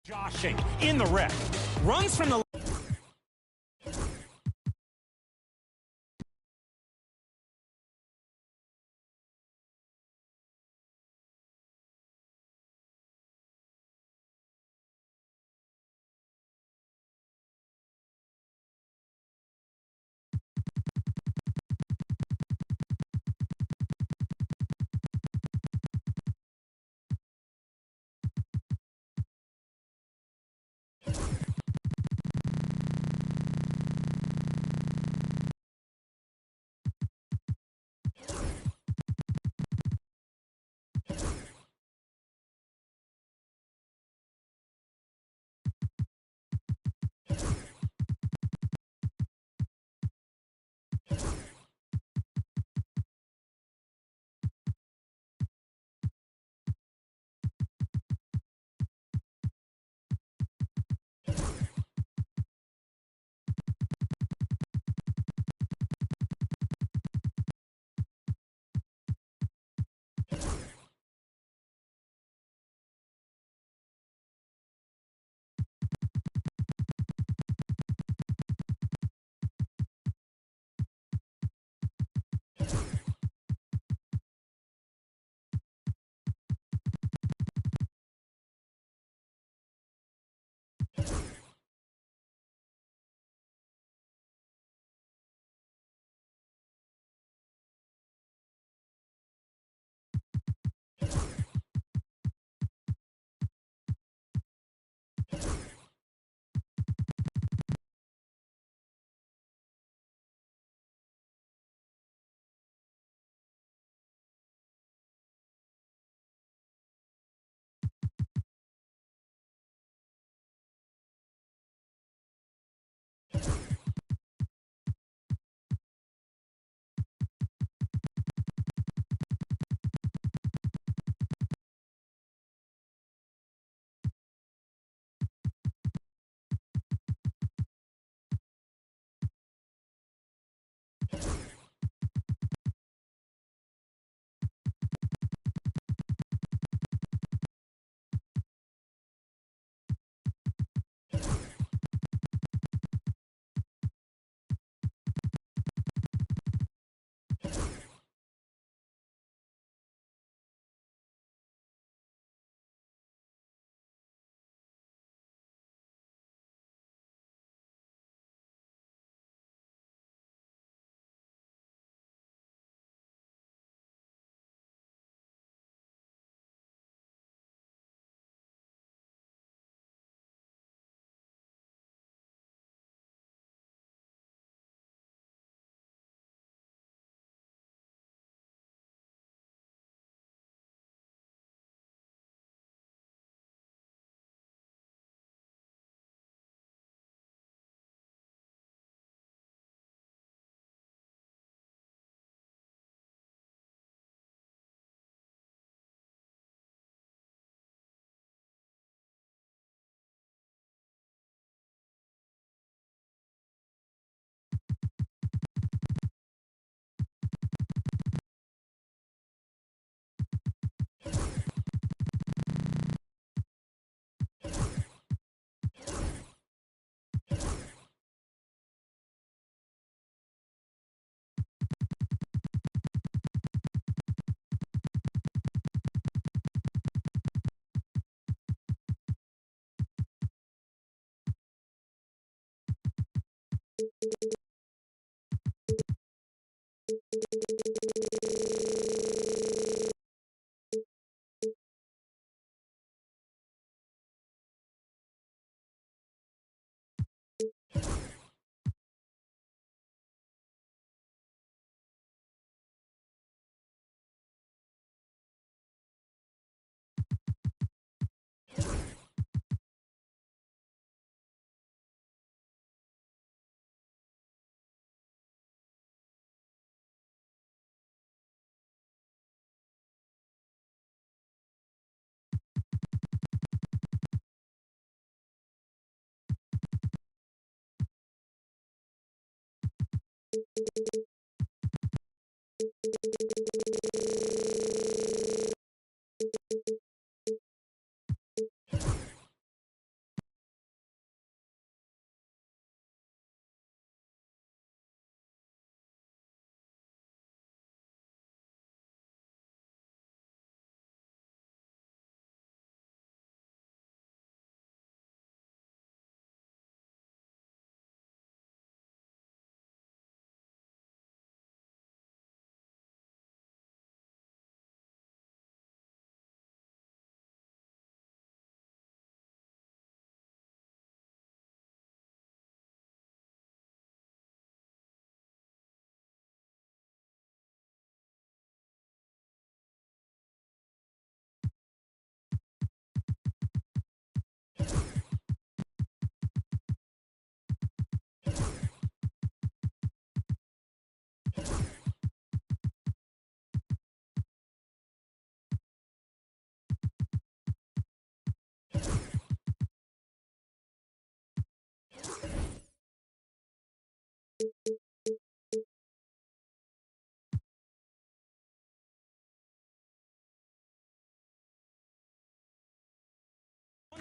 Joshing in the wreck. Runs from the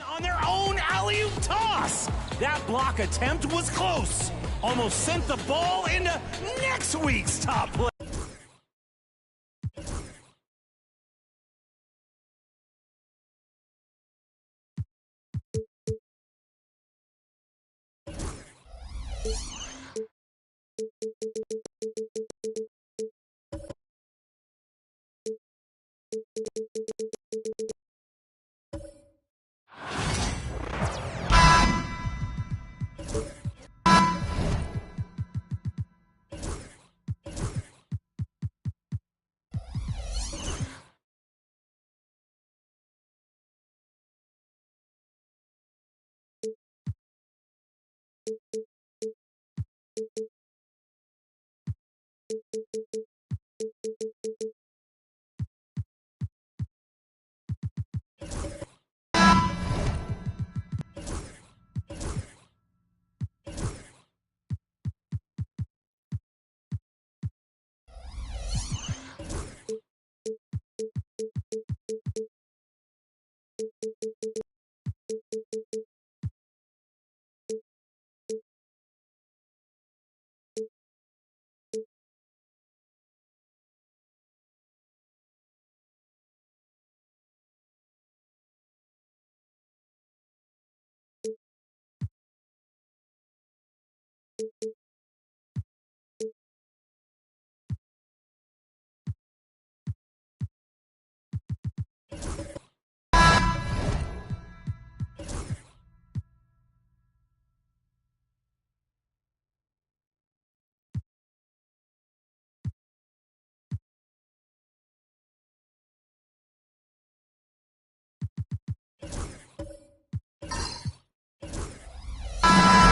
On their own alley-oop toss. That block attempt was close. Almost sent the ball into next week's top play.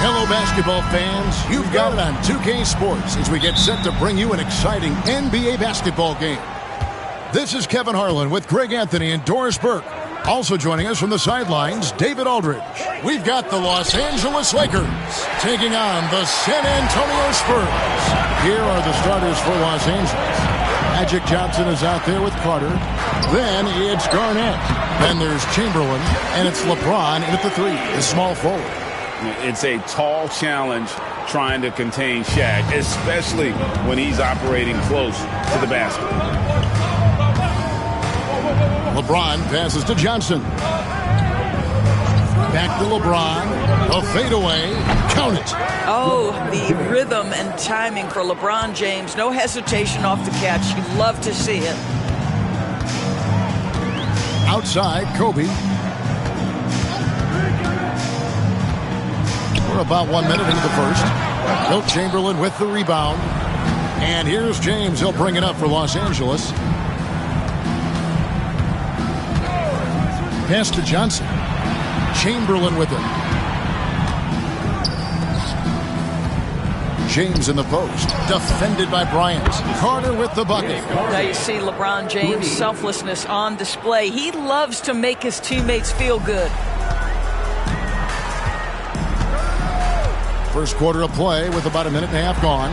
Hello, basketball fans. You've got it on 2K Sports as we get set to bring you an exciting NBA basketball game. This is Kevin Harlan with Greg Anthony and Doris Burke. Also joining us from the sidelines, David Aldridge. We've got the Los Angeles Lakers taking on the San Antonio Spurs. Here are the starters for Los Angeles. Magic Johnson is out there with Carter. Then it's Garnett. Then there's Chamberlain, and it's LeBron in at the three, the small forward. It's a tall challenge trying to contain Shaq, especially when he's operating close to the basket. LeBron passes to Johnson. Back to LeBron. A fadeaway. Count it. Oh, the rhythm and timing for LeBron James. No hesitation off the catch. You love to see it. Outside, Kobe. We're about 1 minute into the first. Wilt Chamberlain with the rebound. And here's James. He'll bring it up for Los Angeles. Pass to Johnson. Chamberlain with it. James in the post. Defended by Bryant. Carter with the bucket. Now you see LeBron James' selflessness on display. He loves to make his teammates feel good. First quarter of play with about a minute and a half gone.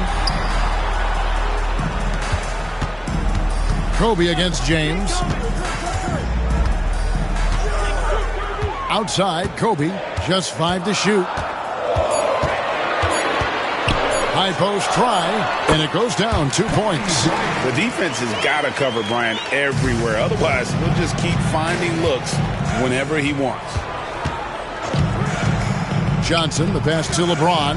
Kobe against James. Outside, Kobe, just 5 to shoot. High post try, and it goes down 2 points. The defense has got to cover Bryant everywhere. Otherwise, he'll just keep finding looks whenever he wants. Johnson, the pass to LeBron.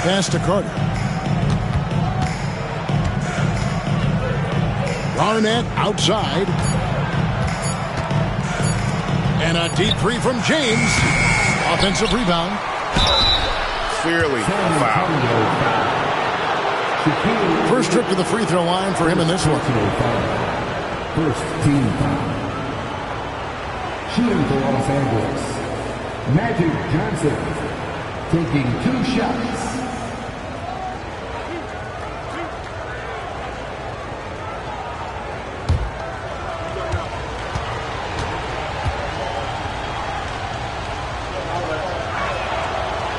Pass to Carter. Garnett outside. And a deep three from James. Offensive rebound. Clearly a foul. First trip to the free throw line for him in this one. First team foul. Shooting for Los Angeles, Magic Johnson, taking 2 shots.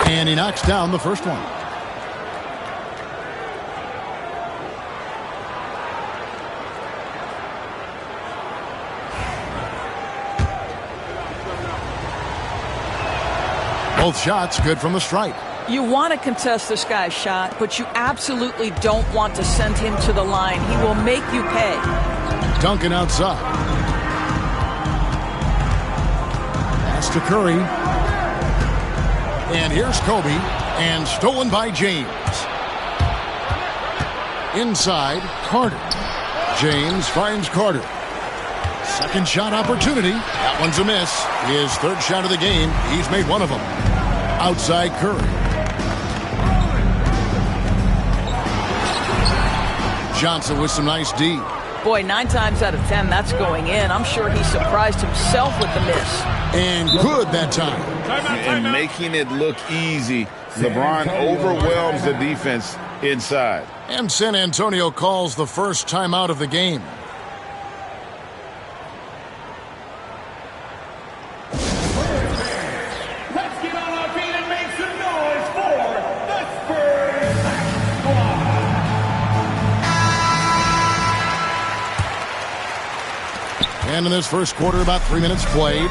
And he knocks down the first one. Both shots good from the stripe. You want to contest this guy's shot, but you absolutely don't want to send him to the line. He will make you pay. Duncan outside. Pass to Curry. And here's Kobe. And stolen by James. Inside, Carter. James finds Carter. Second shot opportunity. That one's a miss. His third shot of the game. He's made one of them. Outside Curry. Johnson with some nice D. Boy, 9 times out of 10, that's going in. I'm sure he surprised himself with the miss. And good that time. And making it look easy. LeBron overwhelms the defense inside. And San Antonio calls the first timeout of the game. Let's get on our feet and make some noise for the Spurs Squad. And in this first quarter, about 3 minutes played.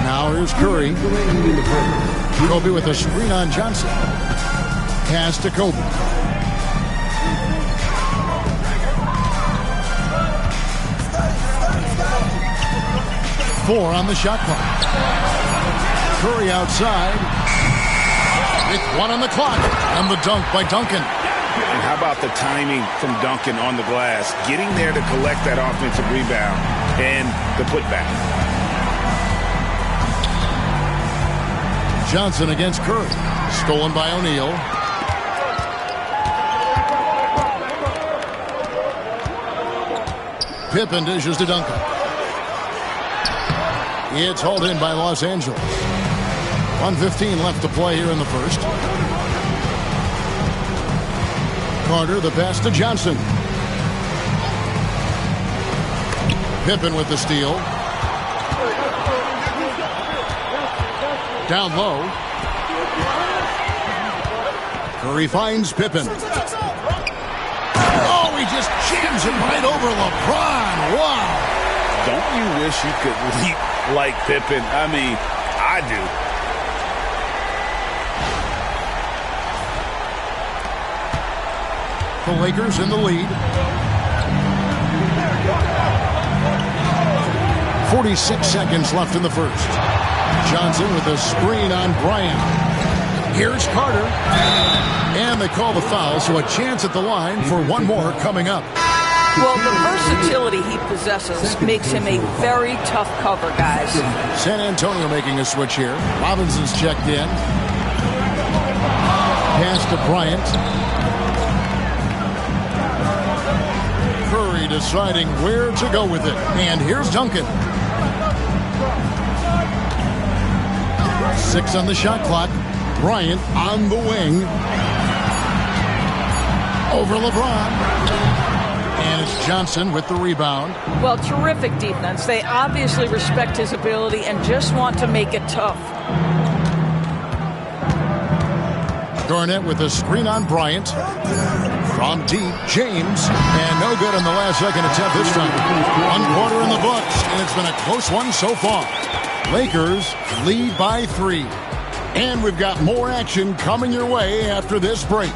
Now here's Curry. Kobe with a screen on Johnson. Pass to Kobe. Four on the shot clock. Curry outside. With 1 on the clock. And the dunk by Duncan. And how about the timing from Duncan on the glass? Getting there to collect that offensive rebound and the putback. Johnson against Curry. Stolen by O'Neal. Pippen dishes to Duncan. It's hauled in by Los Angeles. 1:15 left to play here in the first. Carter, the pass to Johnson. Pippen with the steal. Down low. Curry finds Pippen. Oh, Curry just jams it right over LeBron. Wow. Don't you wish you could leap like Pippen? I mean, I do. The Lakers in the lead. 46 seconds left in the first. Johnson with a screen on Bryant. Here's Carter. And they call the foul, so a chance at the line for one more coming up. Well, the versatility he possesses makes him a very tough cover, guys. San Antonio making a switch here. Robinson's checked in. Pass to Bryant. Curry deciding where to go with it. And here's Duncan. 6 on the shot clock. Bryant on the wing. Over LeBron. And it's Johnson with the rebound. Well, terrific defense. They obviously respect his ability and just want to make it tough. Garnett with a screen on Bryant. From deep, James. And no good on the last second attempt this time. 1 quarter in the books, and it's been a close one so far. Lakers lead by 3. And we've got more action coming your way after this break.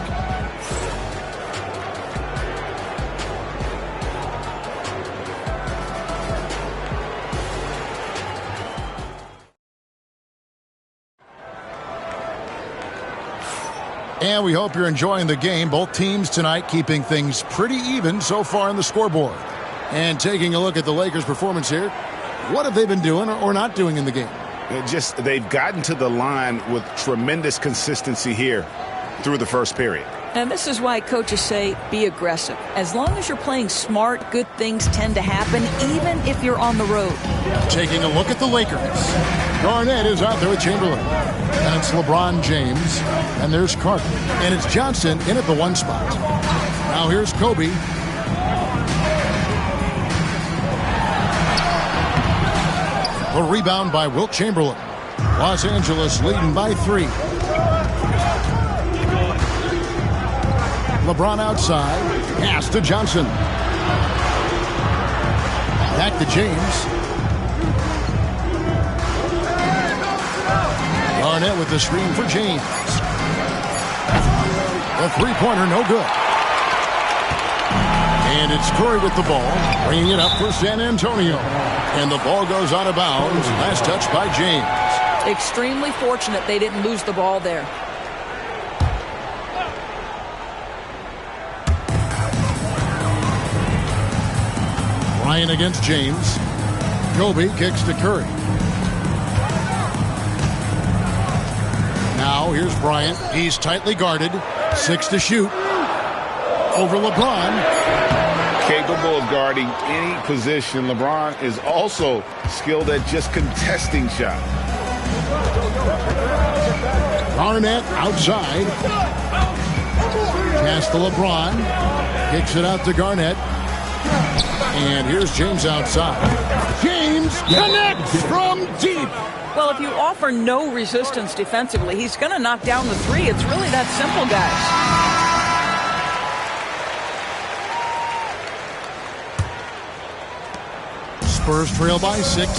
And we hope you're enjoying the game. Both teams tonight keeping things pretty even so far on the scoreboard. And taking a look at the Lakers' performance here, what have they been doing or not doing in the game? They've gotten to the line with tremendous consistency here through the first period. And this is why coaches say be aggressive. As long as you're playing smart, good things tend to happen, even if you're on the road. Taking a look at the Lakers. Garnett is out there with Chamberlain. And it's LeBron James. And there's Carter. And it's Johnson in at the 1 spot. Now here's Kobe. The rebound by Wilt Chamberlain. Los Angeles leading by 3. LeBron outside. Pass to Johnson. Back to James. Garnett with the screen for James. The three-pointer no good. And it's Curry with the ball, bringing it up for San Antonio. And the ball goes out of bounds. Last touch by James. Extremely fortunate they didn't lose the ball there. Bryant against James. Kobe kicks to Curry. Now here's Bryant. He's tightly guarded. 6 to shoot. Over LeBron. Capable of guarding any position. LeBron is also skilled at just contesting shots. Garnett outside. Pass to LeBron. Kicks it out to Garnett. And here's James outside. James connects from deep. Well, if you offer no resistance defensively, he's going to knock down the 3. It's really that simple, guys. Spurs trail by 6.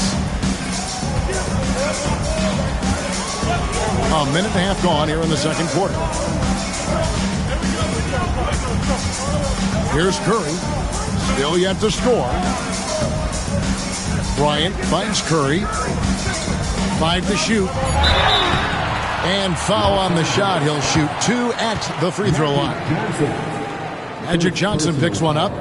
A minute and a half gone here in the second quarter. Here's Curry. Still yet to score. Bryant finds Curry. 5 to shoot. And foul on the shot. He'll shoot 2 at the free throw line. Magic Johnson picks one up.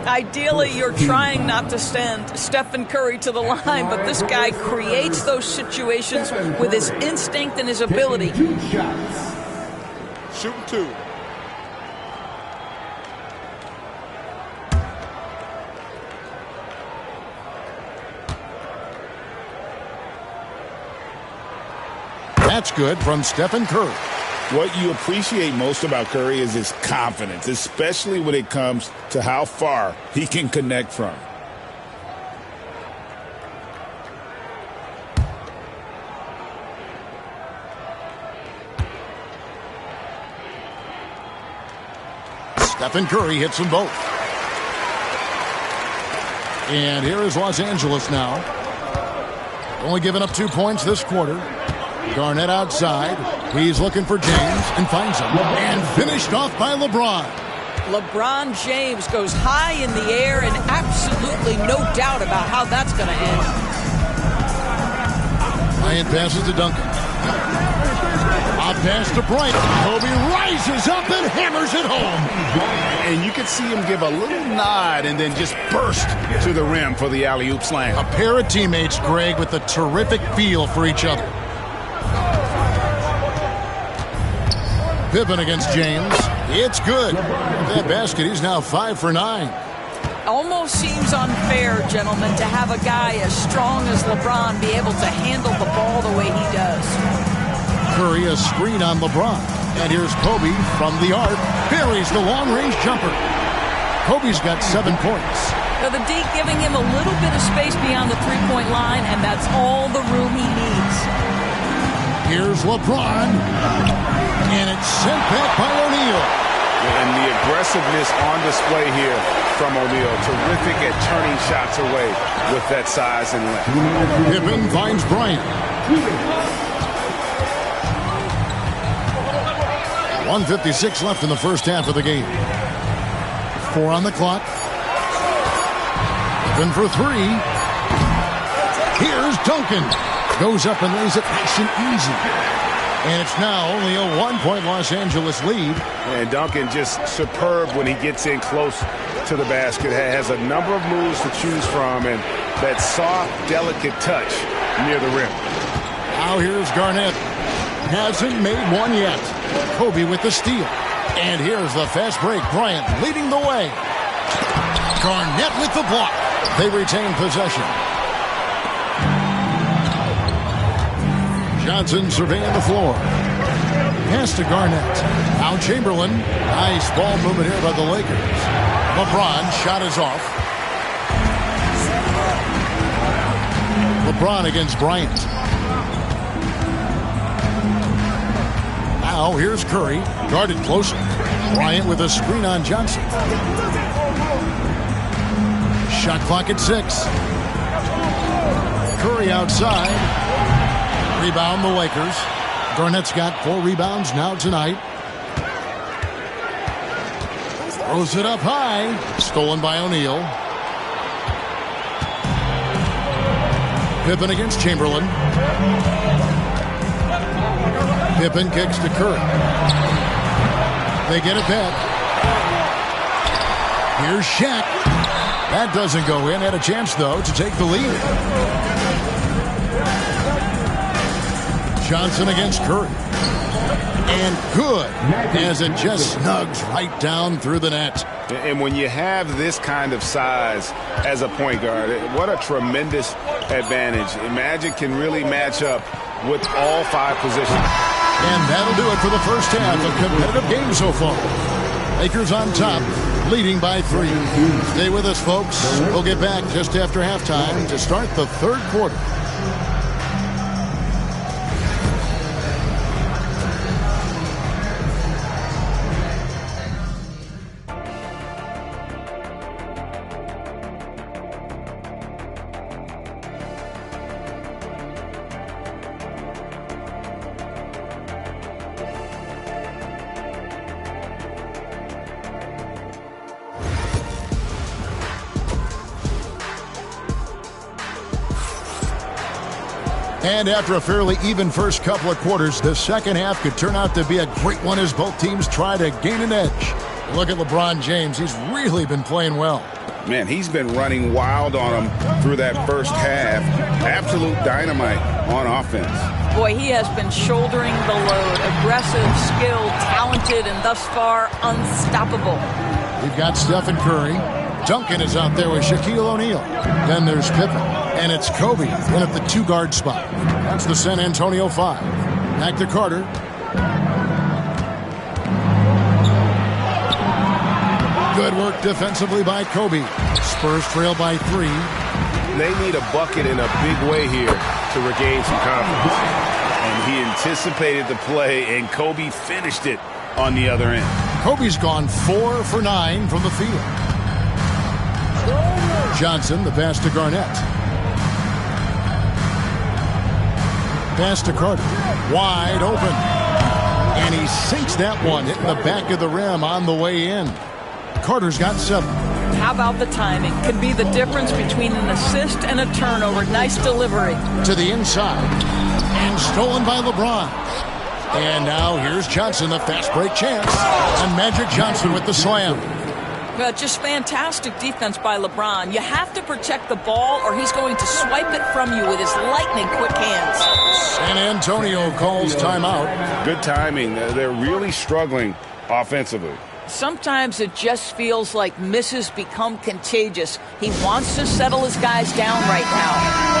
Ideally, you're trying not to send Stephen Curry to the line, but this guy creates those situations with his instinct and his ability. Shooting 2. That's good from Stephen Curry. What you appreciate most about Curry is his confidence, especially when it comes to how far he can connect from. Stephen Curry hits them both. And here is Los Angeles now. Only giving up 2 points this quarter. Garnett outside. He's looking for James and finds him. And finished off by LeBron. LeBron James goes high in the air, and absolutely no doubt about how that's going to end. Bryant passes to Duncan. A pass to Bryant. Kobe rises up and hammers it home. And you can see him give a little nod and then just burst to the rim for the alley-oop slam. A pair of teammates, Greg, with a terrific feel for each other. Pippen against James. It's good. With that basket, he's now 5 for 9. Almost seems unfair, gentlemen, to have a guy as strong as LeBron be able to handle the ball the way he does. Curry, a screen on LeBron. And here's Kobe from the arc. Buries the long-range jumper. Kobe's got 7 points. Now the D giving him a little bit of space beyond the three-point line, and that's all the room he needs. Here's LeBron. And it's sent back by O'Neal. And the aggressiveness on display here from O'Neal. Terrific at turning shots away with that size and length. Pippen finds Bryant. 1:56 left in the first half of the game. 4 on the clock. Pippen for 3. Here's Duncan. Goes up and lays it nice and easy. And it's now only a 1-point Los Angeles lead. And Duncan just superb when he gets in close to the basket. Has a number of moves to choose from, and that soft, delicate touch near the rim. Now here's Garnett. Hasn't made one yet. Kobe with the steal. And here's the fast break. Bryant leading the way. Garnett with the block. They retain possession. Johnson surveying the floor. Pass to Garnett. Now Chamberlain. Nice ball movement here by the Lakers. LeBron shot is off. LeBron against Bryant. Now here's Curry. Guarded closer. Bryant with a screen on Johnson. Shot clock at 6. Curry outside. Rebound the Lakers. Garnett's got 4 rebounds now tonight. Throws it up high. Stolen by O'Neal. Pippen against Chamberlain. Pippen kicks to Curry. They get it back. Here's Shaq. That doesn't go in. Had a chance, though, to take the lead. Johnson against Curry. And good, as it just snugs right down through the net. And when you have this kind of size as a point guard, what a tremendous advantage. Magic can really match up with all 5 positions. And that'll do it for the first half of competitive game so far. Lakers on top, leading by 3. Stay with us, folks. We'll get back just after halftime to start the third quarter. And after a fairly even first couple of quarters, the second half could turn out to be a great one as both teams try to gain an edge. Look at LeBron James. He's really been playing well. Man, he's been running wild on him through that first half. Absolute dynamite on offense. Boy, he has been shouldering the load. Aggressive, skilled, talented, and thus far unstoppable. We've got Stephen Curry. Duncan is out there with Shaquille O'Neal. Then there's Pippen. And it's Kobe in at the 2-guard spot. That's the San Antonio 5. Back to Carter. Good work defensively by Kobe. Spurs trail by 3. They need a bucket in a big way here to regain some confidence. And he anticipated the play, and Kobe finished it on the other end. Kobe's gone 4 for 9 from the field. Johnson, the pass to Garnett. Pass to Carter. Wide open. And he sinks that one, hitting the back of the rim on the way in. Carter's got 7. How about the timing? Could be the difference between an assist and a turnover. Nice delivery. To the inside. And stolen by LeBron. And now here's Johnson, the fast break chance. And Magic Johnson with the slam. Well, just fantastic defense by LeBron. You have to protect the ball or he's going to swipe it from you with his lightning quick hands. San Antonio calls timeout. Good timing. They're really struggling offensively. Sometimes it just feels like misses become contagious. He wants to settle his guys down right now.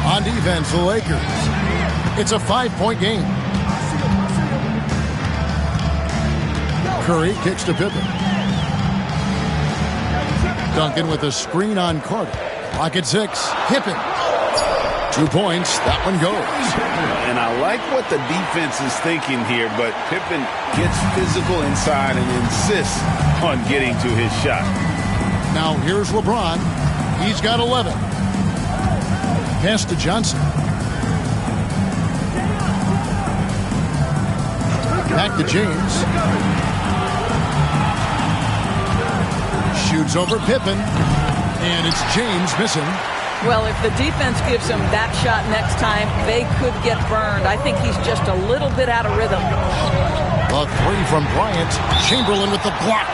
On defense, the Lakers. It's a 5-point game. Curry kicks to Pippen. Duncan with a screen on Carter. Clock at 6. Pippen. 2 points. That one goes. And I like what the defense is thinking here, but Pippen gets physical inside and insists on getting to his shot. Now here's LeBron. He's got 11. Pass to Johnson. Back to James. Shoots over Pippen. And it's James missing. Well, if the defense gives him that shot next time, they could get burned. I think he's just a little bit out of rhythm. A 3 from Bryant. Chamberlain with the block.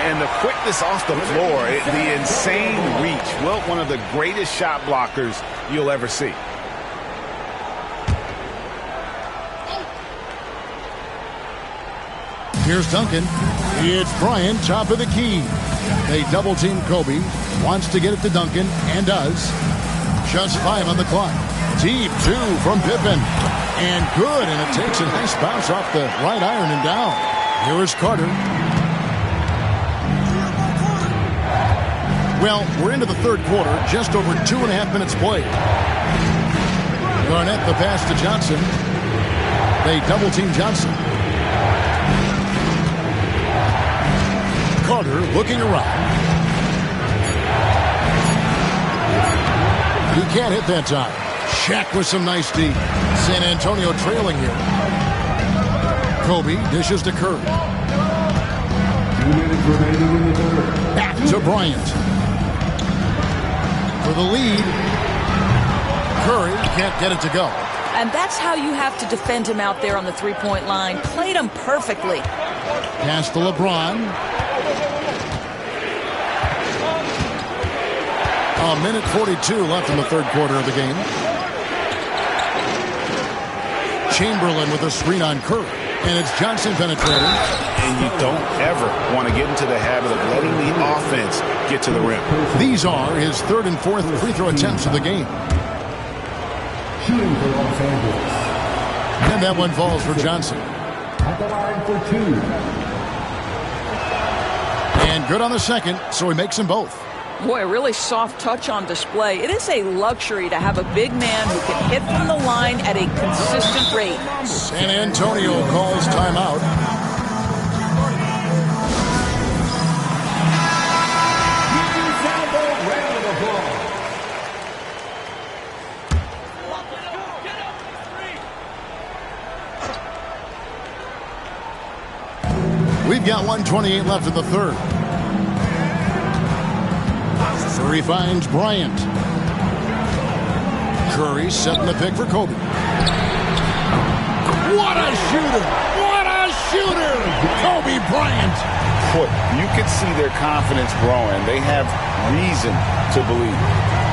And the quickness off the floor, the insane reach. Well, one of the greatest shot blockers you'll ever see. Here's Duncan. It's Bryant, top of the key. They double-team Kobe. Wants to get it to Duncan, and does. Just 5 on the clock. Deep 2 from Pippen. And good, and it takes a nice bounce off the right iron and down. Here is Carter. Well, we're into the third quarter, just over 2.5 minutes played. Garnett the pass to Johnson. They double-team Johnson. Carter looking around. He can't hit that time. Shaq with some nice D. San Antonio trailing here. Kobe dishes to Curry. 2 minutes remaining in the third. Back to Bryant. For the lead. Curry can't get it to go. And that's how you have to defend him out there on the three-point line. Played him perfectly. Pass to LeBron. A minute 42 left in the third quarter of the game. Chamberlain with a screen on Curry. And it's Johnson penetrating. And you don't ever want to get into the habit of letting the offense get to the rim. These are his third and fourth free throw attempts of the game. Shooting for Los Angeles. And that one falls for Johnson. At the line for 2. And good on the second, so he makes them both. Boy, a really soft touch on display. It is a luxury to have a big man who can hit from the line at a consistent rate. San Antonio calls timeout. We've got 1:28 left in the third. Curry finds Bryant. Curry setting the pick for Kobe. What a shooter! What a shooter! Kobe Bryant. Boy, you can see their confidence growing. They have reason to believe.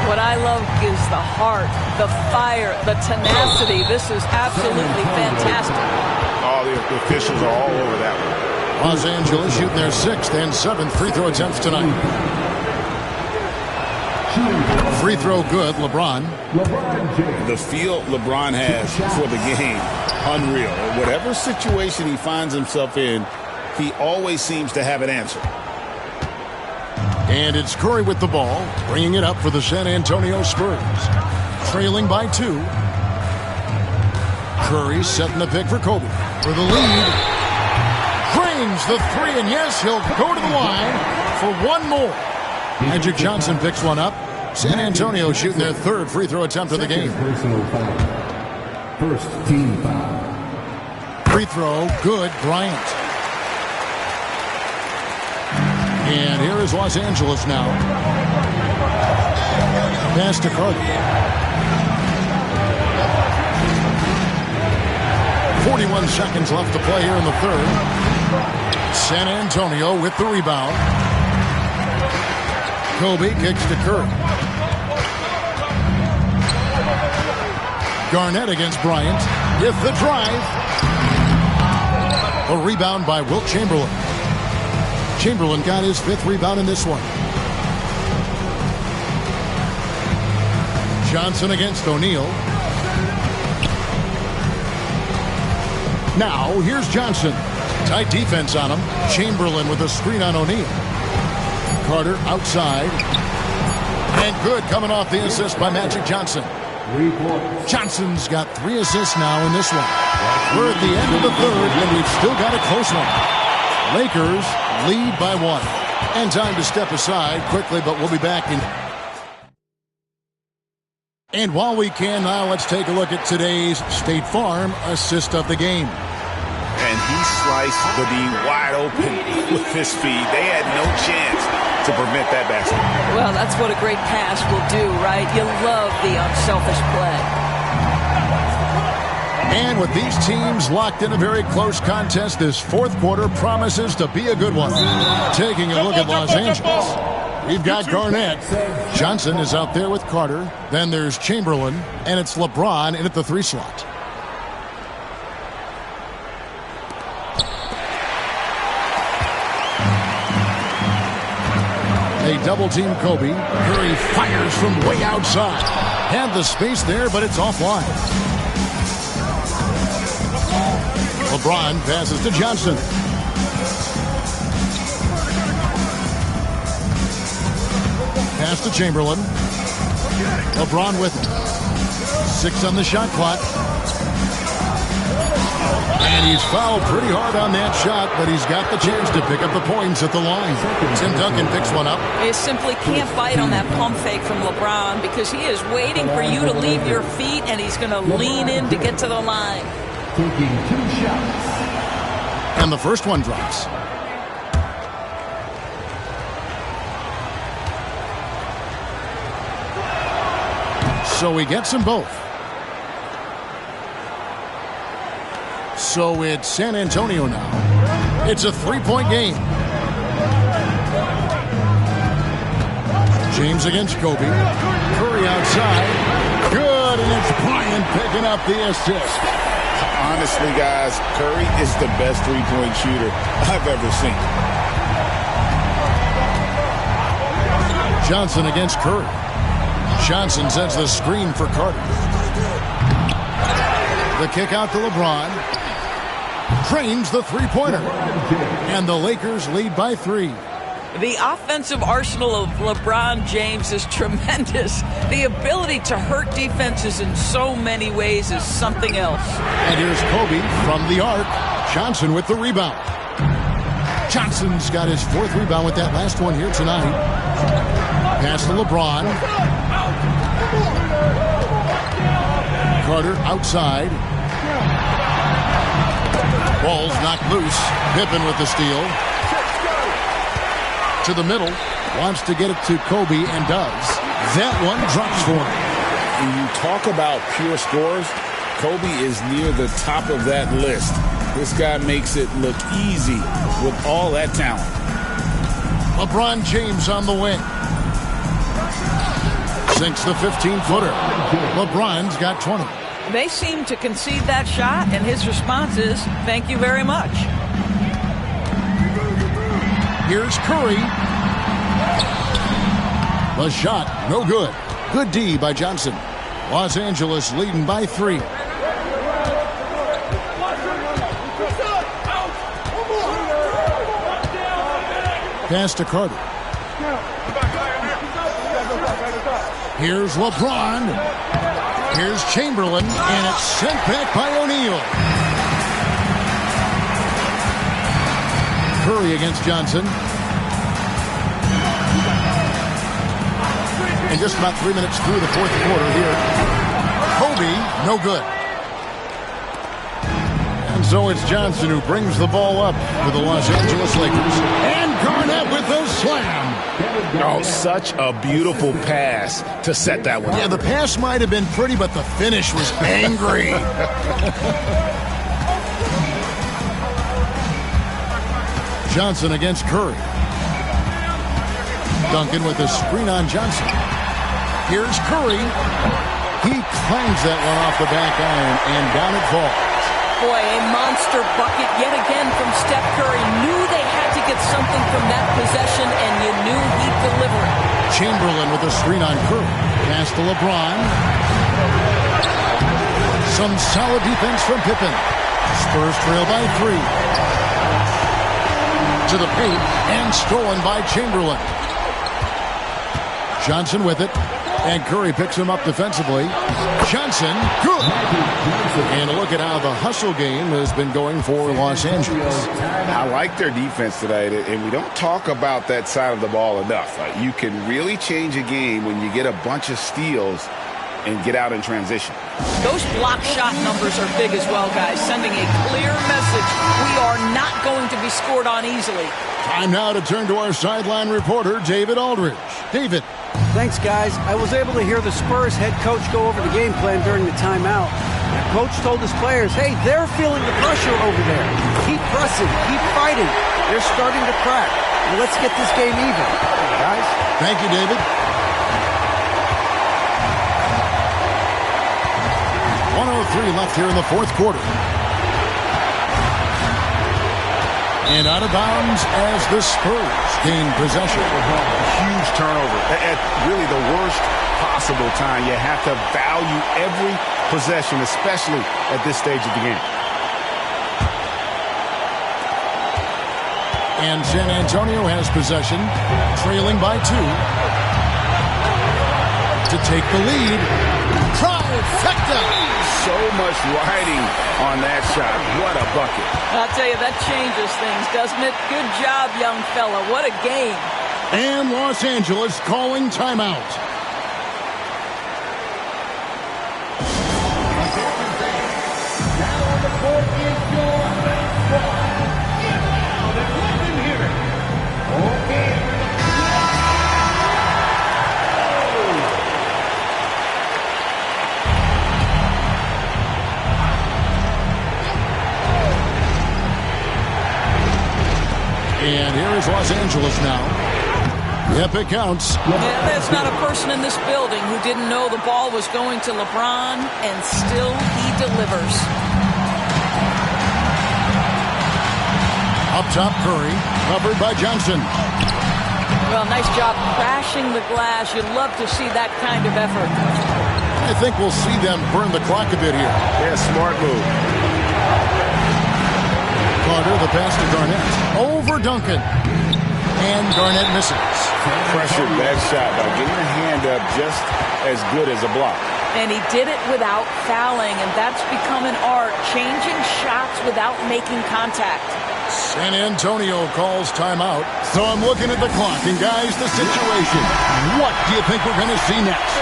What I love is the heart, the fire, the tenacity. This is absolutely fantastic. All the officials are all over that one. Los Angeles shooting their 6th and 7th free throw attempts tonight. Free throw good, LeBron. The feel LeBron has for the game, unreal. Whatever situation he finds himself in, he always seems to have an answer. And it's Curry with the ball, bringing it up for the San Antonio Spurs. Trailing by 2. Curry setting the pick for Kobe. For the lead. Drains the three, and yes, he'll go to the line for one more. Magic Johnson picks one up. San Antonio shooting their third free throw attempt of the game. Personal foul. First team foul. Free throw, good, Bryant. And here is Los Angeles now. Pass to Carter. 41 seconds left to play here in the third. San Antonio with the rebound. Kobe kicks to Curry. Garnett against Bryant. With the drive. A rebound by Wilt Chamberlain. Chamberlain got his fifth rebound in this one. Johnson against O'Neal. Now, here's Johnson. Tight defense on him. Chamberlain with a screen on O'Neal. Carter outside. And good coming off the assist by Magic Johnson. Johnson's got 3 assists now in this one. We're at the end of the third, and we've still got a close one. Lakers lead by 1. And time to step aside quickly, but we'll be back in. And while we can, now let's take a look at today's State Farm assist of the game. And he sliced the D wide open with his feed. They had no chance to prevent that basket. Well, that's what a great pass will do, right? You love the unselfish play. And with these teams locked in a very close contest, this fourth quarter promises to be a good one. Taking a look at Los Angeles, we've got Garnett. Johnson is out there with Carter. Then there's Chamberlain, and it's LeBron in at the 3 slot. They double-team Kobe. Curry fires from way outside. Had the space there, but it's offline. LeBron passes to Johnson. Pass to Chamberlain. LeBron with it. 6 on the shot clock. And he's fouled pretty hard on that shot, but he's got the chance to pick up the points at the line. Tim Duncan picks one up. You simply can't bite on that pump fake from LeBron because he is waiting for you to leave your feet, and he's going to lean in to get to the line. Taking 2 shots. And the first one drops. So he gets them both. So it's San Antonio now. It's a 3-point game. James against Kobe. Curry outside. Good, and it's Bryant picking up the assist. Honestly, guys, Curry is the best three-point shooter I've ever seen. Johnson against Curry. Johnson sets the screen for Carter. The kick out to LeBron. Trains the three-pointer. And the Lakers lead by 3. The offensive arsenal of LeBron James is tremendous. The ability to hurt defenses in so many ways is something else. And here's Kobe from the arc. Johnson with the rebound. Johnson's got his 4th rebound with that last one here tonight. Pass to LeBron. Carter outside. Ball's knocked loose. Pippen with the steal. To the middle. Wants to get it to Kobe and does. That one drops for him. When you talk about pure scores, Kobe is near the top of that list. This guy makes it look easy with all that talent. LeBron James on the wing. Sinks the 15-footer. LeBron's got 20. They seem to concede that shot, and his response is, thank you very much. Here's Curry. The shot, no good. Good D by Johnson. Los Angeles leading by 3. Pass to Carter. Here's LeBron. Here's Chamberlain, and it's sent back by O'Neal. Curry against Johnson. And just about 3 minutes through the fourth quarter here. Kobe, no good. And so it's Johnson who brings the ball up for the Los Angeles Lakers. And Garnett with the slam. Oh, such a beautiful pass to set that one. Yeah, the pass might have been pretty, but the finish was angry. Johnson against Curry. Duncan with a screen on Johnson. Here's Curry. He clangs that one off the back iron, and down it falls. Boy, a monster bucket yet again from Steph Curry. Knew they had to get something from that possession, and you knew he'd deliver it. Chamberlain with a screen on Curry. Pass to LeBron. Some solid defense from Pippen. Spurs trail by 3. To the paint, and stolen by Chamberlain. Johnson with it. And Curry picks him up defensively. Johnson, good. And look at how the hustle game has been going for Los Angeles. I like their defense tonight, and we don't talk about that side of the ball enough. You can really change a game when you get a bunch of steals and get out in transition. Those block shot numbers are big as well, guys, sending a clear message. We are not going to be scored on easily. Time now to turn to our sideline reporter, David Aldridge. David. Thanks, guys. I was able to hear the Spurs head coach go over the game plan during the timeout. The coach told his players, hey, they're feeling the pressure over there. Keep pressing. Keep fighting. They're starting to crack. And let's get this game even. Guys? Thank you, David. 1:03 left here in the fourth quarter. And out of bounds as the Spurs gain possession. Huge turnover at really the worst possible time. You have to value every possession, especially at this stage of the game. And San Antonio has possession, trailing by 2. To take the lead. Trifecta! So much riding on that shot. What a bucket. I'll tell you, that changes things, doesn't it? Good job, young fella. What a game. And Los Angeles calling timeout. Now on the court is your best squad. Get loud and let them hear it. Okay. And here is Los Angeles now. Yep, it counts. Yeah, there's not a person in this building who didn't know the ball was going to LeBron, and still he delivers. Up top, Curry, covered by Johnson. Well, nice job crashing the glass. You'd love to see that kind of effort. I think we'll see them burn the clock a bit here. Yeah, smart move. Carter, the pass to Garnett. Over Duncan. And Garnett misses. Pressured that shot by getting a hand up just as good as a block. And he did it without fouling, and that's become an art, changing shots without making contact. San Antonio calls timeout. So I'm looking at the clock, and guys, the situation. What do you think we're going to see next?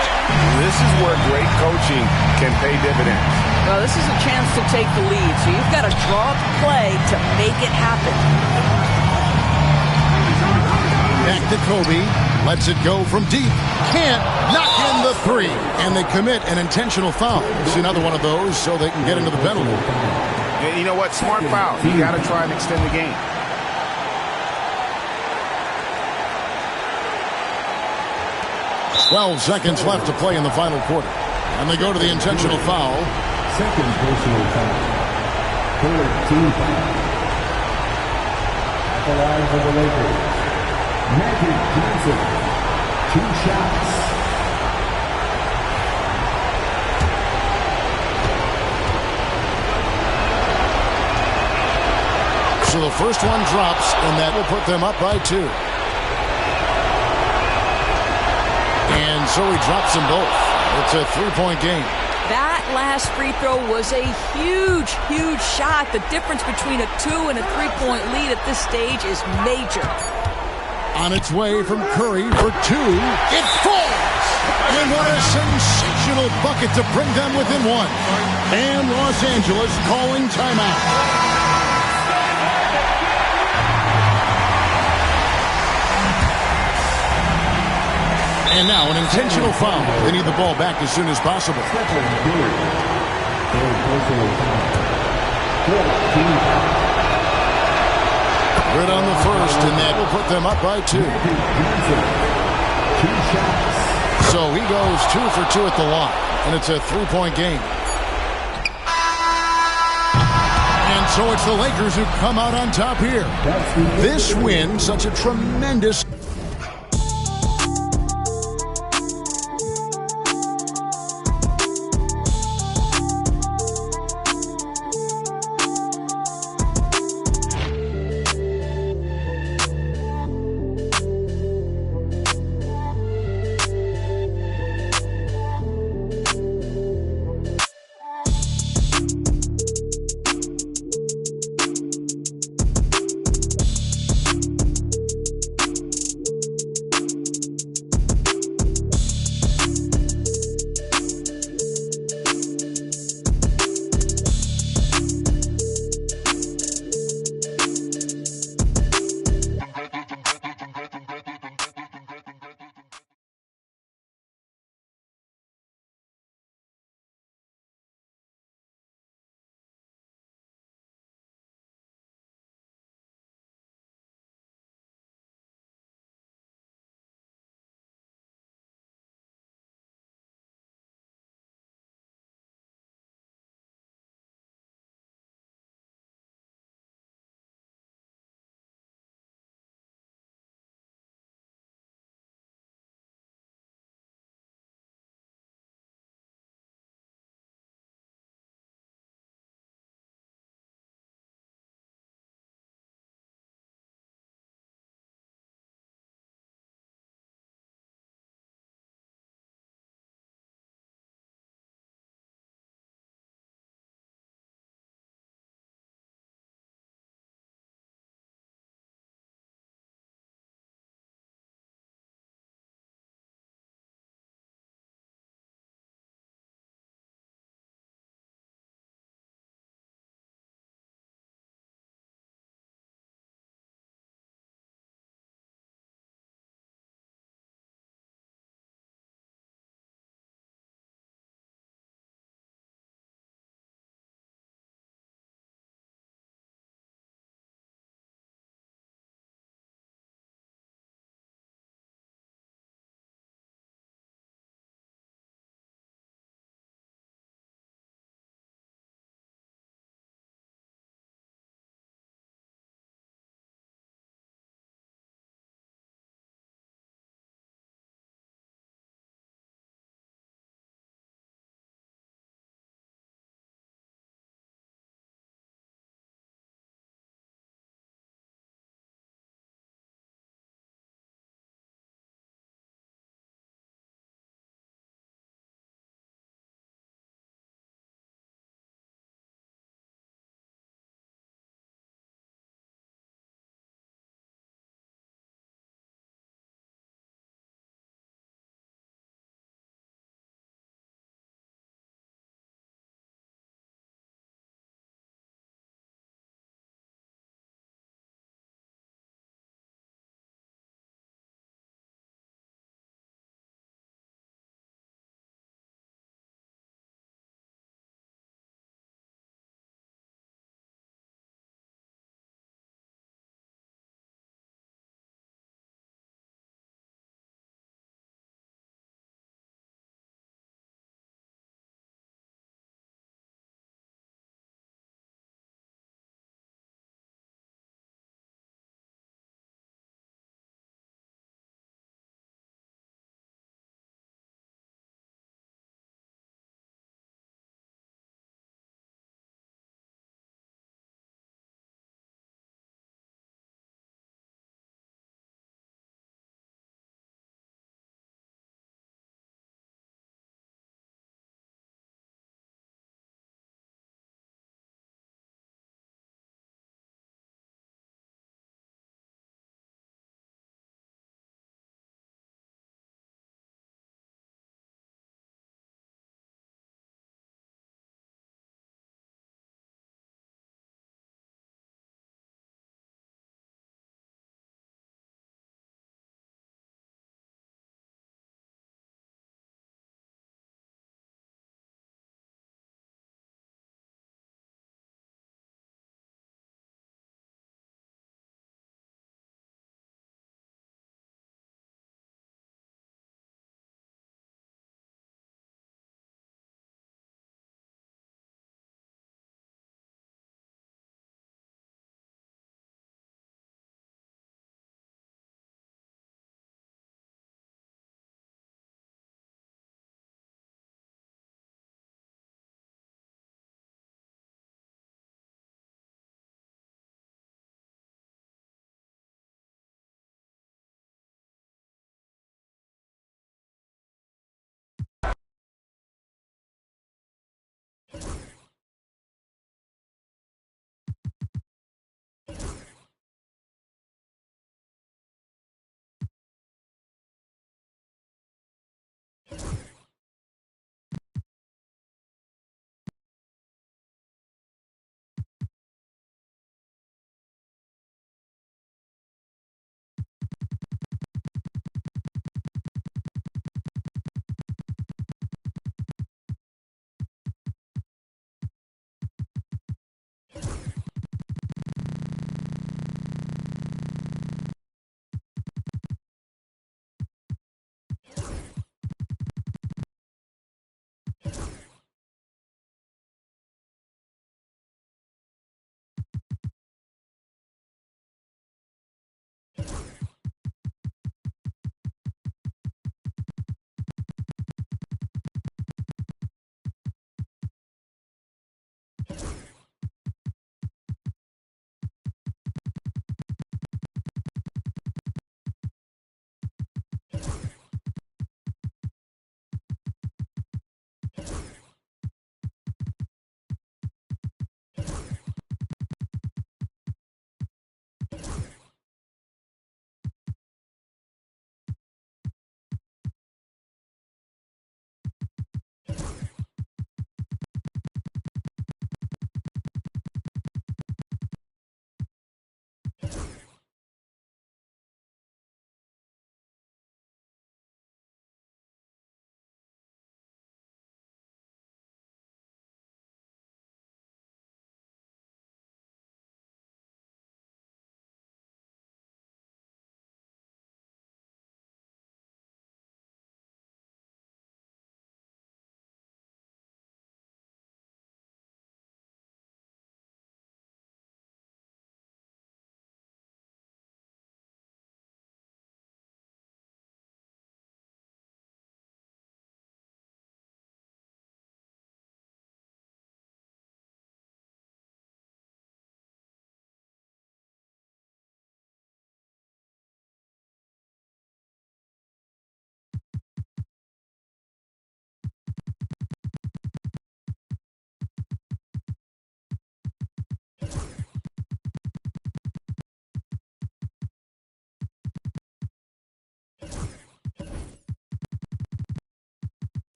This is where great coaching can pay dividends. Well, this is a chance to take the lead, so you've got to draw up a play to make it happen. Back to Kobe. Lets it go from deep. Can't knock in the 3. And they commit an intentional foul. It's another one of those so they can get into the penalty. And you know what? Smart foul. You got to try and extend the game. Twelve seconds left to play in the final quarter. And they go to the intentional foul. Second personal foul. Third team foul. At the line for the Lakers. Magic Johnson. 2 shots. So the first one drops, and that will put them up by 2. And so he drops them both. It's a 3-point game. That last free throw was a huge, huge shot. The difference between a 2 and a 3-point lead at this stage is major. On its way from Curry for 2. It falls! And what a sensational bucket to bring them within 1. And Los Angeles calling timeout. And now an intentional foul. They need the ball back as soon as possible. Good on the first, and that will put them up by 2. So he goes 2 for 2 at the line, and it's a 3-point game. And so it's the Lakers who come out on top here. This win, such a tremendous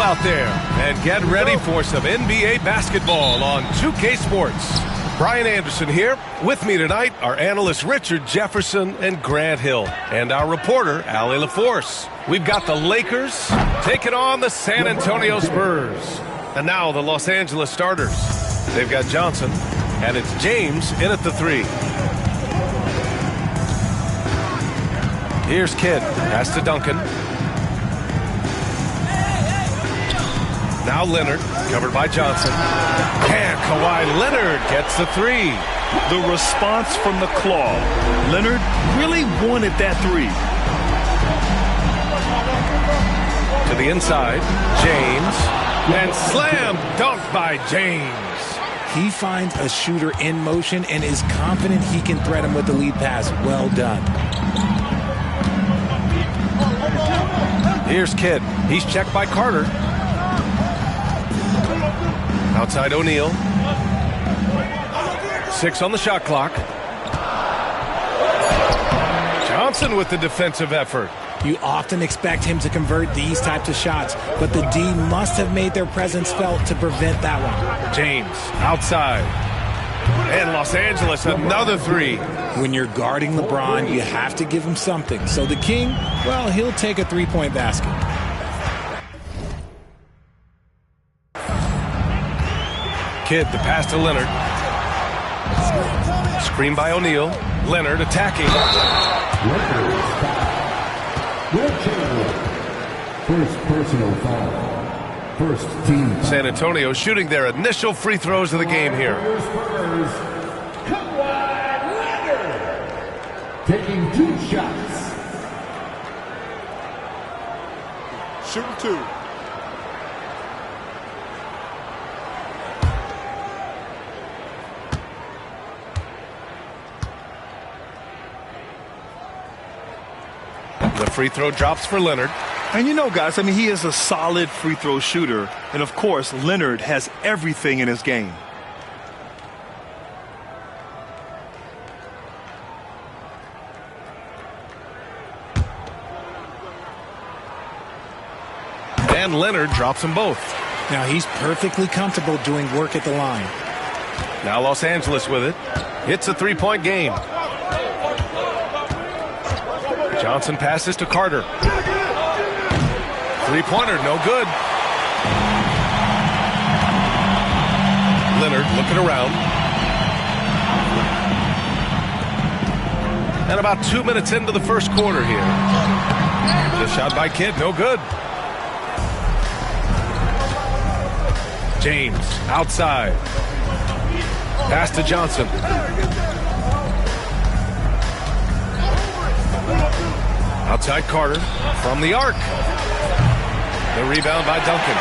out there and get ready for some NBA basketball on 2K Sports. Brian Anderson here. With me tonight are analysts Richard Jefferson and Grant Hill, and our reporter, Allie LaForce. We've got the Lakers taking on the San Antonio Spurs. And now the Los Angeles starters. They've got Johnson, and it's James in at the 3. Here's Kidd. Pass to Duncan. Now Leonard, covered by Johnson. And Kawhi Leonard gets the 3. The response from the claw. Leonard really wanted that 3. To the inside, James. And slam dunk by James. He finds a shooter in motion and is confident he can threat him with the lead pass. Well done. Here's Kidd. He's checked by Carter. Outside O'Neal. 6 on the shot clock. Johnson with the defensive effort. You often expect him to convert these types of shots, but the D must have made their presence felt to prevent that one. James outside. And Los Angeles another 3. When you're guarding LeBron, you have to give him something. So the King, well, he'll take a 3-point basket. Kidd, the pass to Leonard. Screen by O'Neal. Leonard attacking. First personal foul. First team foul. San Antonio shooting their initial free throws of the game here. Kawhi Leonard taking 2 shots. Shooting 2. The free throw drops for Leonard. And you know, guys, I mean, he is a solid free throw shooter. And, of course, Leonard has everything in his game. And Leonard drops them both. Now he's perfectly comfortable doing work at the line. Now Los Angeles with it. It's a 3-point game. Johnson passes to Carter. 3-pointer, no good. Leonard looking around. And about 2 minutes into the first quarter here. The shot by Kidd, no good. James outside. Pass to Johnson. Outside Carter from the arc. The rebound by Duncan.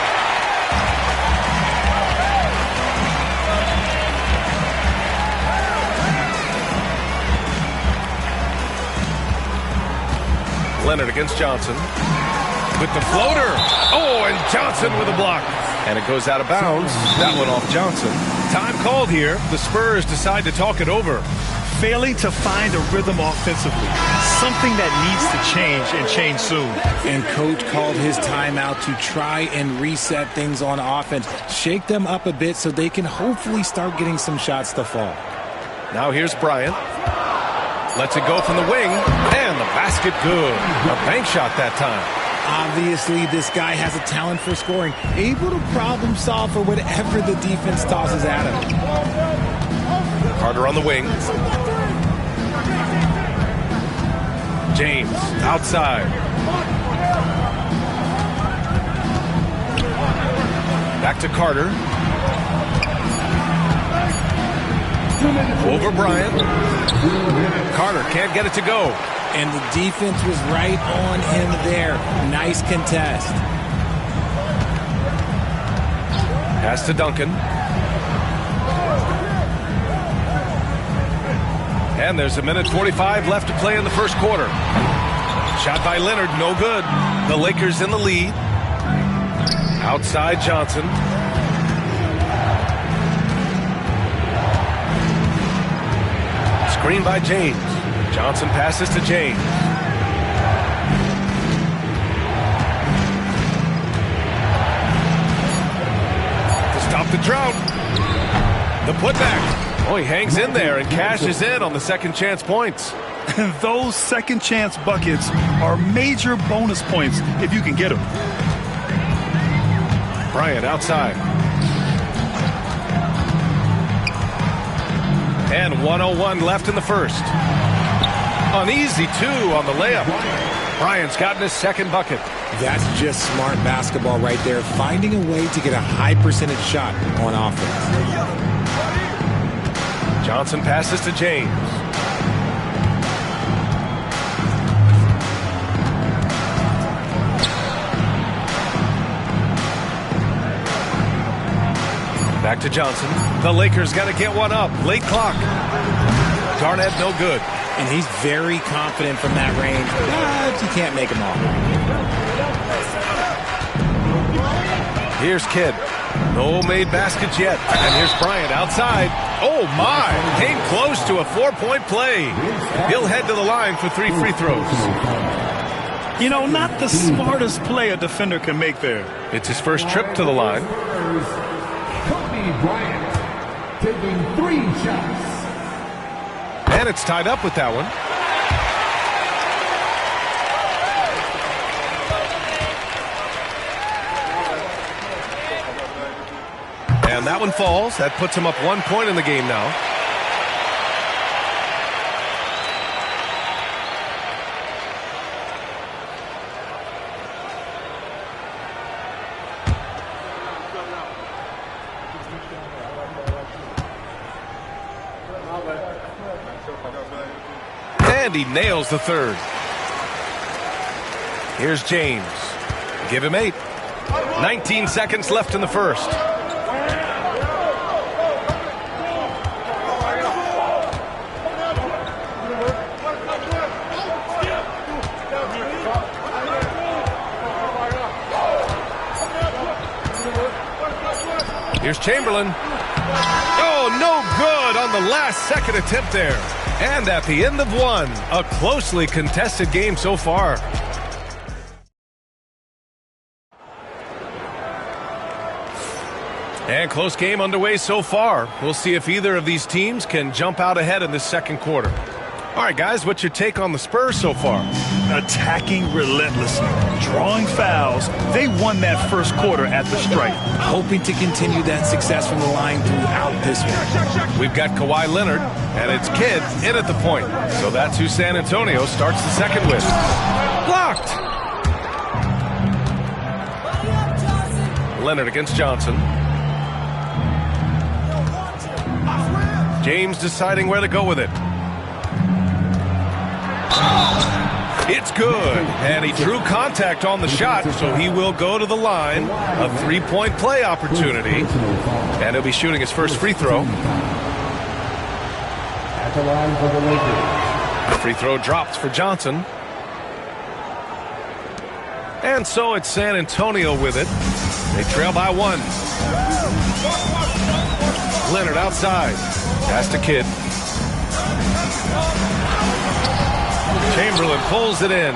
Leonard against Johnson. With the floater. Oh, and Johnson with a block. And it goes out of bounds. That one off Johnson. Time called here. The Spurs decide to talk it over. Failing to find a rhythm offensively. Something that needs to change and change soon. And coach called his timeout to try and reset things on offense. Shake them up a bit so they can hopefully start getting some shots to fall. Now here's Bryant. Lets it go from the wing. And the basket good. A bank shot that time. Obviously, this guy has a talent for scoring. Able to problem solve for whatever the defense tosses at him. Carter on the wing. James outside. Back to Carter. Over Bryant. Carter can't get it to go. And the defense was right on him there. Nice contest. Pass to Duncan. And there's 1:45 left to play in the first quarter. Shot by Leonard, no good. The Lakers in the lead. Outside Johnson. Screen by James. Johnson passes to James. off the drought. The putback. Oh, he hangs in there and cashes in on the second chance points. And those second chance buckets are major bonus points if you can get them. Bryant outside. And 1:01 left in the first. An easy 2 on the layup. Bryant's gotten his second bucket. That's just smart basketball right there, finding a way to get a high percentage shot on offense. Johnson passes to James. Back to Johnson. The Lakers got to get one up. Late clock. Garnett no good. And he's very confident from that range, but you can't make him all. Here's Kidd. No made baskets yet. And here's Bryant outside. Oh, my. Came close to a 4-point play. He'll head to the line for 3 free throws. You know, not the smartest play a defender can make there. It's his first trip to the line. Kobe Bryant taking 3 shots. And it's tied up with that one. And that one falls. That puts him up 1 point in the game now. And he nails the third. Here's James. Give him 8. 19 seconds left in the first. Here's Chamberlain. Oh, no good on the last second attempt there. And at the end of one, a closely contested game so far. And close game underway so far. We'll see if either of these teams can jump out ahead in this second quarter. All right, guys, what's your take on the Spurs so far? Attacking relentlessly, drawing fouls. They won that first quarter at the stripe. Hoping to continue that success from the line throughout this one. We've got Kawhi Leonard, and it's Kidd in at the point. So that's who San Antonio starts the second with. Blocked! Leonard against Johnson. James deciding where to go with it. It's good, and he drew contact on the shot, so he will go to the line. A 3-point play opportunity, and he'll be shooting his first free throw. At the line for the Lakers. Free throw drops for Johnson. And so it's San Antonio with it. They trail by 1. Leonard outside. Pass to Kidd. Chamberlain pulls it in.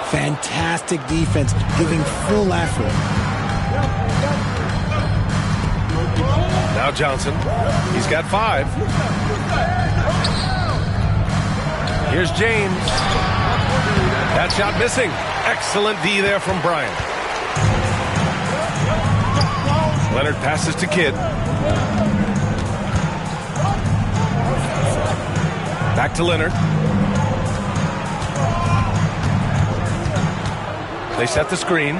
Fantastic defense, giving full effort. Now Johnson. He's got 5. Here's James. That shot missing. Excellent D there from Bryant. Leonard passes to Kidd. Back to Leonard. They set the screen.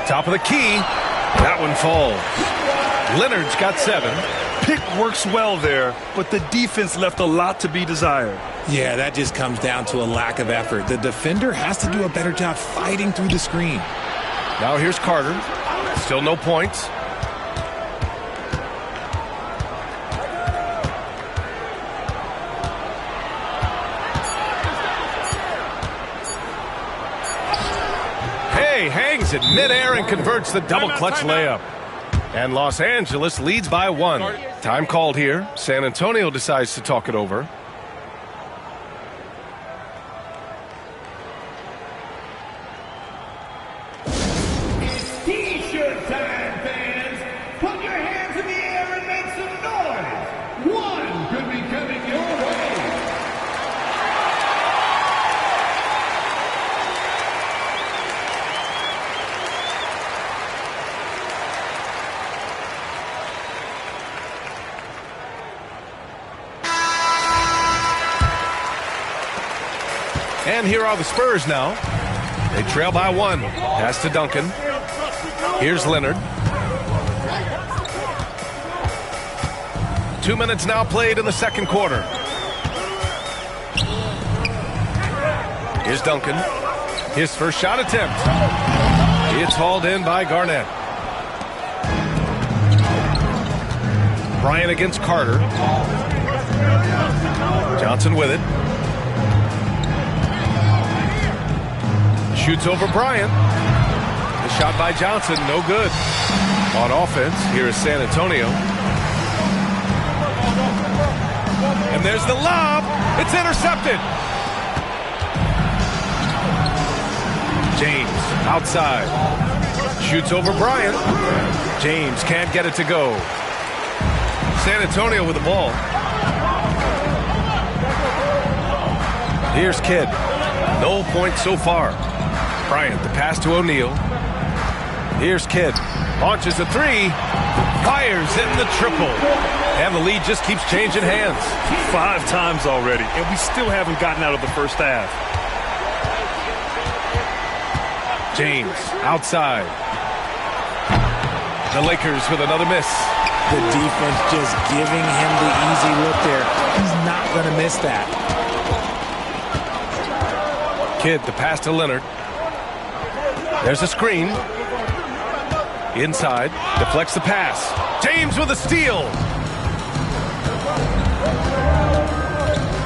Top of the key. That one falls. Leonard's got 7. Pick works well there, but the defense left a lot to be desired. Yeah, that just comes down to a lack of effort. The defender has to do a better job fighting through the screen. Now here's Carter. Still no points. Hangs in midair and converts the double clutch layup. And Los Angeles leads by 1. Time called here. San Antonio decides to talk it over. It's T-shirt time, fans. Put your hands in the air And here are the Spurs now. They trail by 1. Pass to Duncan. Here's Leonard. 2 minutes now played in the second quarter. Here's Duncan. His first shot attempt. It's hauled in by Garnett. Bryant against Carter. Johnson with it. Shoots over Bryant. The shot by Johnson, no good. On offense, here is San Antonio. And there's the lob. It's intercepted. James outside. Shoots over Bryant. James can't get it to go. San Antonio with the ball. Here's Kidd. No points so far. Bryant, the pass to O'Neal. Here's Kidd. Launches a 3. Fires in the triple. And the lead just keeps changing hands. 5 times already, and we still haven't gotten out of the first half. James outside. The Lakers with another miss. The defense just giving him the easy look there. He's not going to miss that. Kidd, the pass to Leonard. There's a screen. Inside, deflects the pass. James with a steal.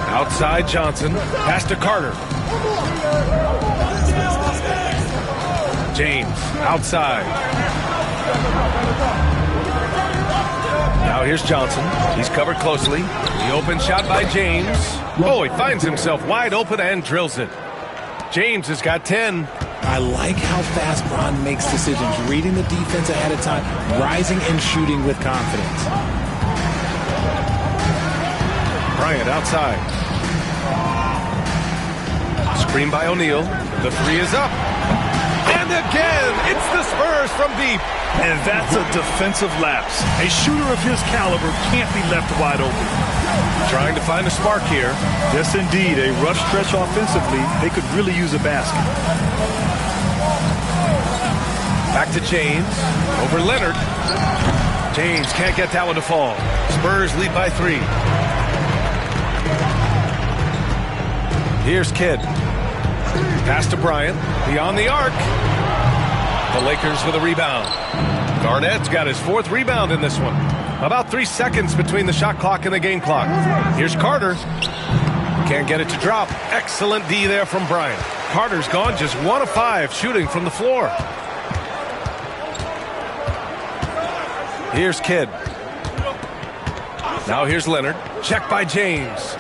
Outside Johnson. Pass to Carter. James outside. Now here's Johnson. He's covered closely. The open shot by James. Oh, he finds himself wide open and drills it. James has got 10. I like how fast Bron makes decisions, reading the defense ahead of time, rising and shooting with confidence. Bryant outside. Screen by O'Neal. The 3 is up. And again, it's the Spurs from deep. And that's a defensive lapse. A shooter of his caliber can't be left wide open. Trying to find a spark here. Yes, indeed. A rough stretch offensively. They could really use a basket. Back to James. Over Leonard. James can't get that one to fall. Spurs lead by 3. Here's Kidd. Pass to Bryant. Beyond the arc. The Lakers with a rebound. Garnett's got his 4th rebound in this one. About 3 seconds between the shot clock and the game clock. Here's Carter. Can't get it to drop. Excellent D there from Bryant. Carter's gone just 1 of 5 shooting from the floor. Here's Kidd. Now here's Leonard. Check by James.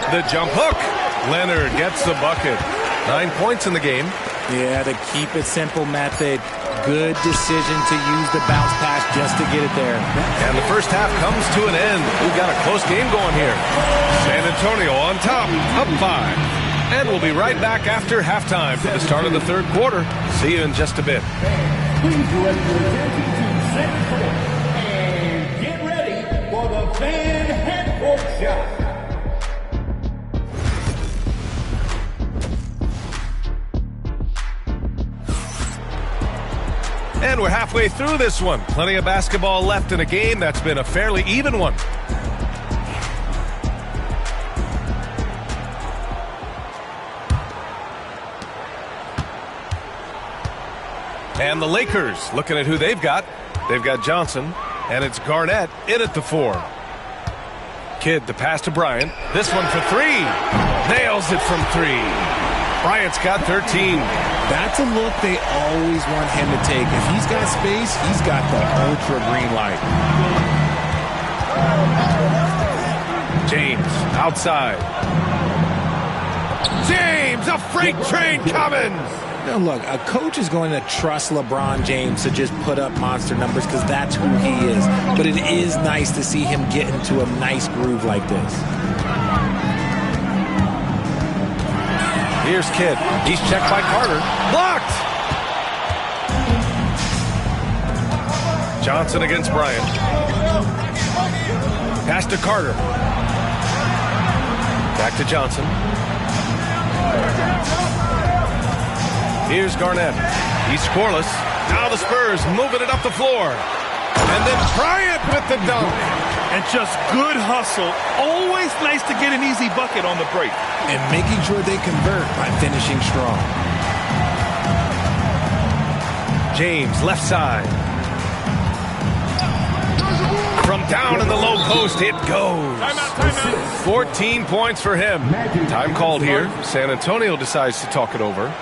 The jump hook. Leonard gets the bucket. 9 points in the game. Yeah, the keep it simple method. Good decision to use the bounce pass just to get it there. And the first half comes to an end. We've got a close game going here. San Antonio on top, up 5. And we'll be right back after halftime for the start of the third quarter. See you in just a bit. Please direct your attention to center and get ready for the fan head-court shot. And we're halfway through this one. Plenty of basketball left in a game that's been a fairly even one. And the Lakers, looking at who they've got. They've got Johnson, and it's Garnett in at the 4. Kidd, the pass to Bryant. This one for 3. Nails it from 3. Bryant's got 13. That's a look they always want him to take. If he's got space, he's got the ultra green light. James outside. James, a freight train coming. Now look, a coach is going to trust LeBron James to just put up monster numbers because that's who he is. But it is nice to see him get into a nice groove like this. Here's Kidd. He's checked by Carter. Blocked! Johnson against Bryant. Pass to Carter. Back to Johnson. Here's Garnett. He's scoreless. Now the Spurs moving it up the floor. And then Bryant with the dunk. And just good hustle. Always nice to get an easy bucket on the break. And making sure they convert by finishing strong. James, left side. From down in the low post, it goes. Timeout. 14 points for him. Time called here. San Antonio decides to talk it over.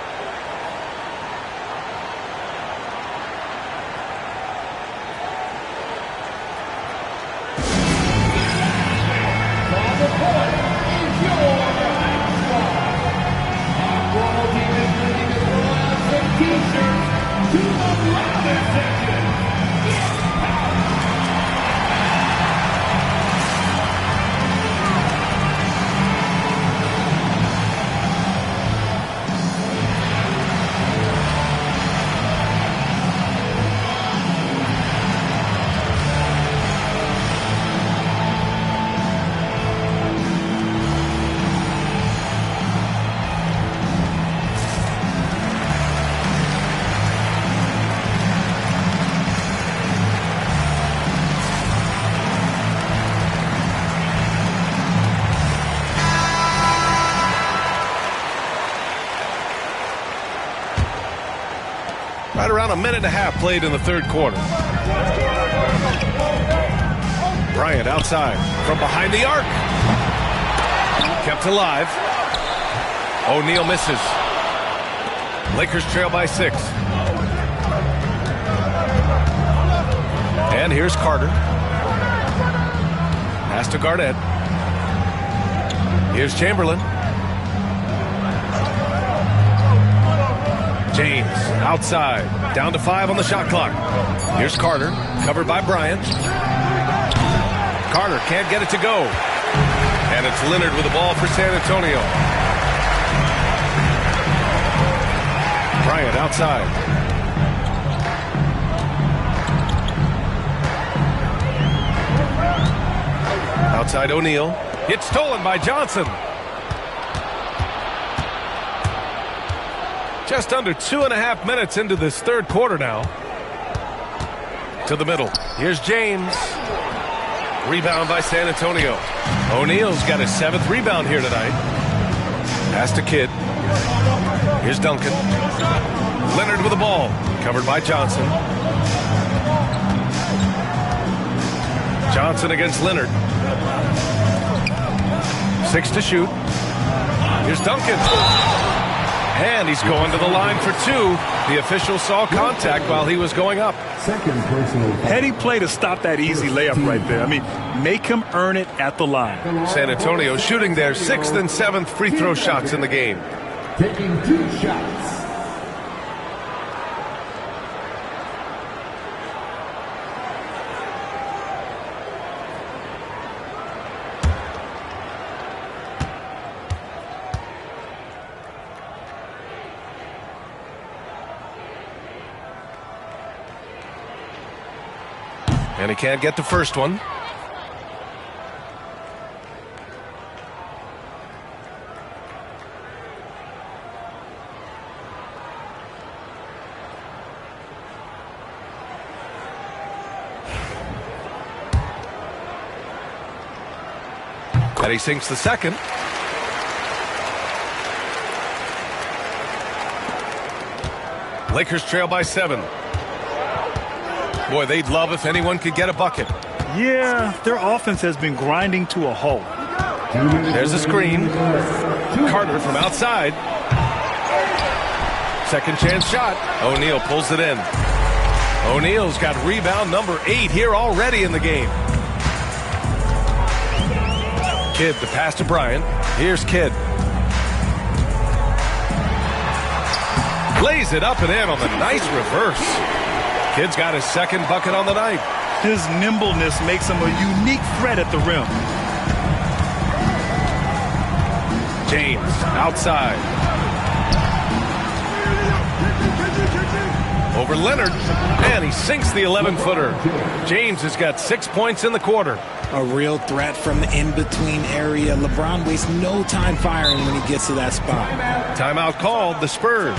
Right around a minute and a half played in the third quarter. Bryant outside from behind the arc. Kept alive. O'Neal misses. Lakers trail by 6. And here's Carter. Pass to Garnett. Here's Chamberlain. James outside, down to 5 on the shot clock. Here's Carter, covered by Bryant. Carter can't get it to go. And it's Leonard with the ball for San Antonio. Bryant outside. Outside O'Neal. It's stolen by Johnson. Just under 2.5 minutes into this third quarter now. To the middle. Here's James. Rebound by San Antonio. O'Neal's got his 7th rebound here tonight. Pass to Kidd. Here's Duncan. Leonard with the ball. Covered by Johnson. Johnson against Leonard. 6 to shoot. Here's Duncan. And he's going to the line for 2. The official saw contact while he was going up. Second personal. Heady play to stop that easy layup right there. I mean, make him earn it at the line. San Antonio shooting their 6th and 7th free throw shots in the game. Taking 2 shots. And he can't get the first one. And he sinks the second. Lakers trail by 7. Boy, they'd love if anyone could get a bucket. Yeah, their offense has been grinding to a halt. There's a screen. Carter from outside. Second chance shot. O'Neal pulls it in. O'Neal's got rebound number 8 here already in the game. Kidd, the pass to Bryant. Here's Kidd. Lays it up and in on the nice reverse. Kidd's got his 2nd bucket on the night. His nimbleness makes him a unique threat at the rim. James outside. over Leonard, and he sinks the 11-footer. James has got 6 points in the quarter. A real threat from the in-between area. LeBron wastes no time firing when he gets to that spot. Timeout called, the Spurs.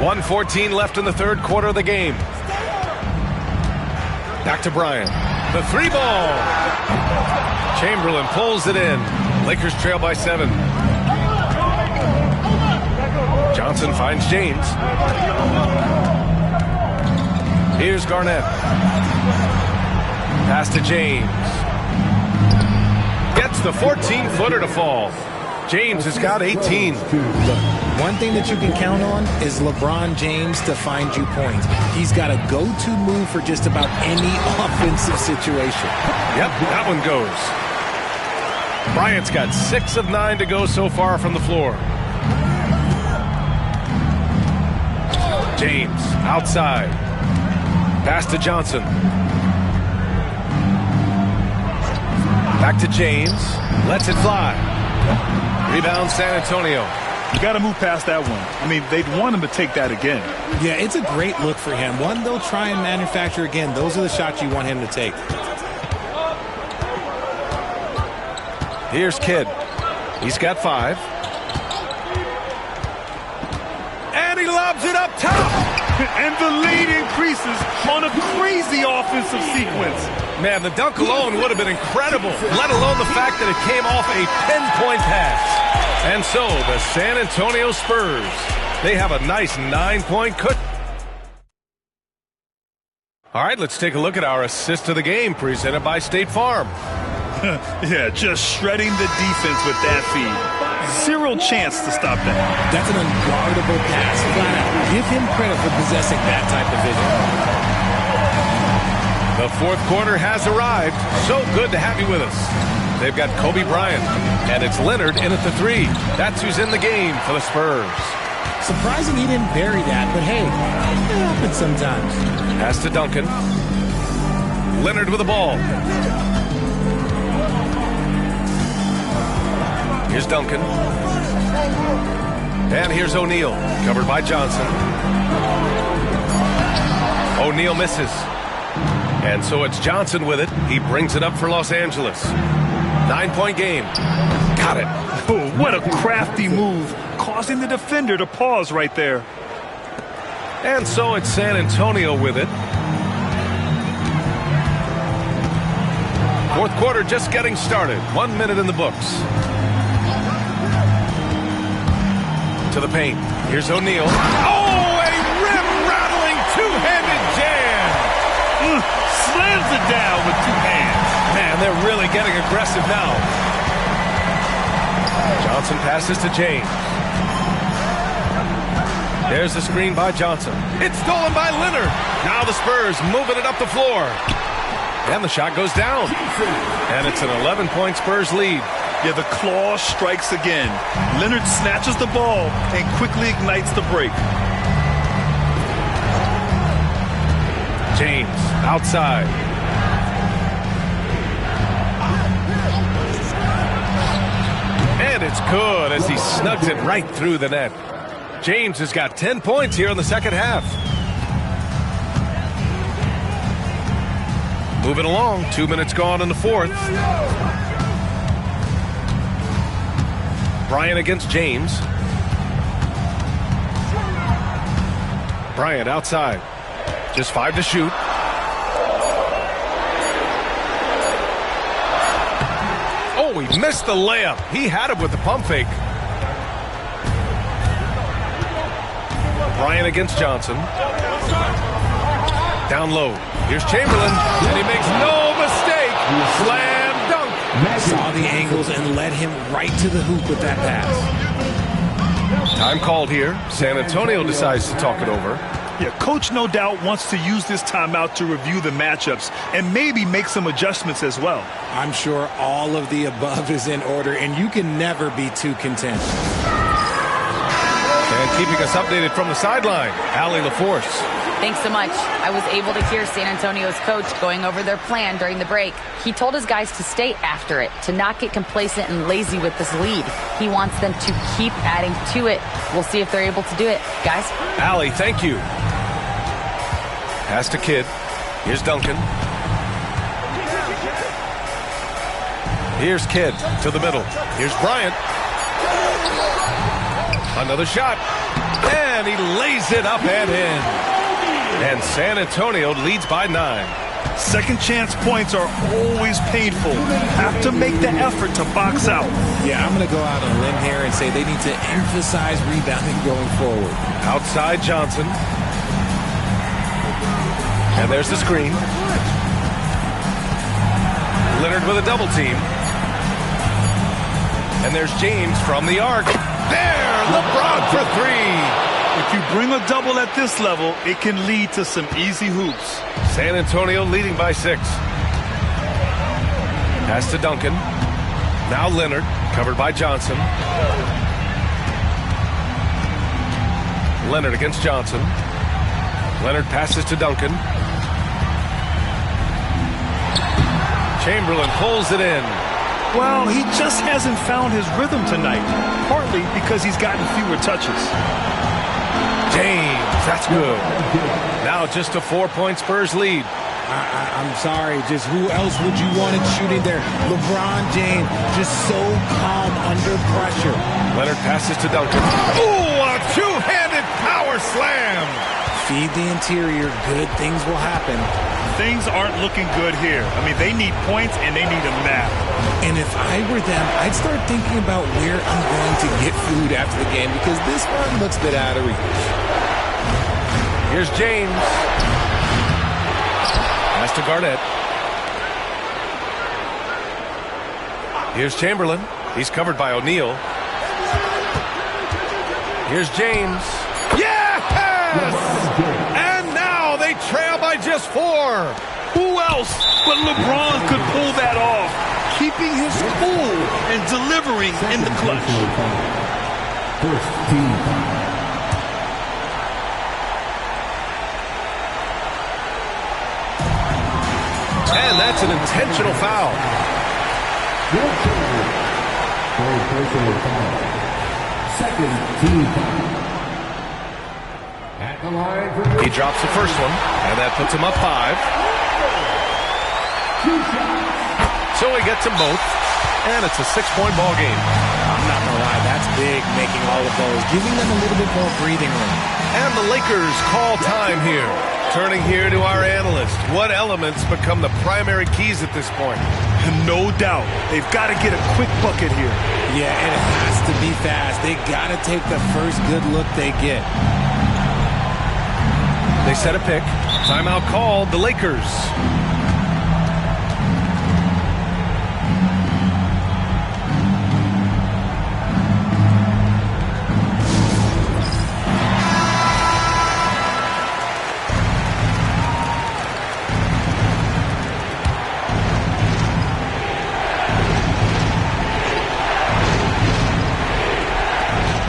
.114 left in the third quarter of the game. Back to Bryant. The three ball. Chamberlain pulls it in. Lakers trail by 7. Johnson finds James. Here's Garnett. Pass to James. Gets the 14-footer to fall. James has got 18. One thing that you can count on is LeBron James to find you points. He's got a go-to move for just about any offensive situation. Yep, that one goes. Bryant's got 6 of 9 to go so far from the floor. James outside. Pass to Johnson. Back to James. Lets it fly. Rebound San Antonio. You got to move past that one. I mean, they'd want him to take that again. Yeah, it's a great look for him. One they'll try and manufacture again. Those are the shots you want him to take. Here's Kidd. He's got 5. And he lobs it up top. And the lead increases on a crazy offensive sequence. Man, the dunk alone would have been incredible, let alone the fact that it came off a pinpoint pass. And so the San Antonio Spurs, they have a nice 9-point cut. All right, let's take a look at our assist of the game presented by State Farm. Yeah, just shredding the defense with that feed. Zero chance to stop that. That's an unguardable pass. Flat out. Give him credit for possessing that type of vision. The fourth quarter has arrived. So good to have you with us. They've got Kobe Bryant, and it's Leonard in at the 3. That's who's in the game for the Spurs. Surprising he didn't bury that, but hey, it happens sometimes. Pass to Duncan. Leonard with the ball. Here's Duncan. And here's O'Neal, covered by Johnson. O'Neal misses. And so it's Johnson with it. He brings it up for Los Angeles. 9-point game. Got it. Oh, what a crafty move, causing the defender to pause right there. And so it's San Antonio with it. Fourth quarter just getting started. 1 minute in the books. To the paint. Here's O'Neal. Oh, a rim-rattling two-handed jam. Slams it down with 2 hands. Man, they're really getting aggressive now. Johnson passes to James. There's the screen by Johnson. It's stolen by Leonard. Now the Spurs moving it up the floor. And the shot goes down. And it's an 11-point Spurs lead. Yeah, the claw strikes again. Leonard snatches the ball and quickly ignites the break. James outside. And it's good as he snugs it right through the net. James has got 10 points here in the second half. Moving along, 2 minutes gone in the fourth. Bryant against James. Bryant outside. Just 5 to shoot. Oh, he missed the layup. He had it with the pump fake. Bryant against Johnson. Down low. Here's Chamberlain, and he makes no mistake. Slam dunk. Saw the angles and led him right to the hoop with that pass. Time called here. San Antonio decides to talk it over. Yeah, coach no doubt wants to use this timeout to review the matchups and maybe make some adjustments as well. I'm sure all of the above is in order, and you can never be too content. And keeping us updated from the sideline, Allie LaForce. Thanks so much. I was able to hear San Antonio's coach going over their plan during the break. He told his guys to stay after it, to not get complacent and lazy with this lead. He wants them to keep adding to it. We'll see if they're able to do it. Guys? Allie, thank you. Pass to Kidd. Here's Duncan. Here's Kidd to the middle. Here's Bryant. Another shot. And he lays it up and in. And San Antonio leads by 9. Second chance points are always painful. Have to make the effort to box out. Yeah, I'm going to go out on a limb here and say they need to emphasize rebounding going forward. Outside Johnson. And there's the screen. Leonard with a double team. And there's James from the arc. There, LeBron for 3. If you bring a double at this level, it can lead to some easy hoops. San Antonio leading by 6. Pass to Duncan. Now Leonard, covered by Johnson. Leonard against Johnson. Leonard passes to Duncan. Chamberlain pulls it in. Well, he just hasn't found his rhythm tonight, partly because he's gotten fewer touches. James, that's good. Now just a 4-point Spurs lead. I'm sorry, just who else would you want it shooting there? LeBron James, just so calm under pressure. Leonard passes to Duncan. Ooh, a two-handed power slam. Feed the interior, good things will happen. Things aren't looking good here. I mean, they need points and they need a map. And if I were them, I'd start thinking about where I'm going to get food after the game because this one looks a bit out of reach. Here's James. Pass to Garnett. Here's Chamberlain. He's covered by O'Neal. Here's James. Yes! And now they trail by just 4. Who else but LeBron could pull that off? Keeping his cool and delivering in the clutch. First team. And that's an intentional foul. Personal foul. Second team foul. At the line for he drops the first one, and that puts him up 5. So he gets them both, and it's a 6-point ball game. I'm not going to lie, that's big, making all of those, giving them a little bit more breathing room. And the Lakers call time here. Turning here to our analyst. What elements become the primary keys at this point? No doubt. They've got to get a quick bucket here. Yeah, and it has to be fast. They got to take the first good look they get. They set a pick. Timeout called. The Lakers.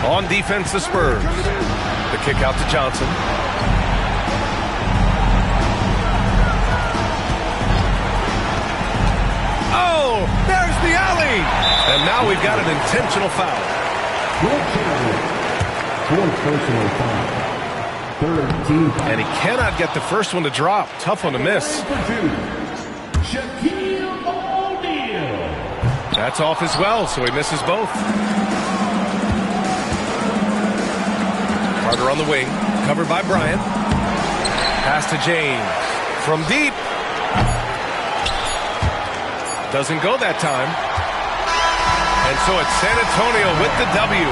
On defense, the Spurs. The kick out to Johnson. Oh, there's the alley. And now we've got an intentional foul. Fourth personal foul. Third team foul. And he cannot get the first one to drop. Tough one to miss. Shaquille O'Neal. That's off as well, so he misses both. Carter on the wing, covered by Bryant. Pass to James. From deep. Doesn't go that time. And so it's San Antonio with the W.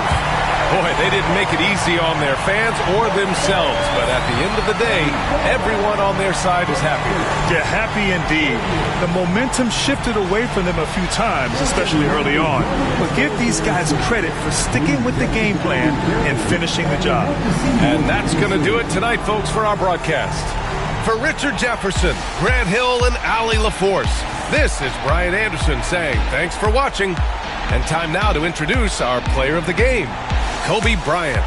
Boy, they didn't make it easy on their fans or themselves. But at the end of the day, everyone on their side is happy. Yeah, happy indeed. The momentum shifted away from them a few times, especially early on. But give these guys credit for sticking with the game plan and finishing the job. And that's going to do it tonight, folks, for our broadcast. For Richard Jefferson, Grant Hill, and Allie LaForce, this is Brian Anderson saying thanks for watching. And time now to introduce our player of the game, Kobe Bryant.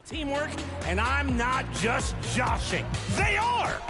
Teamwork, and I'm not just joshing. They are!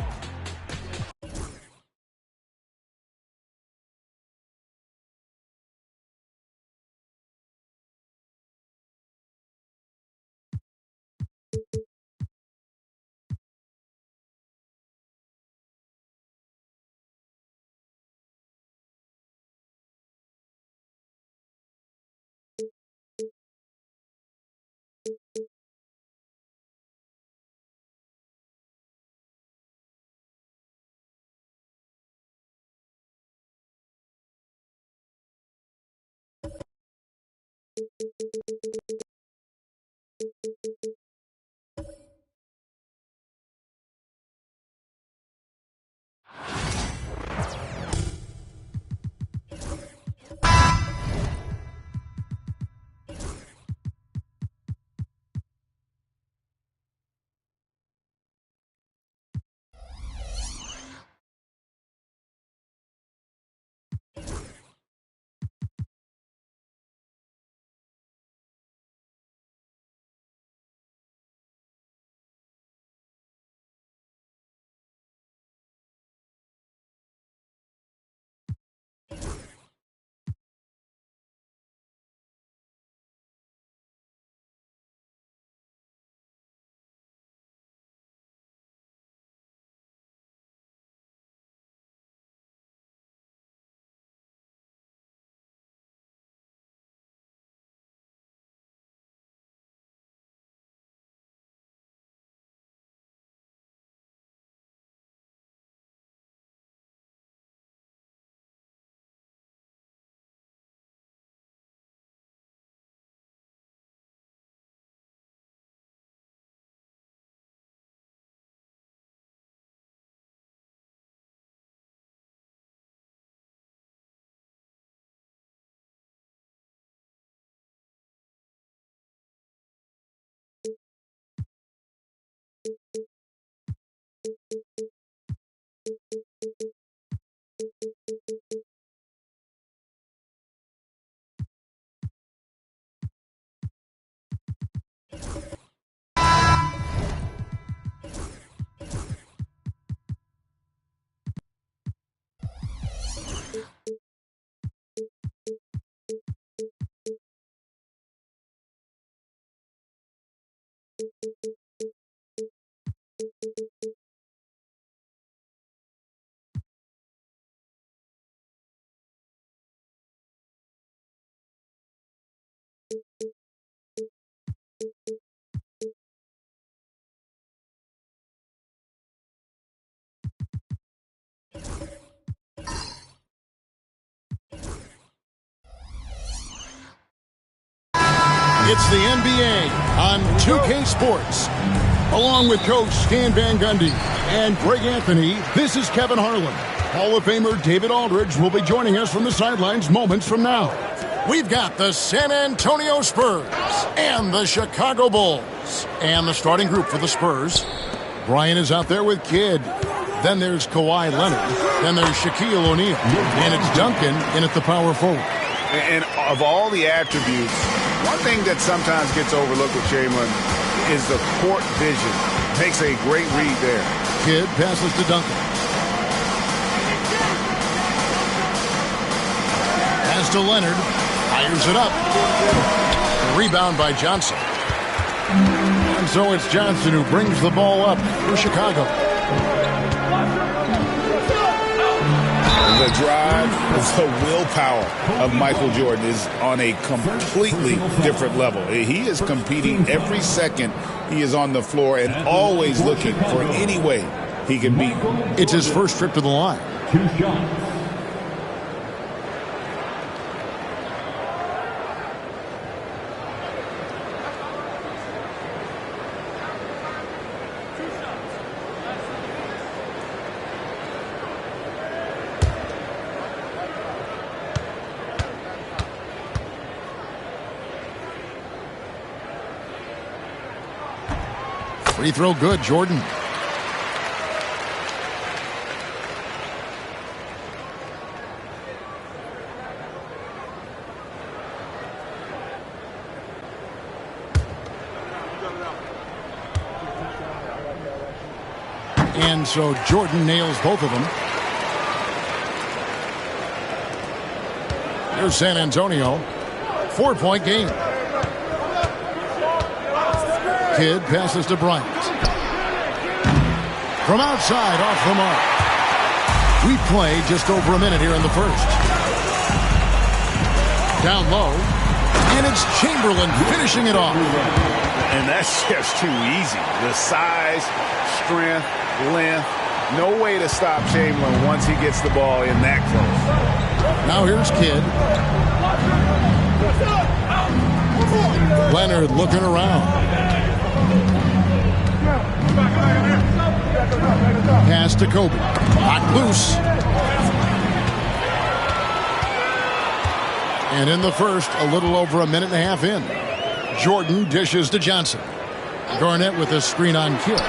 It's the NBA on 2K Sports. Along with Coach Stan Van Gundy and Greg Anthony, this is Kevin Harlan. Hall of Famer David Aldridge will be joining us from the sidelines moments from now. We've got the San Antonio Spurs and the Chicago Bulls. And the starting group for the Spurs. Bryant is out there with Kidd. Then there's Kawhi Leonard. Then there's Shaquille O'Neal. And it's Duncan in at the power forward. And of all the attributes, one thing that sometimes gets overlooked with Chamberlain is the court vision. Makes a great read there. Kidd passes to Duncan. Pass to Leonard. Fires it up. Rebound by Johnson. And so it's Johnson who brings the ball up for Chicago. The drive, the willpower of Michael Jordan is on a completely different level. He is competing every second he is on the floor and always looking for any way he can beat. It's his first trip to the line. 2 shots. Free throw good, Jordan. And so Jordan nails both of them. Here's San Antonio. 4-point game. Kidd passes to Bryant. From outside, off the mark. We play just over a minute here in the first. Down low. And it's Chamberlain finishing it off. And that's just too easy. The size, strength, length. No way to stop Chamberlain once he gets the ball in that close. Now here's Kidd. Leonard looking around. Pass to Kobe. Hot loose. And in the first, a little over a minute and a half in. Jordan dishes to Johnson. Garnett with a screen on Kidd.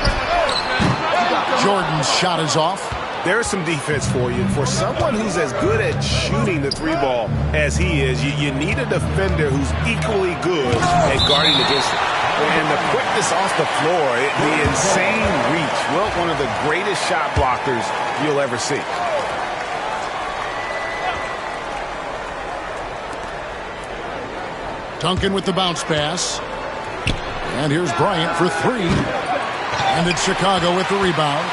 Jordan's shot is off. There's some defense for you. For someone who's as good at shooting the three ball as he is, you need a defender who's equally good at guarding against it. And the quickness off the floor, the insane reach. Well, one of the greatest shot blockers you'll ever see. Duncan with the bounce pass. And here's Bryant for three. And it's Chicago with the rebound.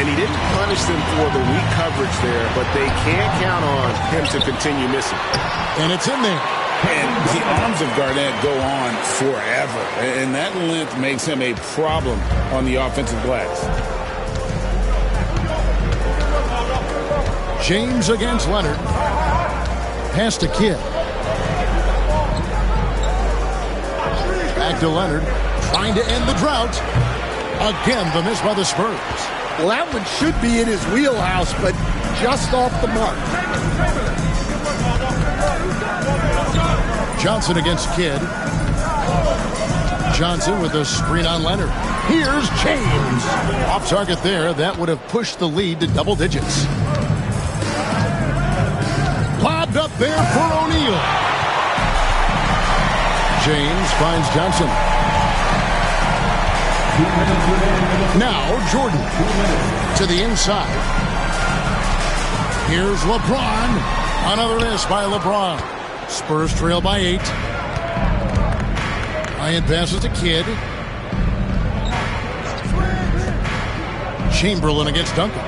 And he didn't punish them for the weak coverage there, but they can't count on him to continue missing. And it's in there. And the arms of Garnett go on forever. And that length makes him a problem on the offensive glass. James against Leonard. Pass to Kidd. Back to Leonard. Trying to end the drought. Again, the miss by the Spurs. Well, that one should be in his wheelhouse, but just off the mark. Johnson against Kidd. Johnson with a screen on Leonard. Here's James. Off target there. That would have pushed the lead to double digits. Lobbed up there for O'Neal. James finds Johnson. Now Jordan to the inside. Here's LeBron. Another miss by LeBron. Spurs trail by 8. Bryant passes to Kidd. Chamberlain against Duncan.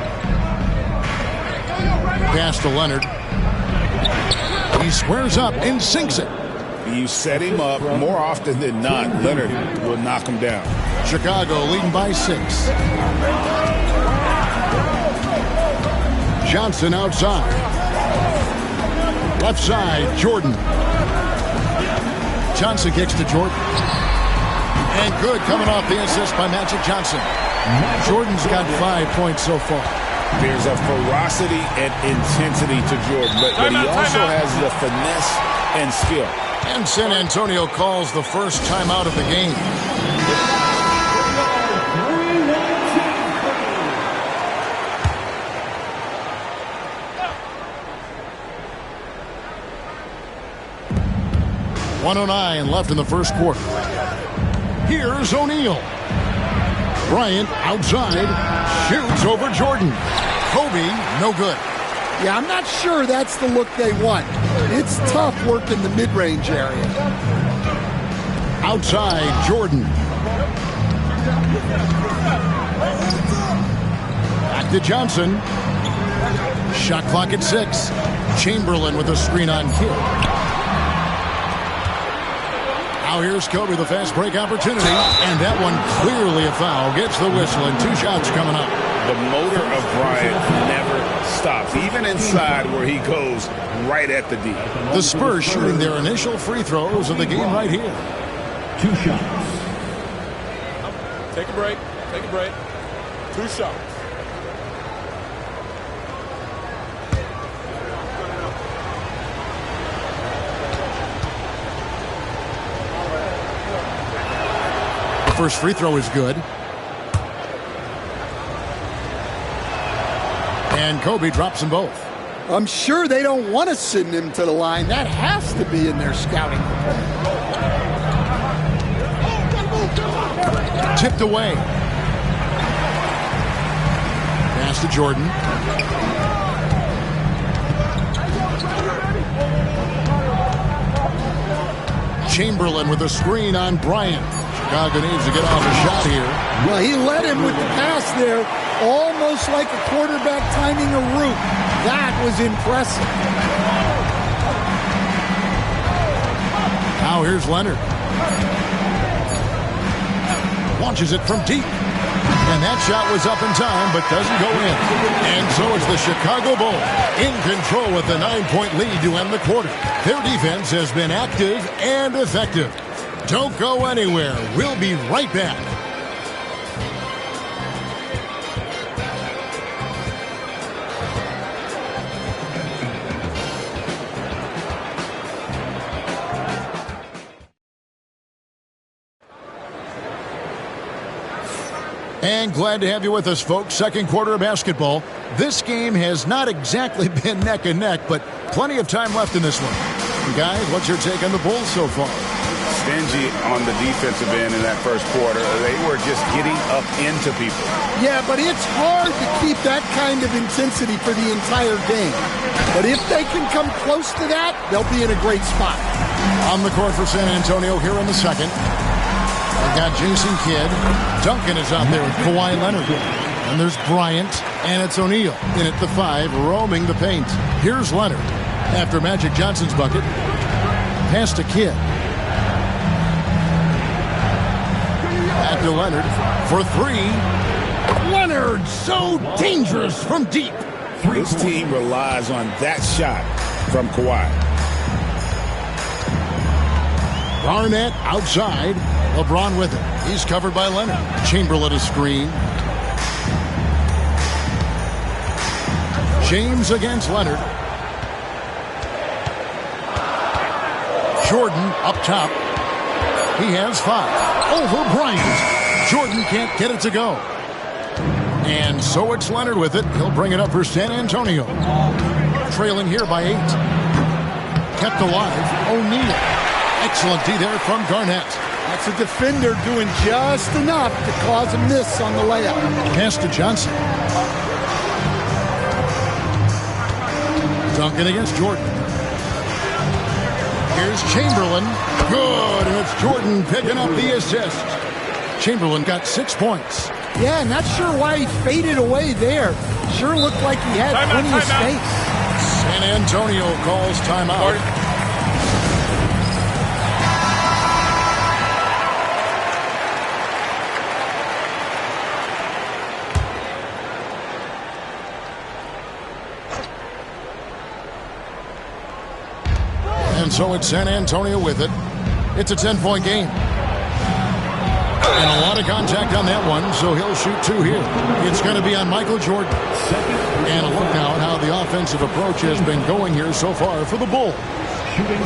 Pass to Leonard. He squares up and sinks it. You set him up more often than not. Leonard will knock him down. Chicago leading by 6. Johnson outside. Left side, Jordan. Johnson kicks to Jordan. And good coming off the assist by Magic Johnson. Jordan's got 5 points so far. There's a ferocity and intensity to Jordan, but he also has the finesse and skill. And San Antonio calls the first timeout of the game. .109 left in the first quarter. Here's O'Neal. Bryant outside, shoots over Jordan. Kobe, no good. Yeah, I'm not sure that's the look they want. It's tough work in the mid-range area. Outside, Jordan. Back to Johnson. Shot clock at 6. Chamberlain with a screen on Kidd. Now here's Kobe, the fast break opportunity, and that one clearly a foul. Gets the whistle, and 2 shots coming up. The motor of Bryant never stops, even inside where he goes right at the D. The Spurs shooting their initial free throws of the game right here. 2 shots. Take a break. Take a break. 2 shots. First free throw is good. And Kobe drops them both. I'm sure they don't want to send him to the line. That has to be in their scouting report. Tipped away. Pass to Jordan. Chamberlain with a screen on Bryant. Chicago needs to get off a shot here. Well, he led him with the pass there, almost like a quarterback timing a route. That was impressive. Now here's Leonard. Launches it from deep. And that shot was up in time, but doesn't go in. And so is the Chicago Bulls in control with a 9-point lead to end the quarter. Their defense has been active and effective. Don't go anywhere. We'll be right back. And glad to have you with us, folks. Second quarter of basketball. This game has not exactly been neck and neck, but plenty of time left in this one. Guys, what's your take on the Bulls so far? Stingy on the defensive end in that first quarter. They were just getting up into people. Yeah, but it's hard to keep that kind of intensity for the entire game. But if they can come close to that, they'll be in a great spot. On the court for San Antonio here in the second. We've got Jason Kidd. Duncan is out there with Kawhi Leonard. And there's Bryant, and it's O'Neal in at the 5, roaming the paint. Here's Leonard after Magic Johnson's bucket. Pass to Kidd. Back to Leonard for 3. Leonard, so dangerous from deep. This team relies on that shot from Kawhi. Garnett outside. LeBron with it. He's covered by Leonard. Chamberlain a screen. James against Leonard. Jordan up top. He has 5. Over Bryant. Jordan can't get it to go. And so it's Leonard with it. He'll bring it up for San Antonio. Trailing here by 8. Kept alive. O'Neal. Excellent D there from Garnett. That's a defender doing just enough to cause a miss on the layup. Pass to Johnson. Duncan against Jordan. Here's Chamberlain. Good, and it's Jordan picking up the assist. Chamberlain got 6 points. Yeah, not sure why he faded away there. Sure looked like he had plenty of space. San Antonio calls timeout. And so it's San Antonio with it. It's a 10-point game. And a lot of contact on that one, so he'll shoot 2 here. It's going to be on Michael Jordan. And a look now at how the offensive approach has been going here so far for the Bulls.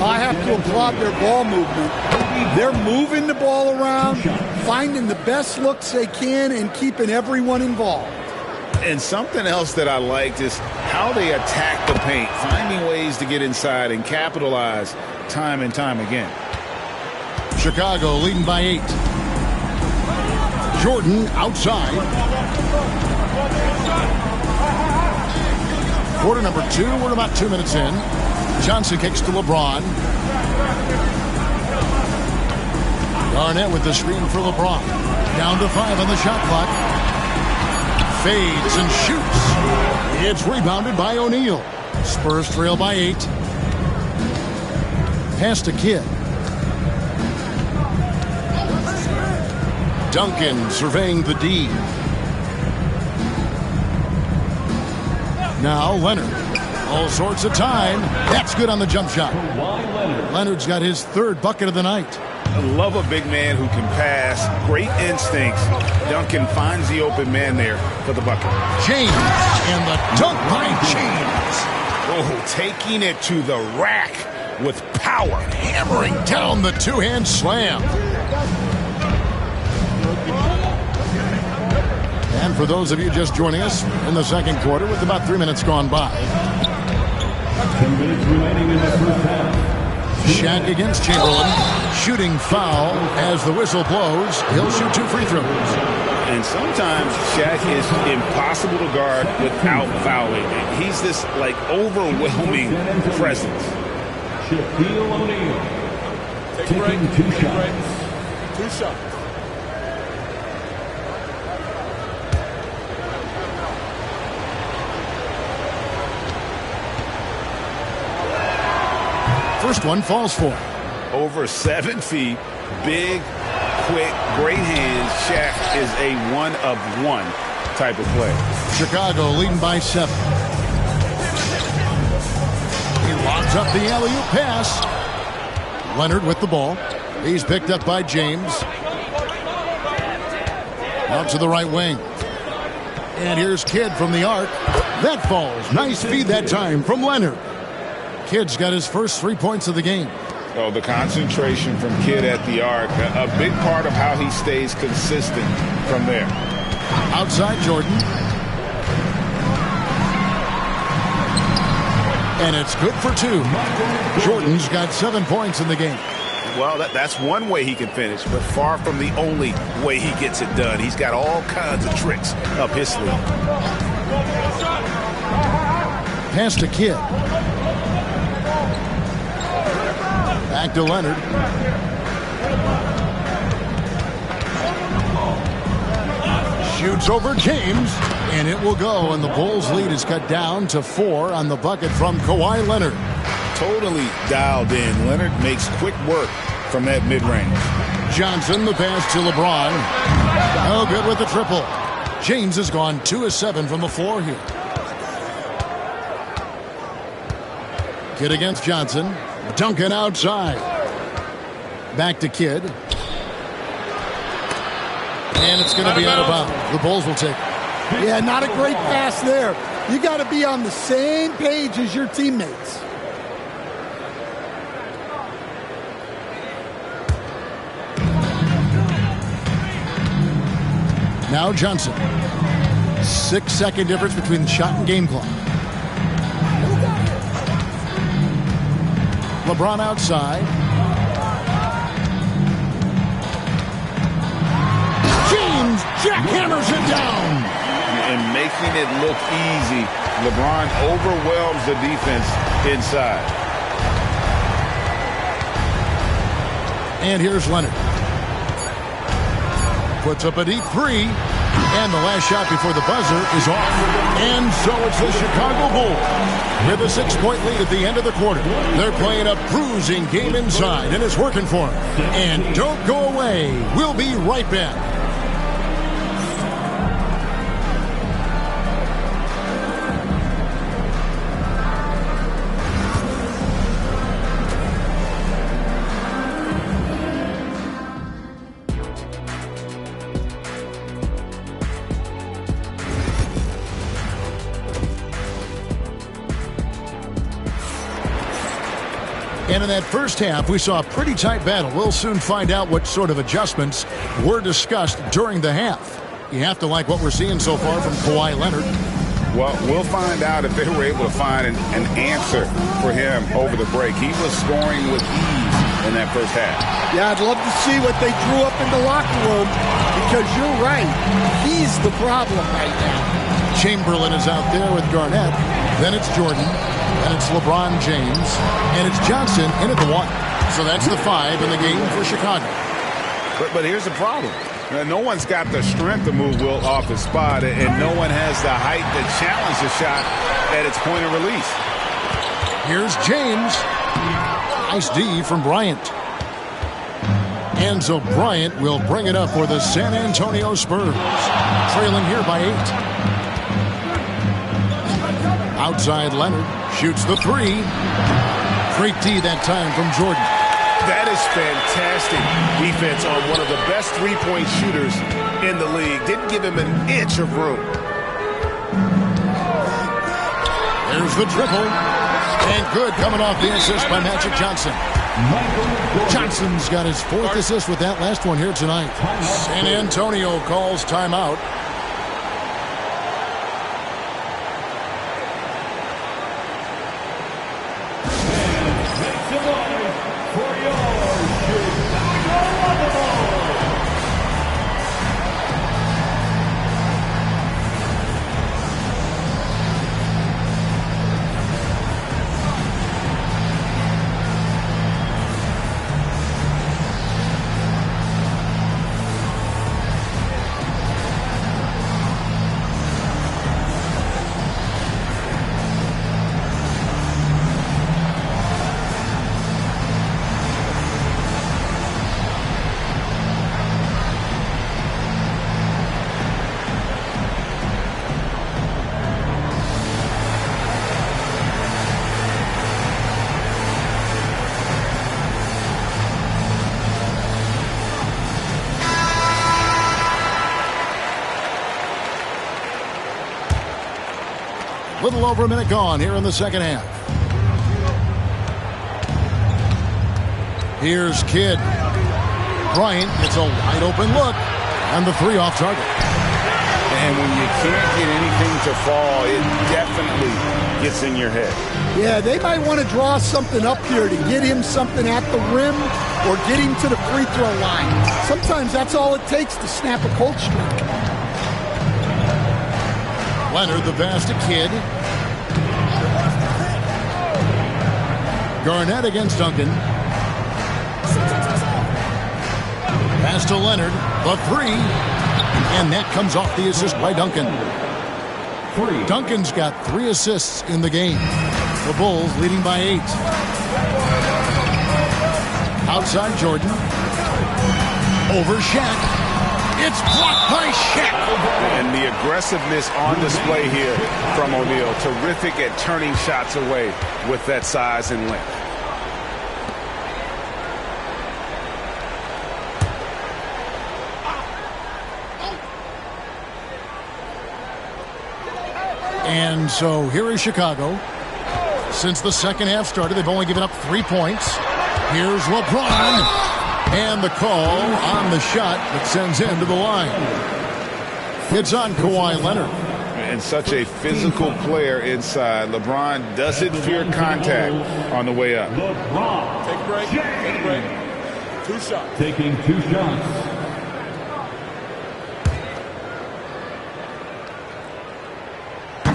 I have to applaud their ball movement. They're moving the ball around, finding the best looks they can, and keeping everyone involved. And something else that I liked is how they attack the paint, finding ways to get inside and capitalize time and time again. Chicago leading by 8. Jordan outside. Quarter number 2. We're about 2 minutes in. Johnson kicks to LeBron. Garnett with the screen for LeBron. Down to 5 on the shot clock. Fades and shoots. It's rebounded by O'Neal. Spurs trail by 8. Pass to Kidd. Duncan surveying the D. Now Leonard. All sorts of time. That's good on the jump shot. Leonard's got his 3rd bucket of the night. I love a big man who can pass. Great instincts. Duncan finds the open man there for the bucket. James and the dunk by James. Oh, taking it to the rack with power. Hammering down the 2-hand slam. And for those of you just joining us in the second quarter with about 3 minutes gone by. 2 minutes remaining in the first half. Shaq against Chamberlain. Shooting foul as the whistle blows. He'll shoot 2 free throws. And sometimes Shaq is impossible to guard without fouling. He's this, like, overwhelming presence. Shaquille O'Neal. Taking 2 shots. 2 shots. First one falls for. Over 7 feet, big, quick, great hands. Shaq is a one-of-one type of player. Chicago leading by 7. He lobs up the alley-oop pass. Leonard with the ball. He's picked up by James. Out to the right wing. And here's Kidd from the arc. That falls. Nice feed that time from Leonard. Kidd's got his first 3 points of the game. Oh, the concentration from Kidd at the arc, a big part of how he stays consistent from there. Outside Jordan. And it's good for 2. Jordan's got 7 points in the game. Well, that's one way he can finish, but far from the only way he gets it done. He's got all kinds of tricks up his sleeve. Pass to Kidd. Back to Leonard. Shoots over James, and it will go, and the Bulls' lead is cut down to 4 on the bucket from Kawhi Leonard. Totally dialed in. Leonard makes quick work from that mid-range. Johnson, the pass to LeBron. No good with the triple. James has gone 2 of 7 from the floor here. Kidd against Johnson. Duncan outside. Back to Kidd. And it's going to be out of bounds. The Bulls will take it. Yeah, not a great pass there. You got to be on the same page as your teammates. Now Johnson. 6-second difference between the shot and game clock. LeBron outside. James jackhammers it down. And making it look easy. LeBron overwhelms the defense inside. And here's Leonard. Puts up a deep 3. And the last shot before the buzzer is off. And so it's the Chicago Bulls with a 6-point lead at the end of the quarter. They're playing a bruising game inside, and it's working for them. And don't go away. We'll be right back. And in that first half, we saw a pretty tight battle. We'll soon find out what sort of adjustments were discussed during the half. You have to like what we're seeing so far from Kawhi Leonard. Well, we'll find out if they were able to find an answer for him over the break. He was scoring with ease in that first half. Yeah, I'd love to see what they drew up in the locker room, because you're right. He's the problem right now. Chamberlain is out there with Garnett. Then it's Jordan. And it's LeBron James. And it's Johnson in at the 1. So that's the 5 in the game for Chicago. But here's the problem. No one's got the strength to move Wilt off his spot, and no one has the height to challenge the shot at its point of release. Here's James. Nice D from Bryant. And so Bryant will bring it up for the San Antonio Spurs. Trailing here by 8. Outside Leonard shoots the 3. Great D that time from Jordan. That is fantastic defense on one of the best three-point shooters in the league. Didn't give him an inch of room. There's the triple. And good coming off the assist by Magic Johnson. Johnson's got his 4th assist with that last one here tonight. San Antonio calls timeout. Little over a minute gone here in the second half. Here's Kidd. Bryant gets a wide open look. And the 3 off target. And when you can't get anything to fall, it definitely gets in your head. Yeah, they might want to draw something up here to get him something at the rim or get him to the free throw line. Sometimes that's all it takes to snap a cold streak. Leonard, the pass to Kidd. Garnett against Duncan. Pass to Leonard. The 3. And that comes off the assist by Duncan. Duncan's got 3 assists in the game. The Bulls leading by 8. Outside Jordan. Over Shaq. It's blocked by Shaq. And the aggressiveness on display here from O'Neal. Terrific at turning shots away with that size and length. And so here is Chicago. Since the second half started, they've only given up 3 points. Here's LeBron. And the call on the shot that sends him to the line. It's on Kawhi Leonard. And such a physical player inside. LeBron doesn't fear contact on the way up. LeBron. Take a break. Take a break. 2 shots. Taking 2 shots.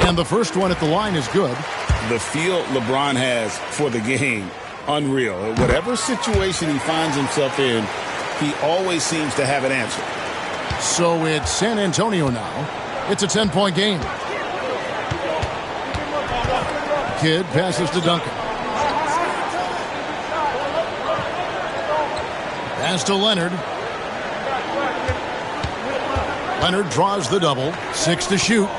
And the first one at the line is good. The feel LeBron has for the game, unreal. Whatever situation he finds himself in, he always seems to have an answer. So it's San Antonio now. It's a 10-point game. Kidd passes to Duncan. Pass to Leonard. Leonard draws the double. 6 to shoot.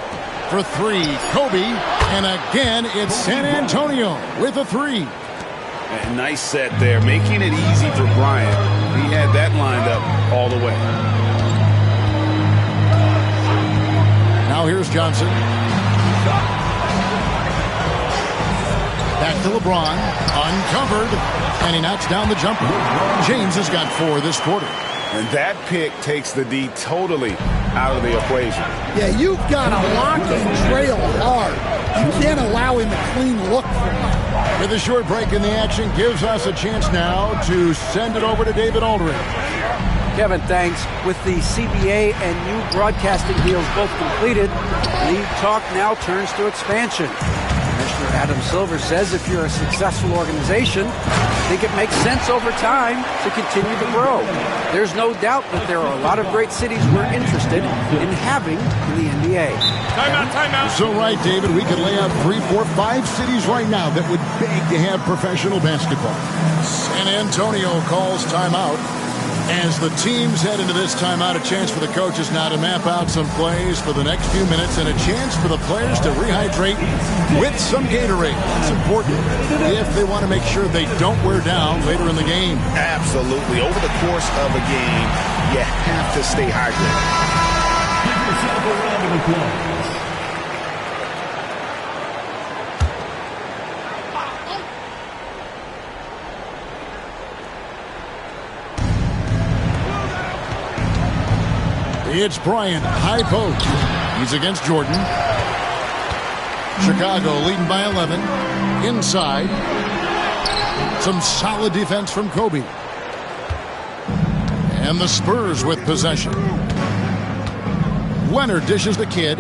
For 3, Kobe. And again, it's San Antonio with a 3. A nice set there, making it easy for Bryant. He had that lined up all the way. Now here's Johnson. Back to LeBron. Uncovered. And he knocks down the jumper. James has got 4 this quarter. And that pick takes the D totally out of the equation. Yeah, you've got to lock and trail hard. You can't allow him a clean look for him. With a short break in the action, gives us a chance now to send it over to David Aldridge. Kevin, thanks. With the CBA and new broadcasting deals both completed, league talk now turns to expansion. Commissioner Adam Silver says if you're a successful organization, I think it makes sense over time to continue to grow. There's no doubt that there are a lot of great cities we're interested in having in the NBA. Timeout. So right, David, we could lay out 3, 4, 5 cities right now that would beg to have professional basketball. San Antonio calls timeout. As the teams head into this timeout, a chance for the coaches now to map out some plays for the next few minutes and a chance for the players to rehydrate with some Gatorade. It's important if they want to make sure they don't wear down later in the game. Absolutely. Over the course of a game, you have to stay hydrated. Give yourself a round of applause. It's Bryant, high post. He's against Jordan. Chicago leading by 11. Inside. Some solid defense from Kobe. And the Spurs with possession. Leonard dishes the Kidd.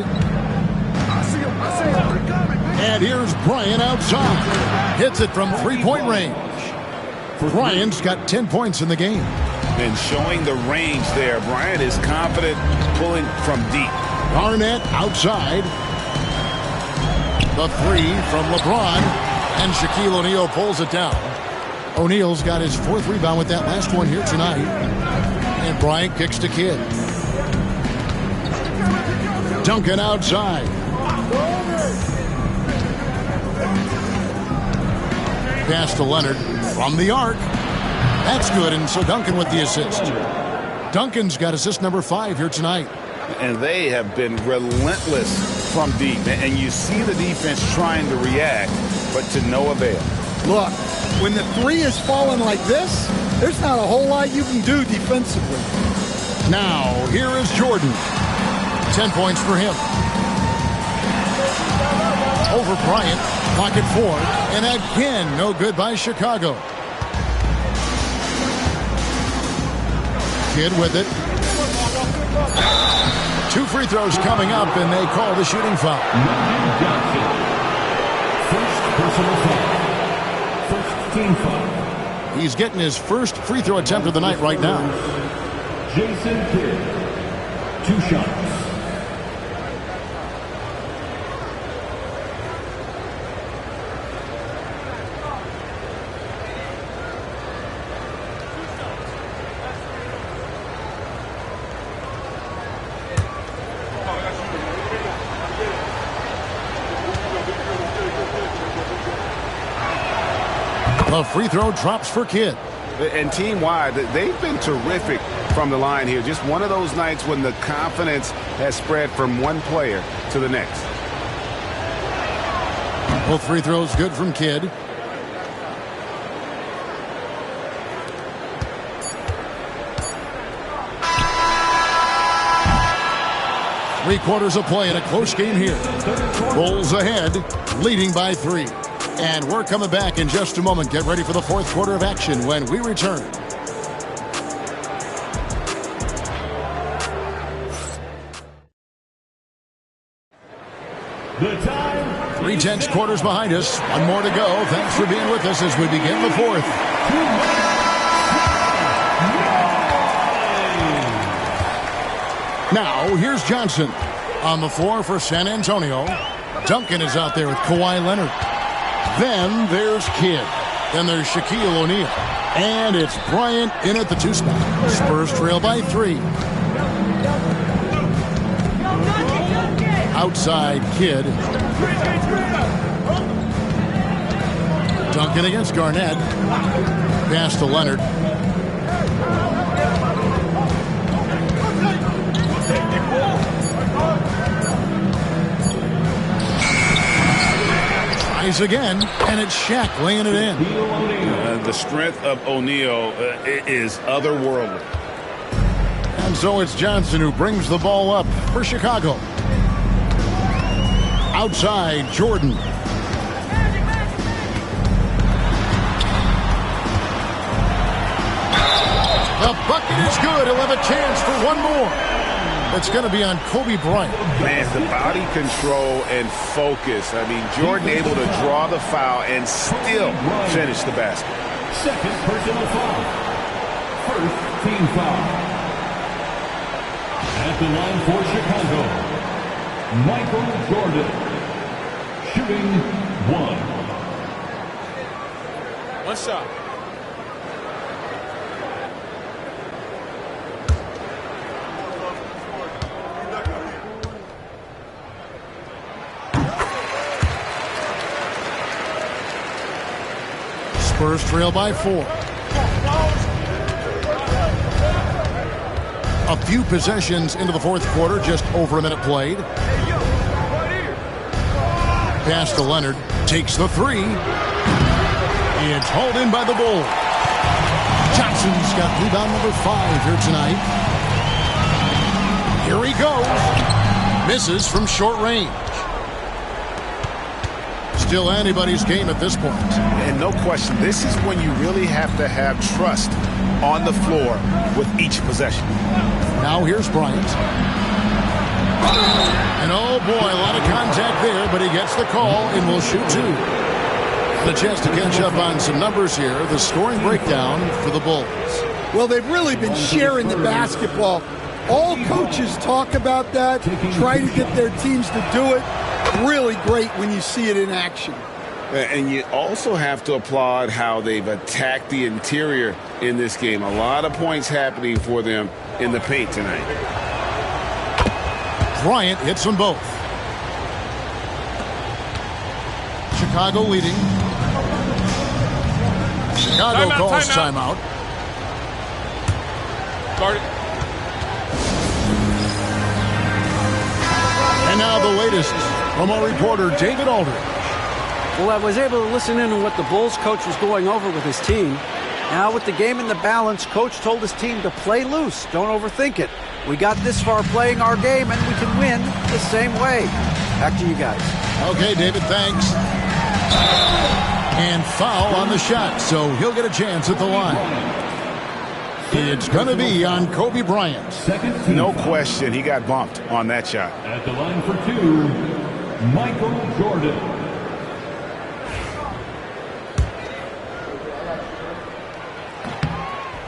And here's Bryant outside. Hits it from three-point range. Bryant's got 10 points in the game. And showing the range there. Bryant is confident pulling from deep. Garnett outside. The 3 from LeBron. And Shaquille O'Neal pulls it down. O'Neal's got his 4th rebound with that last one here tonight. And Bryant kicks to Kidd. Duncan outside. Pass to Leonard from the arc. That's good, and so Duncan with the assist. Duncan's got assist number 5 here tonight. And they have been relentless from deep. And you see the defense trying to react, but to no avail. Look, when the 3 is falling like this, there's not a whole lot you can do defensively. Now, here is Jordan. 10 points for him. Over Bryant, pocket 4, and again, no good by Chicago. Kidd with it. 2 free throws coming up, and they call the shooting foul. First personal foul. First team foul. He's getting his first free throw attempt of the night right now. Jason Kidd. 2 shots. The free throw drops for Kidd. And team-wide, they've been terrific from the line here. Just one of those nights when the confidence has spread from one player to the next. Both free throws good from Kidd. Three-quarters of play in a close game here. Bulls ahead, leading by 3. And we're coming back in just a moment. Get ready for the 4th quarter of action when we return. The time. 3 tense quarters behind us. 1 more to go. Thanks for being with us as we begin the 4th. Now, here's Johnson. On the floor for San Antonio. Duncan is out there with Kawhi Leonard. Then there's Kidd. Then there's Shaquille O'Neal. And it's Bryant in at the 2 spot. Spurs trail by 3. Outside Kidd. Duncan against Garnett. Pass to Leonard. Tries again, and it's Shaq laying it in. The strength of O'Neal is otherworldly. And so it's Johnson who brings the ball up for Chicago. Outside, Jordan. The bucket is good. He'll have a chance for one more. It's going to be on Kobe Bryant. Man, the body control and focus. I mean, Jordan able to draw the foul and still finish the basket. Second personal foul. First team foul. At the line for Chicago, Michael Jordan. Shooting 1. One shot. Spurs trail by 4. A few possessions into the fourth quarter, just over a minute played. Pass to Leonard, takes the 3. It's hauled in by the Bulls. Johnson's got rebound number 5 here tonight. Here he goes. Misses from short range. Still anybody's game at this point. And no question, this is when you really have to have trust on the floor with each possession. Now here's Bryant. And oh boy, a lot of contact there, but he gets the call and will shoot 2. The chance to catch up on some numbers here. The scoring breakdown for the Bulls. Well, they've really been sharing the basketball. All coaches talk about that, try to get their teams to do it. Really great when you see it in action. And you also have to applaud how they've attacked the interior in this game. A lot of points happening for them in the paint tonight. Bryant hits them both. Chicago leading. Chicago calls timeout. Guard it. And now the latest from our reporter, David Aldridge. Well, I was able to listen in on what the Bulls coach was going over with his team. Now, with the game in the balance, coach told his team to play loose. Don't overthink it. We got this far playing our game, and we can win the same way. Back to you guys. Okay, David, thanks. And foul on the shot, so he'll get a chance at the line. It's going to be on Kobe Bryant. No question, he got bumped on that shot. At the line for 2, Michael Jordan.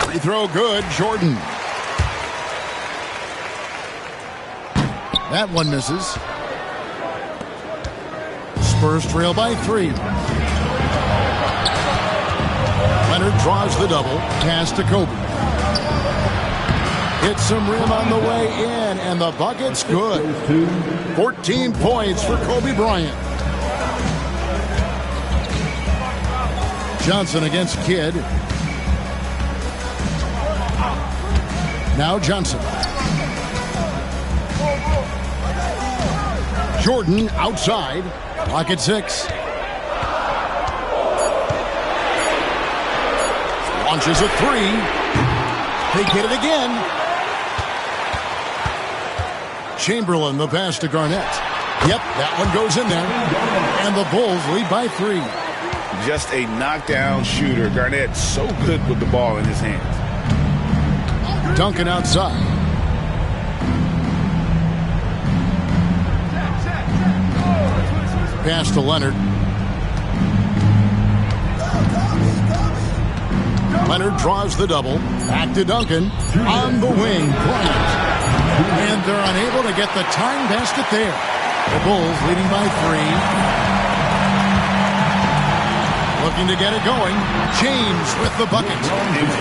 Free throw good, Jordan. That one misses. Spurs trail by 3. Leonard draws the double. Pass to Kobe. Hits some rim on the way in, and the bucket's good. 14 points for Kobe Bryant. Johnson against Kidd. Now Johnson. Jordan outside. Clock at 6. Launches a 3. They get it again. Chamberlain, the pass to Garnett. Yep, that one goes in there. And the Bulls lead by 3. Just a knockdown shooter. Garnett so good with the ball in his hands. Duncan outside. Pass to Leonard. Leonard draws the double. Back to Duncan. On the wing, Bryant. And And they're unable to get the tying basket there. The Bulls leading by 3. Looking to get it going. James with the bucket.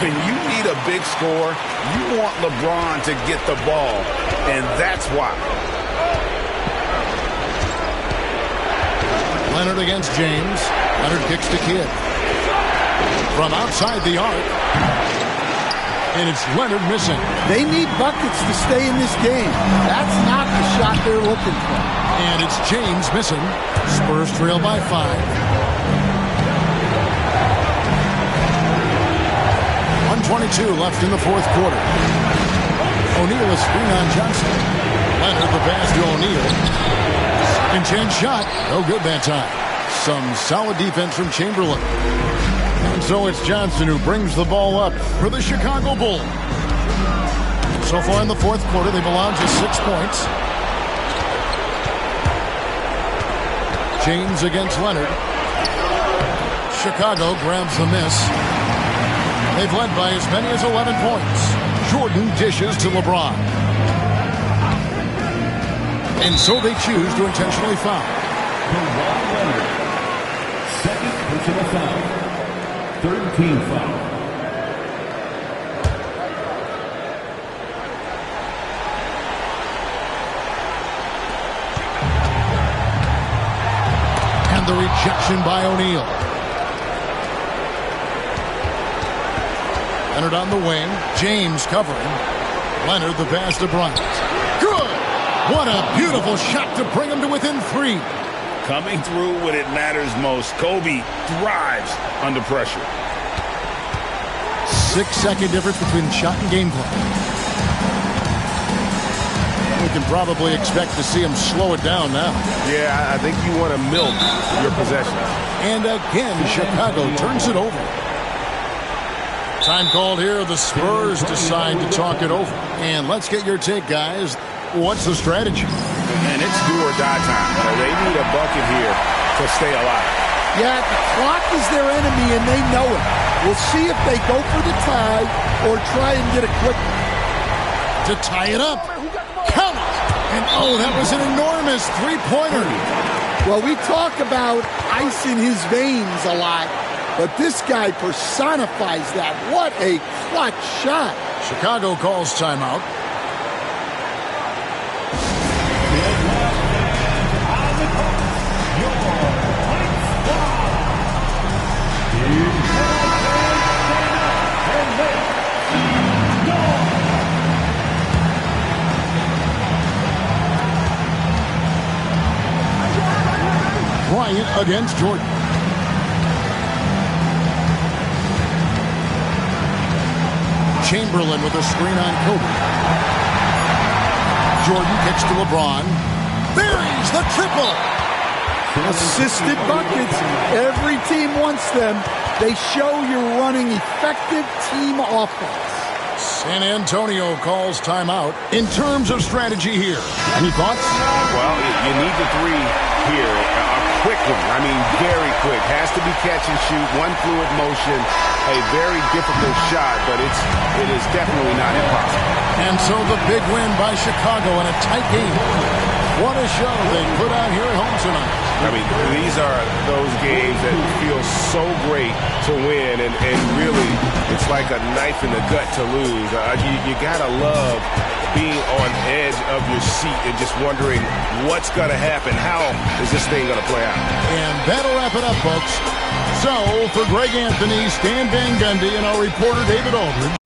When you need a big score, you want LeBron to get the ball, and that's why. Leonard against James. Leonard kicks to Kidd. From outside the arc. And it's Leonard missing. They need buckets to stay in this game. That's not the shot they're looking for. And it's James missing. Spurs trail by 5. 1:22 left in the fourth quarter. O'Neal is screen on Johnson. Leonard the pass to O'Neal. Second chance shot. No good that time. Some solid defense from Chamberlain. And so it's Johnson who brings the ball up for the Chicago Bulls. So far in the fourth quarter, they've allowed just 6 points. James against Leonard. Chicago grabs the miss. They've led by as many as 11 points. Jordan dishes to LeBron. And so they choose to intentionally foul. Kawhi Leonard, second personal foul. 13 foul. And the rejection by O'Neal. Leonard on the wing. James covering. Leonard the pass to Bryant. Good! What a beautiful shot to bring him to within 3. Coming through when it matters most. Kobe thrives under pressure. 6-second difference between shot and game clock. We can probably expect to see him slow it down now. Yeah, I think you want to milk your possession. And again, Chicago turns it over. Time called here. The Spurs decide to talk it over. And let's get your take, guys. What's the strategy? And it's do or die time. They need a bucket here to stay alive. Yeah, the clock is their enemy, and they know it. We'll see if they go for the tie or try and get a quick to tie it up. Count it. And oh, that was an enormous three-pointer. Well, we talk about ice in his veins a lot, but this guy personifies that. What a clutch shot. Chicago calls timeout. Bryant against Jordan. Chamberlain with a screen on Kobe. Jordan kicks to LeBron. Buries the triple. Assisted buckets. Every team wants them. They show you're running effective team offense. San Antonio calls timeout. In terms of strategy here, any thoughts? Well, you need the three here. A quick one. I mean, very quick. Has to be catch and shoot. One fluid motion. A very difficult shot, but it is definitely not impossible. And so the big win by Chicago in a tight game. What a show they put on here at home tonight. I mean, these are those games that feel so great to win, and really, it's like a knife in the gut to lose. You gotta love being on edge of your seat and just wondering what's gonna happen. How is this thing gonna play out? And that'll wrap it up, folks. So, for Greg Anthony, Stan Van Gundy, and our reporter David Aldridge,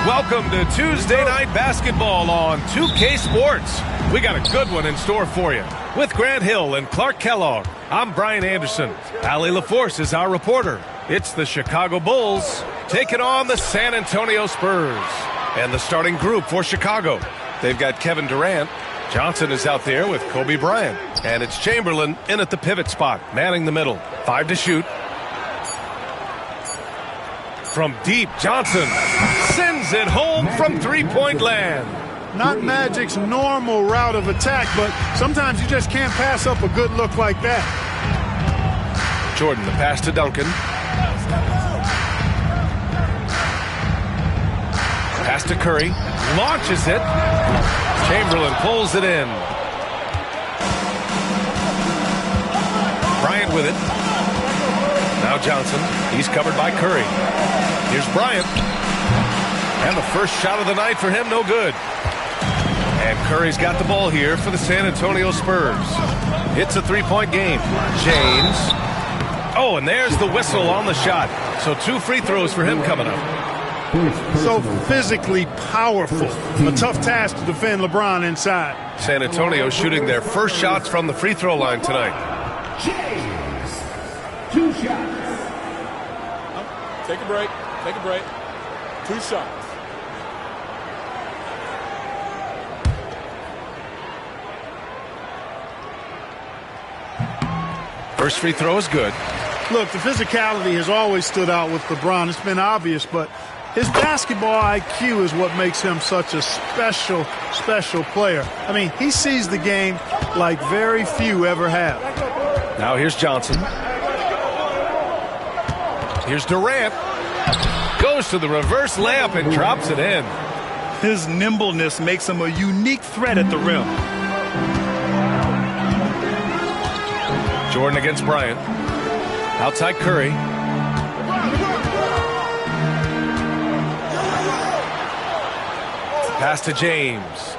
Welcome to Tuesday Night Basketball on 2K Sports. We got a good one in store for you. With Grant Hill and Clark Kellogg, I'm Brian Anderson. Allie LaForce is our reporter. It's the Chicago Bulls taking on the San Antonio Spurs. And the starting group for Chicago. They've got Kevin Durant. Johnson is out there with Kobe Bryant. And it's Chamberlain in at the pivot spot, manning the middle. 5 to shoot. From deep, Johnson sends it home from three-point land. Not Magic's normal route of attack, but sometimes you just can't pass up a good look like that. Jordan, the pass to Duncan. Pass to Curry. Launches it. Chamberlain pulls it in. Bryant with it. Now Johnson. He's covered by Curry. Here's Bryant. And the first shot of the night for him, no good. And Curry's got the ball here for the San Antonio Spurs. It's a three-point game. James. Oh, and there's the whistle on the shot. So 2 free throws for him coming up. So physically powerful. A tough task to defend LeBron inside. San Antonio shooting their first shots from the free throw line tonight. James. 2 shots. Take a break. Take a break. 2 shots. First free throw is good. Look, the physicality has always stood out with LeBron. It's been obvious, but his basketball IQ is what makes him such a special, special player. I mean, he sees the game like very few ever have. Now here's Johnson. Here's Durant. Goes to the reverse layup and drops it in. His nimbleness makes him a unique threat at the rim. Jordan against Bryant. Outside Curry. Pass to James.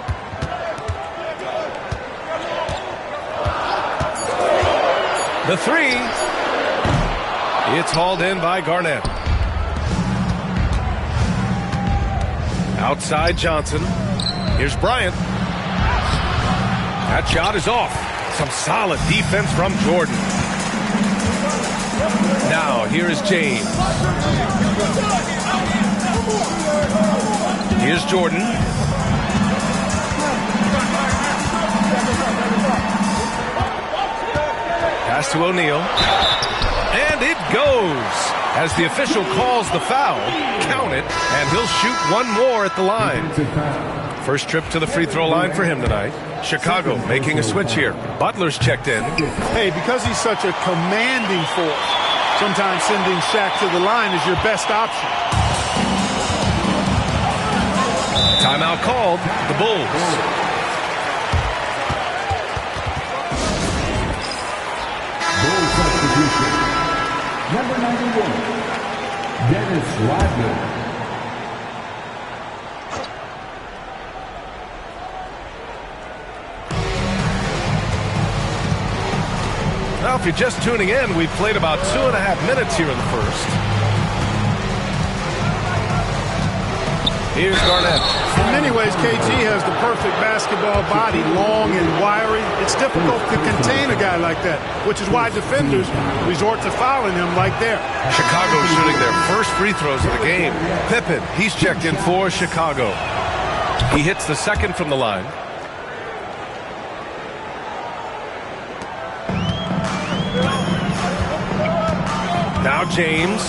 The three. It's hauled in by Garnett. Outside Johnson. Here's Bryant. That shot is off. Some solid defense from Jordan. Now here is James. Here's Jordan. Pass to O'Neal. And it goes. As the official calls the foul, count it, and he'll shoot one more at the line. First trip to the free throw line for him tonight. Chicago making a switch here. Butler's checked in. Hey, because he's such a commanding force, sometimes sending Shaq to the line is your best option. Timeout called. The Bulls. Number 91, Dennis Rodman. Now, if you're just tuning in, we've played about 2.5 minutes here in the first. Here's Garnett. In many ways, KG has the perfect basketball body, long and wiry. It's difficult to contain a guy like that, which is why defenders resort to fouling him like there. Chicago shooting their first free throws of the game. Pippen, he's checked in for Chicago. He hits the second from the line. Now James.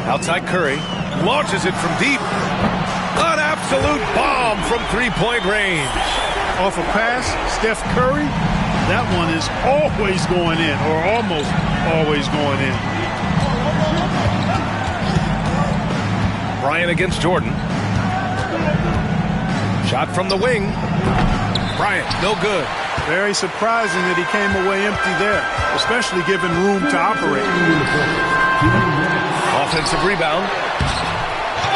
Outside Curry. Launches it from deep. An absolute bomb from three-point range. Off a pass, Steph Curry, that one is always going in, or almost always going in. Bryant against Jordan. Shot from the wing. Bryant, no good. Very surprising that he came away empty there, especially given room to operate. Offensive rebound.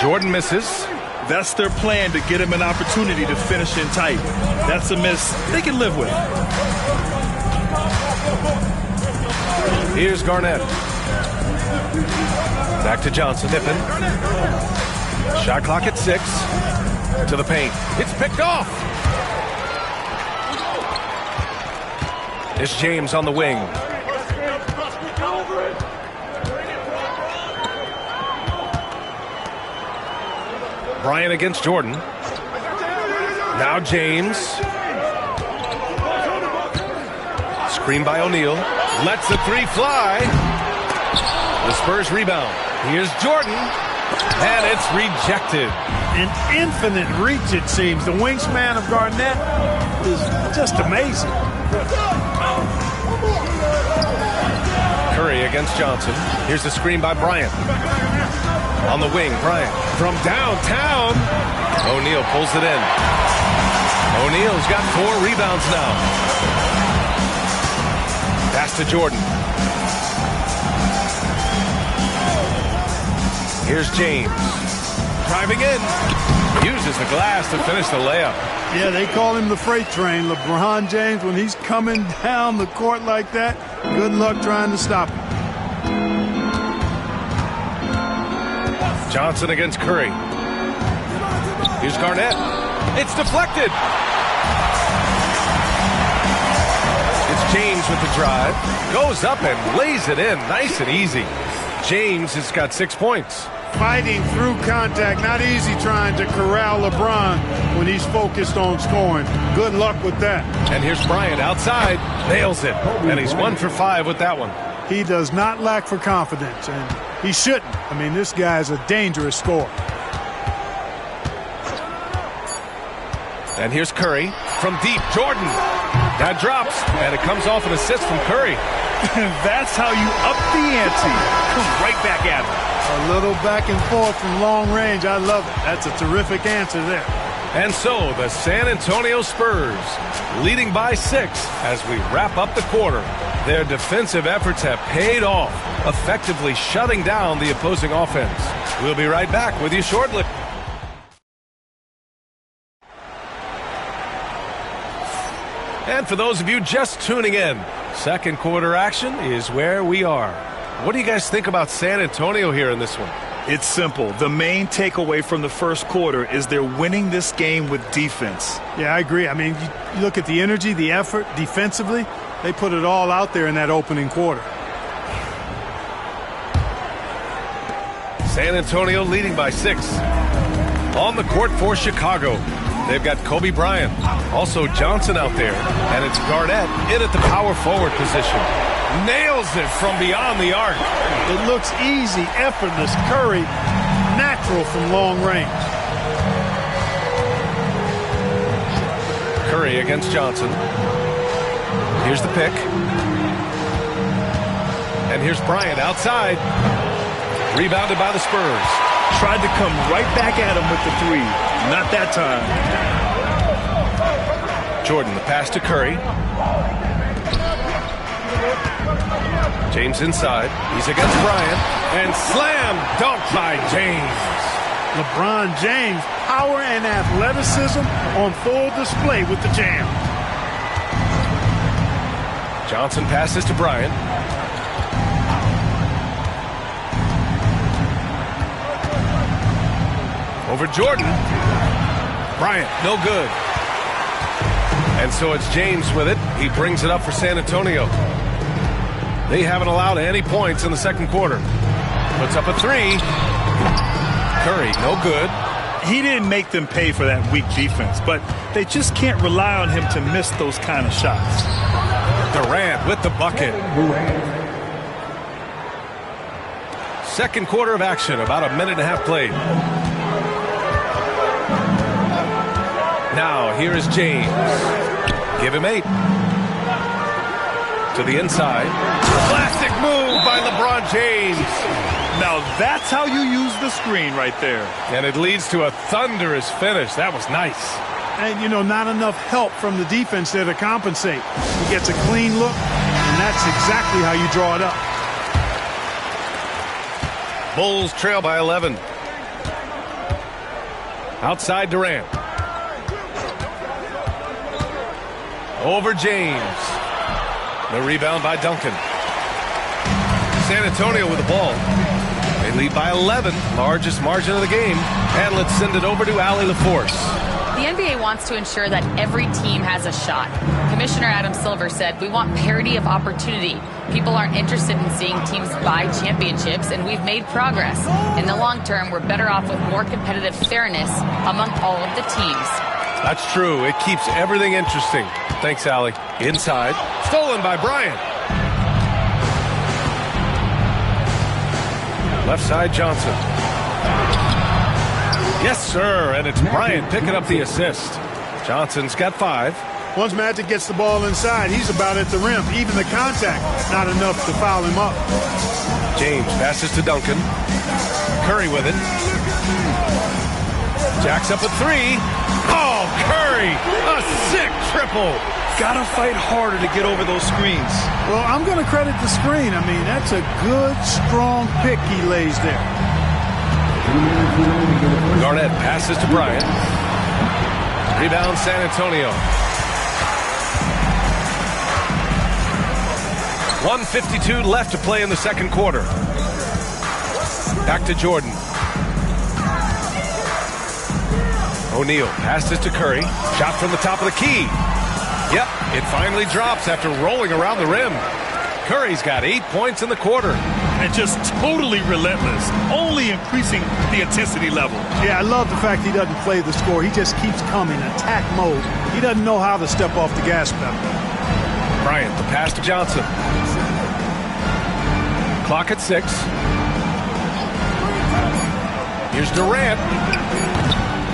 Jordan misses. That's their plan, to get him an opportunity to finish in tight. That's a miss they can live with. Here's Garnett. Back to Johnson. Pippen. Shot clock at 6. To the paint. It's picked off. It's James on the wing. Bryant against Jordan. Now James. Screen by O'Neal. Lets the three fly. The Spurs rebound. Here's Jordan. And it's rejected. An infinite reach, it seems. The wingspan of Garnett is just amazing. Curry against Johnson. Here's the screen by Bryant. On the wing, Bryant from downtown. O'Neal pulls it in. O'Neal's got 4 rebounds now. Pass to Jordan. Here's James. Driving in. Uses the glass to finish the layup. Yeah, they call him the freight train. LeBron James, when he's coming down the court like that, good luck trying to stop him. Johnson against Curry. Here's Garnett. It's deflected. It's James with the drive. Goes up and lays it in. Nice and easy. James has got 6 points. Fighting through contact. Not easy trying to corral LeBron when he's focused on scoring. Good luck with that. And here's Bryant outside. Nails it. And he's 1 for 5 with that one. He does not lack for confidence, and he shouldn't. I mean, this guy's a dangerous scorer. And here's Curry from deep. Jordan. That drops, and it comes off an assist from Curry. That's how you up the ante. Comes right back at him. A little back and forth from long range. I love it. That's a terrific answer there. And so the San Antonio Spurs leading by 6 as we wrap up the quarter. Their defensive efforts have paid off, effectively shutting down the opposing offense. We'll be right back with you shortly. And for those of you just tuning in, second quarter action is where we are. What do you guys think about San Antonio here in this one? It's simple. The main takeaway from the first quarter is they're winning this game with defense. Yeah, I agree. I mean, you look at the energy, the effort defensively, they put it all out there in that opening quarter. San Antonio leading by 6. On the court for Chicago. They've got Kobe Bryant, also Johnson out there, and it's Garnett in at the power forward position. Nails it from beyond the arc. It looks easy, effortless. Curry, natural from long range. Curry against Johnson. Here's the pick. And here's Bryant outside. Rebounded by the Spurs. Tried to come right back at him with the three. Not that time. Jordan, the pass to Curry. James inside. He's against Bryant. And slam dunk by James. LeBron James, power and athleticism on full display with the jam. Johnson passes to Bryant. Over Jordan. Bryant, no good. And so it's James with it. He brings it up for San Antonio. They haven't allowed any points in the second quarter. Puts up a three. Curry, no good. He didn't make them pay for that weak defense, but they just can't rely on him to miss those kind of shots. Durant with the bucket. Second quarter of action, about a minute and a half played. Now, here is James. Give him 8. To the inside. Classic move by LeBron James. Now, that's how you use the screen right there. And it leads to a thunderous finish. That was nice. And, you know, not enough help from the defense there to compensate. He gets a clean look, and that's exactly how you draw it up. Bulls trail by 11. Outside Durant. Over James. The rebound by Duncan. San Antonio with the ball. They lead by 11, largest margin of the game. And let's send it over to Allie LaForce. The NBA wants to ensure that every team has a shot. Commissioner Adam Silver said, "We want parity of opportunity. People aren't interested in seeing teams buy championships, and we've made progress. In the long term, we're better off with more competitive fairness among all of the teams." That's true. It keeps everything interesting. Thanks, Allie. Inside. Stolen by Bryant. Left side, Johnson. Yes, sir. And it's Bryant picking up the assist. Johnson's got 5. Once Magic gets the ball inside, he's about at the rim. Even the contact, not enough to foul him up. James passes to Duncan. Curry with it. Jacks up a 3. Oh, Curry! A sick triple! Gotta fight harder to get over those screens. Well, I'm going to credit the screen. I mean, that's a good, strong pick he lays there. Garnett passes to Bryant. Rebound San Antonio. 1:52 left to play in the second quarter. Back to Jordan. O'Neal passes to Curry. Shot from the top of the key. Yep, it finally drops after rolling around the rim. Curry's got 8 points in the quarter. And just totally relentless, only increasing the intensity level. Yeah, I love the fact he doesn't play the score. He just keeps coming, attack mode. He doesn't know how to step off the gas pedal. Bryant, the pass to Johnson. Clock at 6. Here's Durant.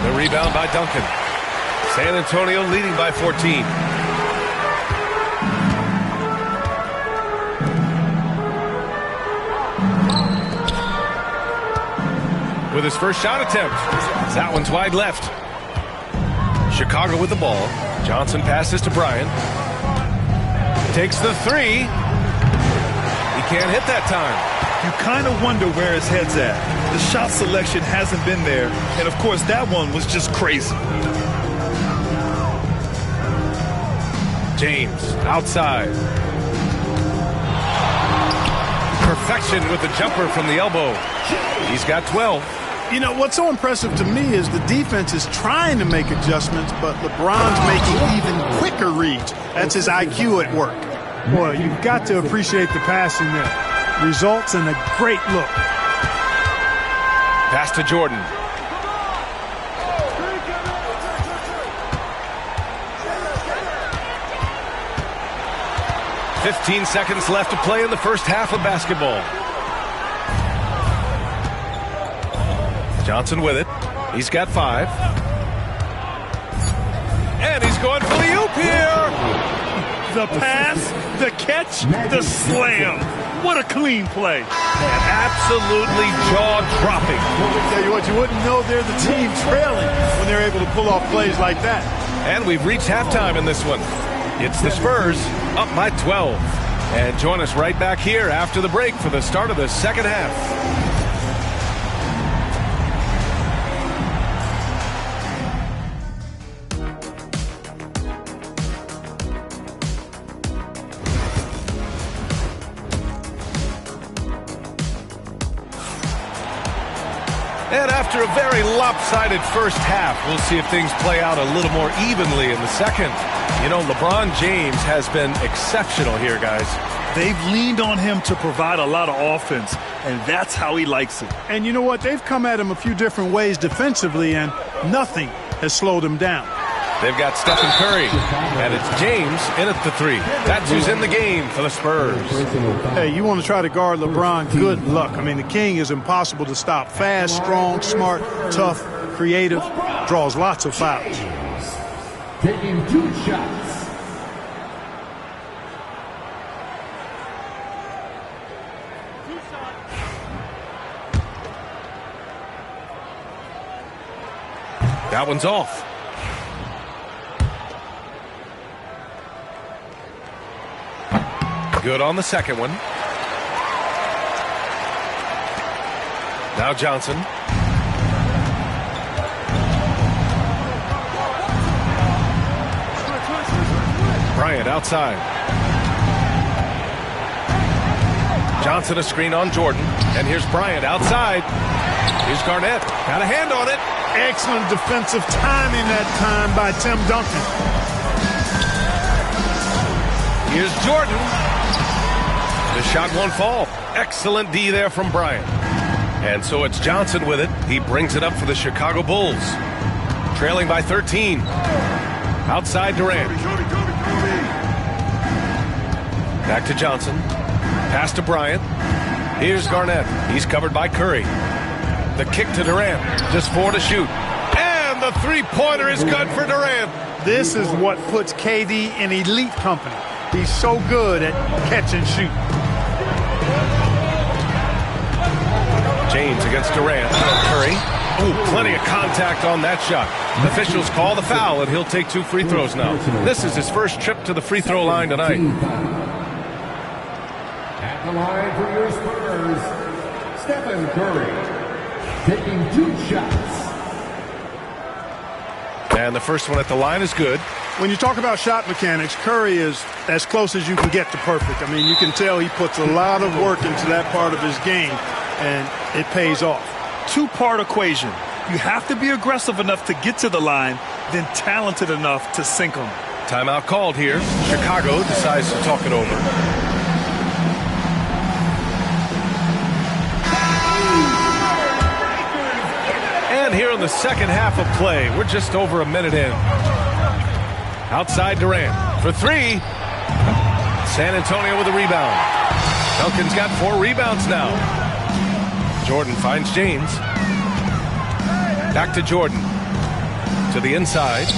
The rebound by Duncan. San Antonio leading by 14. With his first shot attempt. That one's wide left. Chicago with the ball. Johnson passes to Bryant. Takes the 3. He can't hit that time. You kind of wonder where his head's at. The shot selection hasn't been there. And, of course, that one was just crazy. James outside. Perfection with the jumper from the elbow. He's got 12. You know, what's so impressive to me is the defense is trying to make adjustments, but LeBron's making even quicker reads. That's his IQ at work. Boy, you've got to appreciate the passing there. Results in a great look. Pass to Jordan. 15 seconds left to play in the first half of basketball. Johnson with it. He's got 5. And he's going for the oop here. The pass, the catch, the slam. What a clean play. And absolutely jaw-dropping. I tell you what, you wouldn't know they're the team trailing when they're able to pull off plays like that. And we've reached halftime in this one. It's the Spurs up by 12. And join us right back here after the break for the start of the second half. And after a very lopsided first half, we'll see if things play out a little more evenly in the second. You know, LeBron James has been exceptional here, guys. They've leaned on him to provide a lot of offense, and that's how he likes it. And you know what? They've come at him a few different ways defensively, and nothing has slowed him down. They've got Stephen Curry, and it's James in at the 3. That's who's in the game for the Spurs. Hey, you want to try to guard LeBron, good luck. I mean, the king is impossible to stop. Fast, strong, smart, tough, creative, draws lots of fouls. Taking 2 shots. That one's off. Good on the second one. Now Johnson. Bryant outside. Johnson a screen on Jordan. And here's Bryant outside. Here's Garnett. Got a hand on it. Excellent defensive timing that time by Tim Duncan. Here's Jordan. The shot won't fall. Excellent D there from Bryant. And so it's Johnson with it. He brings it up for the Chicago Bulls. Trailing by 13. Outside Durant. Back to Johnson. Pass to Bryant. Here's Garnett. He's covered by Curry. The kick to Durant. Just 4 to shoot. And the three-pointer is good for Durant. This is what puts KD in elite company. He's so good at catch and shoot. James against Durant. Curry. Ooh, plenty of contact on that shot. Officials call the foul, and he'll take 2 free throws now. This is his first trip to the free throw line tonight. At the line for your Spurs, Stephen Curry, taking 2 shots. And the first one at the line is good. When you talk about shot mechanics, Curry is as close as you can get to perfect. I mean, you can tell he puts a lot of work into that part of his game, and it pays off. 2-part equation. You have to be aggressive enough to get to the line, then talented enough to sink them. Timeout called here. Chicago decides to talk it over. And here in the second half of play, we're just over a minute in. Outside Durant for 3. San Antonio with a rebound. Duncan's got 4 rebounds now. Jordan finds James. Back to Jordan. To the inside.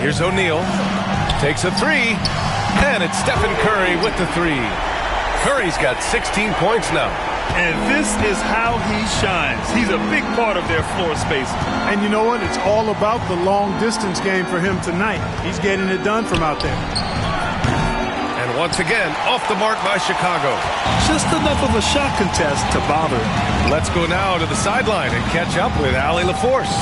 Here's O'Neal. Takes a 3. And it's Stephen Curry with the 3. Curry's got 16 points now. And this is how he shines. He's a big part of their floor space. And you know what? It's all about the long-distance game for him tonight. He's getting it done from out there. And once again, off the mark by Chicago. Just enough of a shot contest to bother. Let's go now to the sideline and catch up with Allie LaForce.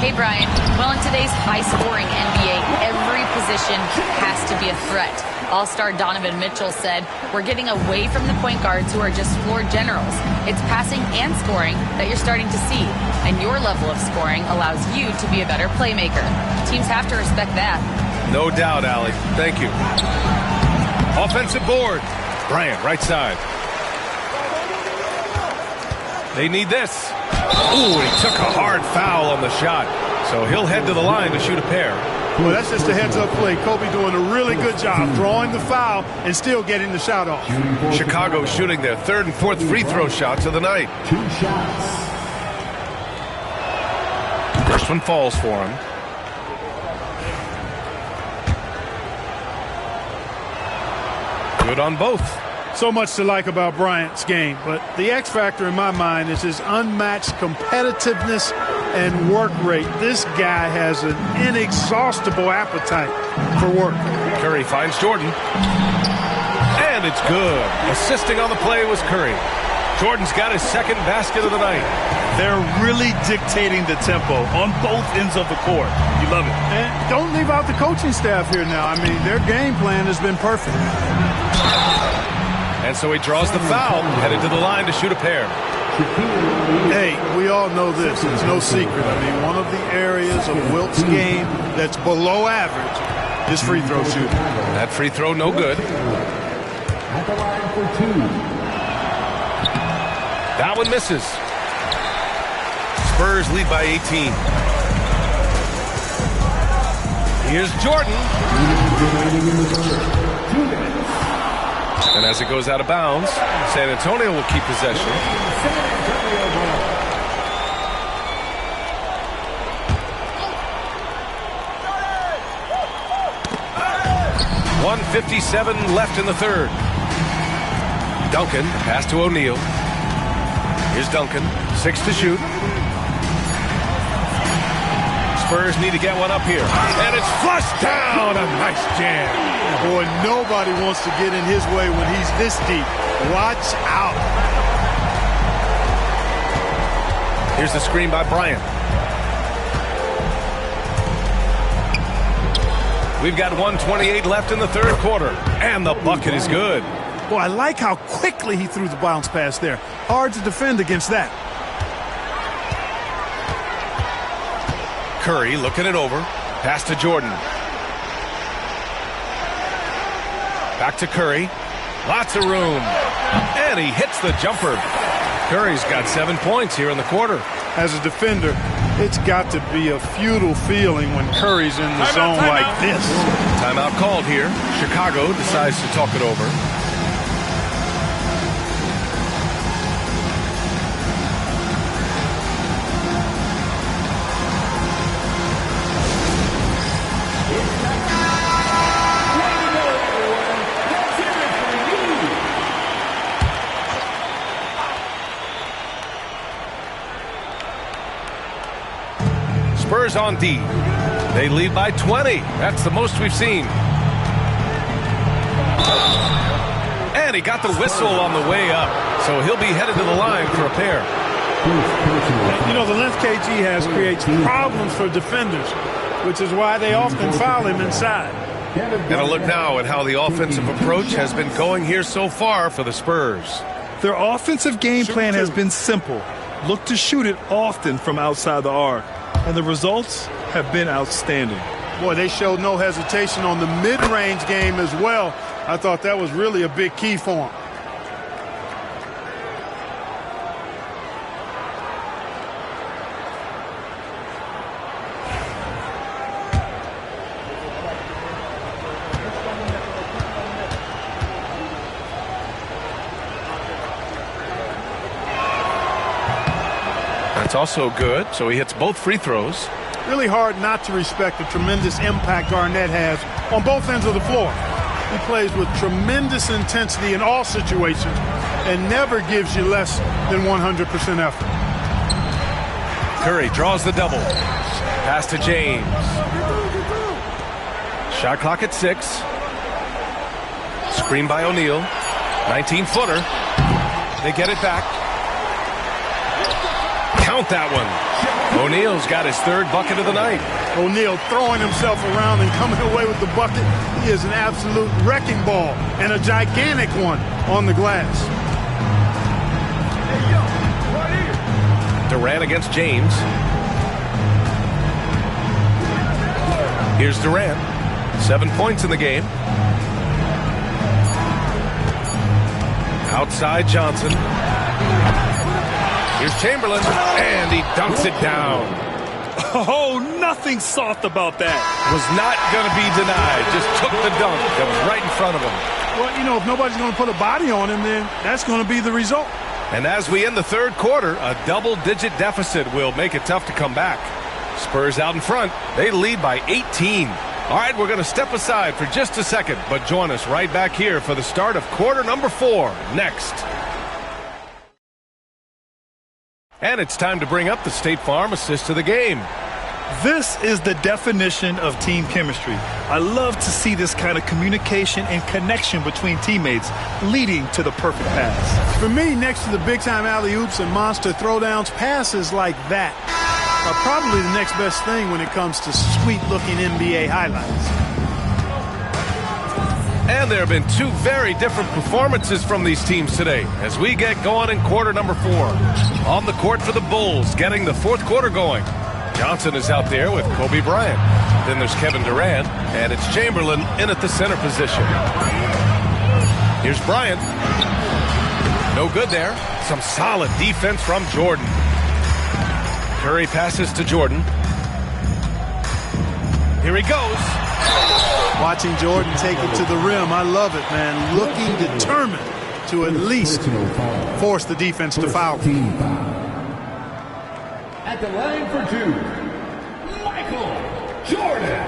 Hey, Brian. Well, in today's high-scoring NBA, every position has to be a threat. All-star Donovan Mitchell said, "We're getting away from the point guards who are just floor generals. It's passing and scoring that you're starting to see. And your level of scoring allows you to be a better playmaker. Teams have to respect that." No doubt, Allie. Thank you. Offensive board. Bryant, right side. They need this. Ooh, he took a hard foul on the shot. So he'll head to the line to shoot a pair. Well, that's just a heads-up play. Kobe doing a really good job drawing the foul and still getting the shot off. Chicago shooting their third and fourth free throw shots of the night. 2 shots. First one falls for him. Good on both. So much to like about Bryant's game, but the X factor in my mind is his unmatched competitiveness and work rate. This guy has an inexhaustible appetite for work. Curry finds Jordan. And it's good. Assisting on the play was Curry. Jordan's got his second basket of the night. They're really dictating the tempo on both ends of the court. You love it. And don't leave out the coaching staff here now. I mean, their game plan has been perfect. And so he draws the foul, headed to the line to shoot a pair. Hey, we all know this. It's no secret. I mean, one of the areas of Wilt's game that's below average is free throw shooting. That free throw, no good. At the line for 2. That one misses. Spurs lead by 18. Here's Jordan. And as it goes out of bounds, San Antonio will keep possession. .157 left in the third. Duncan, pass to O'Neal. Here's Duncan, 6 to shoot. Spurs need to get one up here. And it's flushed down. A nice jam. Boy, nobody wants to get in his way when he's this deep. Watch out. Here's the screen by Bryant. We've got 1:28 left in the third quarter. And the bucket is good. Boy, I like how quickly he threw the bounce pass there. Hard to defend against that. Curry looking it over. Pass to Jordan. Back to Curry. Lots of room. And he hits the jumper. Curry's got 7 points here in the quarter. As a defender, it's got to be a futile feeling when Curry's in the zone like this. Timeout called here. Chicago decides to talk it over. Spurs on D. They lead by 20. That's the most we've seen. And he got the whistle on the way up. So he'll be headed to the line for a pair. You know, the length KG has creates problems for defenders, which is why they often foul him inside. And a look now at how the offensive approach has been going here so far for the Spurs. Their offensive game plan has been simple. Look to shoot it often from outside the arc. And the results have been outstanding. Boy, they showed no hesitation on the mid-range game as well. I thought that was really a big key for them. That's also good, so he hits both free throws. Really hard not to respect the tremendous impact Garnett has on both ends of the floor. He plays with tremendous intensity in all situations and never gives you less than 100% effort. Curry draws the double. Pass to James. Shot clock at 6. Screen by O'Neal. 19-footer. They get it back. Count that one. O'Neal's got his third bucket of the night. O'Neal throwing himself around and coming away with the bucket. He is an absolute wrecking ball and a gigantic one on the glass. Durant against James. Here's Durant. 7 points in the game. Outside Johnson. Here's Chamberlain, and he dunks it down. Oh, nothing nothing soft about that. Was not going to be denied. Just took the dunk that was right in front of him. Well, you know, if nobody's going to put a body on him, then that's going to be the result. And as we end the third quarter, a double-digit deficit will make it tough to come back. Spurs out in front. They lead by 18. All right, we're going to step aside for just a second, but join us right back here for the start of quarter number 4 next. And it's time to bring up the State Farm assist to the game. This is the definition of team chemistry. I love to see this kind of communication and connection between teammates leading to the perfect pass. For me, next to the big-time alley-oops and monster throwdowns, passes like that are probably the next best thing when it comes to sweet-looking NBA highlights. And there have been 2 very different performances from these teams today as we get going in quarter number 4. On the court for the Bulls, getting the fourth quarter going. Johnson is out there with Kobe Bryant. Then there's Kevin Durant, and it's Chamberlain in at the center position. Here's Bryant. No good there. Some solid defense from Jordan. Curry passes to Jordan. Here he goes. Watching Jordan take it to the rim, I love it, man. Looking determined to at least force the defense to foul. At the line for 2, Michael Jordan.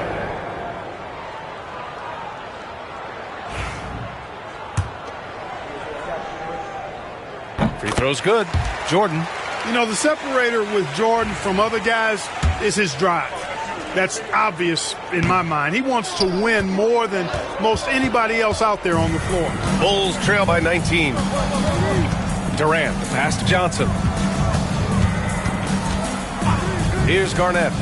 Free throw's good. Jordan. You know, the separator with Jordan from other guys is his drive. That's obvious in my mind. He wants to win more than most anybody else out there on the floor. Bulls trail by 19. Durant, the pass to Johnson. Here's Garnett.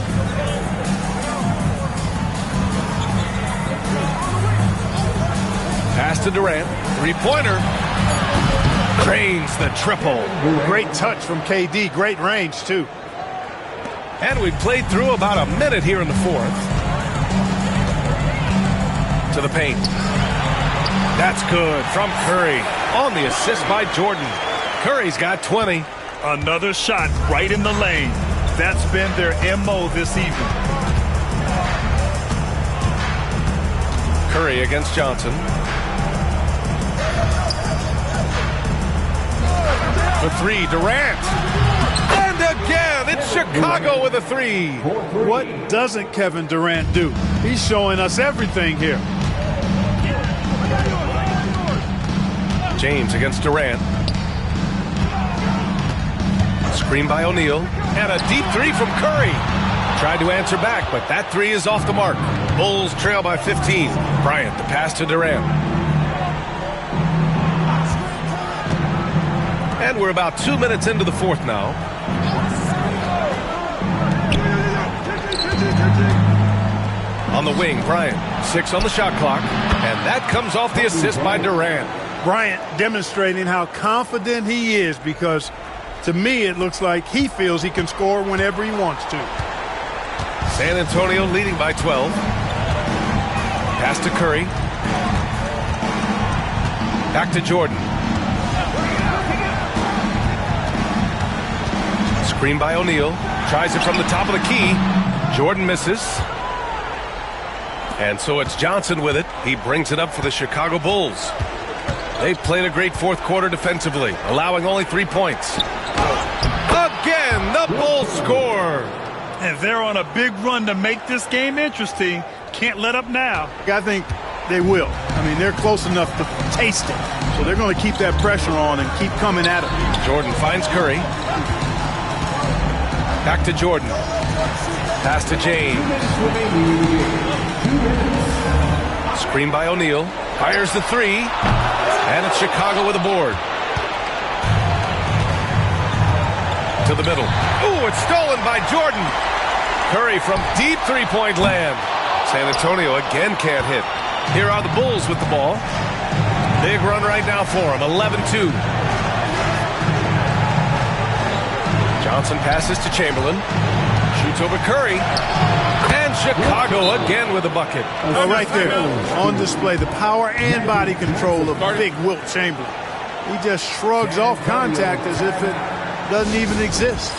Pass to Durant. Three-pointer. Drains the triple. Great touch from KD. Great range, too. And we've played through about a minute here in the fourth. To the paint. That's good from Curry. On the assist by Jordan. Curry's got 20. Another shot right in the lane. That's been their MO this evening. Curry against Johnson. For 3, Durant. And again, it's Chicago with a 3. What doesn't Kevin Durant do? He's showing us everything here. James against Durant. Screen by O'Neal. And a deep 3 from Curry. Tried to answer back, but that 3 is off the mark. Bulls trail by 15. Bryant, the pass to Durant. And we're about 2 minutes into the fourth now. On the wing, Bryant. 6 on the shot clock. And that comes off the assist by Durant. Bryant demonstrating how confident he is because, to me, it looks like he feels he can score whenever he wants to. San Antonio leading by 12. Pass to Curry. Back to Jordan. Screen by O'Neal. Tries it from the top of the key. Jordan misses. And so it's Johnson with it. He brings it up for the Chicago Bulls. They've played a great fourth quarter defensively, allowing only 3 points. Again, the Bulls score. And they're on a big run to make this game interesting. Can't let up now. I think they will. I mean, they're close enough to taste it. So they're going to keep that pressure on and keep coming at it. Jordan finds Curry. Back to Jordan. Pass to James. Screen by O'Neal. Fires the 3. And it's Chicago with a board. To the middle. Ooh, it's stolen by Jordan. Curry from deep three-point land. San Antonio again can't hit. Here are the Bulls with the ball. Big run right now for them. 11-2. Johnson passes to Chamberlain. Shoots over Curry. And Chicago again with a bucket. Oh, right there. On display, the power and body control of big Wilt Chamberlain. He just shrugs off contact as if it doesn't even exist.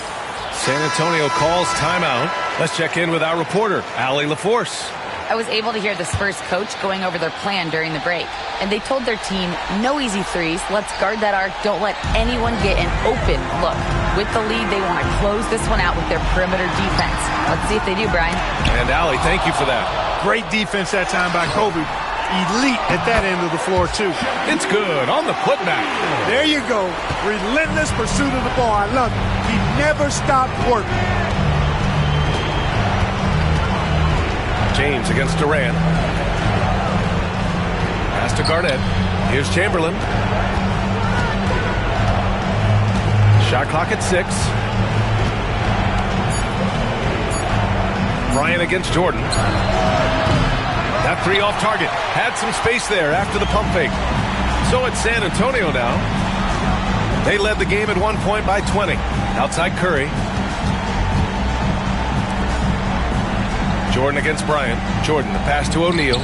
San Antonio calls timeout. Let's check in with our reporter, Allie LaForce. I was able to hear the Spurs coach going over their plan during the break. And they told their team, no easy threes. Let's guard that arc. Don't let anyone get an open look. With the lead, they want to close this one out with their perimeter defense. Let's see if they do, Brian. And Allie, thank you for that. Great defense that time by Kobe. Elite at that end of the floor, too. It's good on the putback. There you go. Relentless pursuit of the ball. I love it. He never stopped working. James against Durant. Pass to Garnett. Here's Chamberlain. Shot clock at 6. Bryant against Jordan. That three off target. Had some space there after the pump fake. So it's San Antonio now. They led the game at one point by 20. Outside Curry. Jordan against Bryant. Jordan, the pass to O'Neal.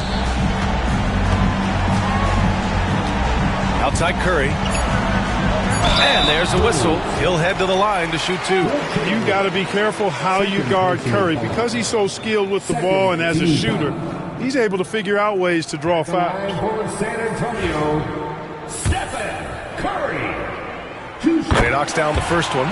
Outside Curry. And there's a whistle. He'll head to the line to shoot 2. You got to be careful how you guard Curry. Because he's so skilled with the ball and as a shooter, he's able to figure out ways to draw fouls. San Antonio, Stephen Curry. And he knocks down the first one.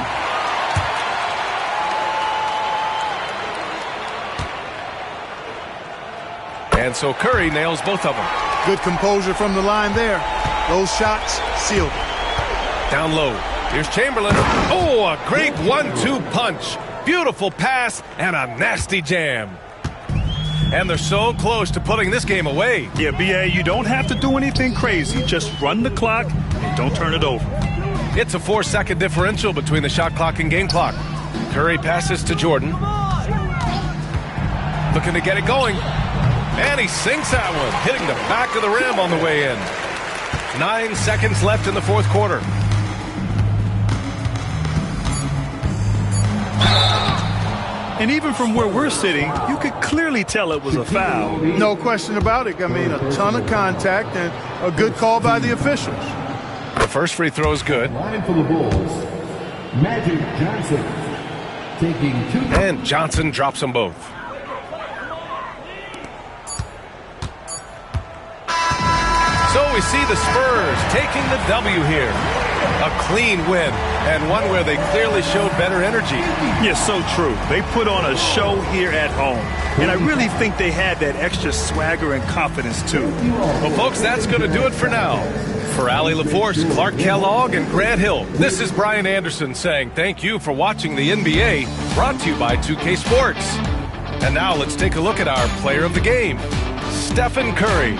And so Curry nails both of them. Good composure from the line there. Those shots sealed. Down low. Here's Chamberlain. Oh, a great 1-2 punch. Beautiful pass and a nasty jam. And they're so close to putting this game away. Yeah, B.A., you don't have to do anything crazy. Just run the clock and don't turn it over. It's a 4-second differential between the shot clock and game clock. Curry passes to Jordan. Looking to get it going. And he sinks that one, hitting the back of the rim on the way in. 9 seconds left in the fourth quarter. And even from where we're sitting, you could clearly tell it was a foul. No question about it. I mean, a ton of contact and a good call by the officials. The first free throw is good. Line for the Bulls, Magic Johnson taking 2. And Johnson drops them both. So we see the Spurs taking the W here. A clean win, and one where they clearly showed better energy. Yeah, so true. They put on a show here at home, and I really think they had that extra swagger and confidence, too. Well, folks, that's going to do it for now. For Allie LaForce, Clark Kellogg, and Grant Hill, this is Brian Anderson saying thank you for watching the NBA, brought to you by 2K Sports. And now let's take a look at our player of the game, Stephen Curry.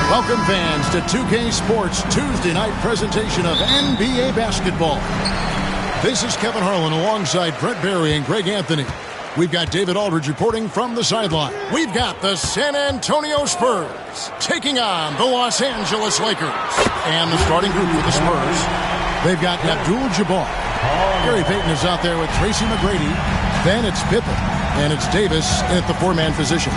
Welcome, fans, to 2K Sports Tuesday night presentation of NBA basketball. This is Kevin Harlan alongside Brent Barry and Greg Anthony. We've got David Aldridge reporting from the sideline. We've got the San Antonio Spurs taking on the Los Angeles Lakers. And the starting group for the Spurs, they've got Abdul-Jabbar. Gary Payton is out there with Tracy McGrady. Then it's Pippen. And it's Davis at the four-man position.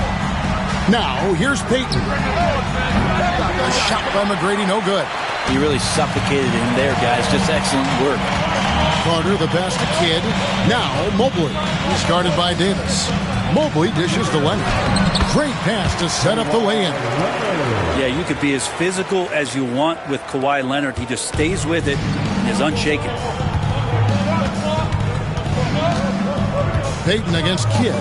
Now, here's Payton. A shot by McGrady, no good. He really suffocated him there, guys. Just excellent work. Carter, the pass to Kidd. Now Mobley. He's guarded by Davis. Mobley dishes to Leonard. Great pass to set up the lay-in. Yeah, you could be as physical as you want with Kawhi Leonard. He just stays with it and is unshaken. Payton against Kidd.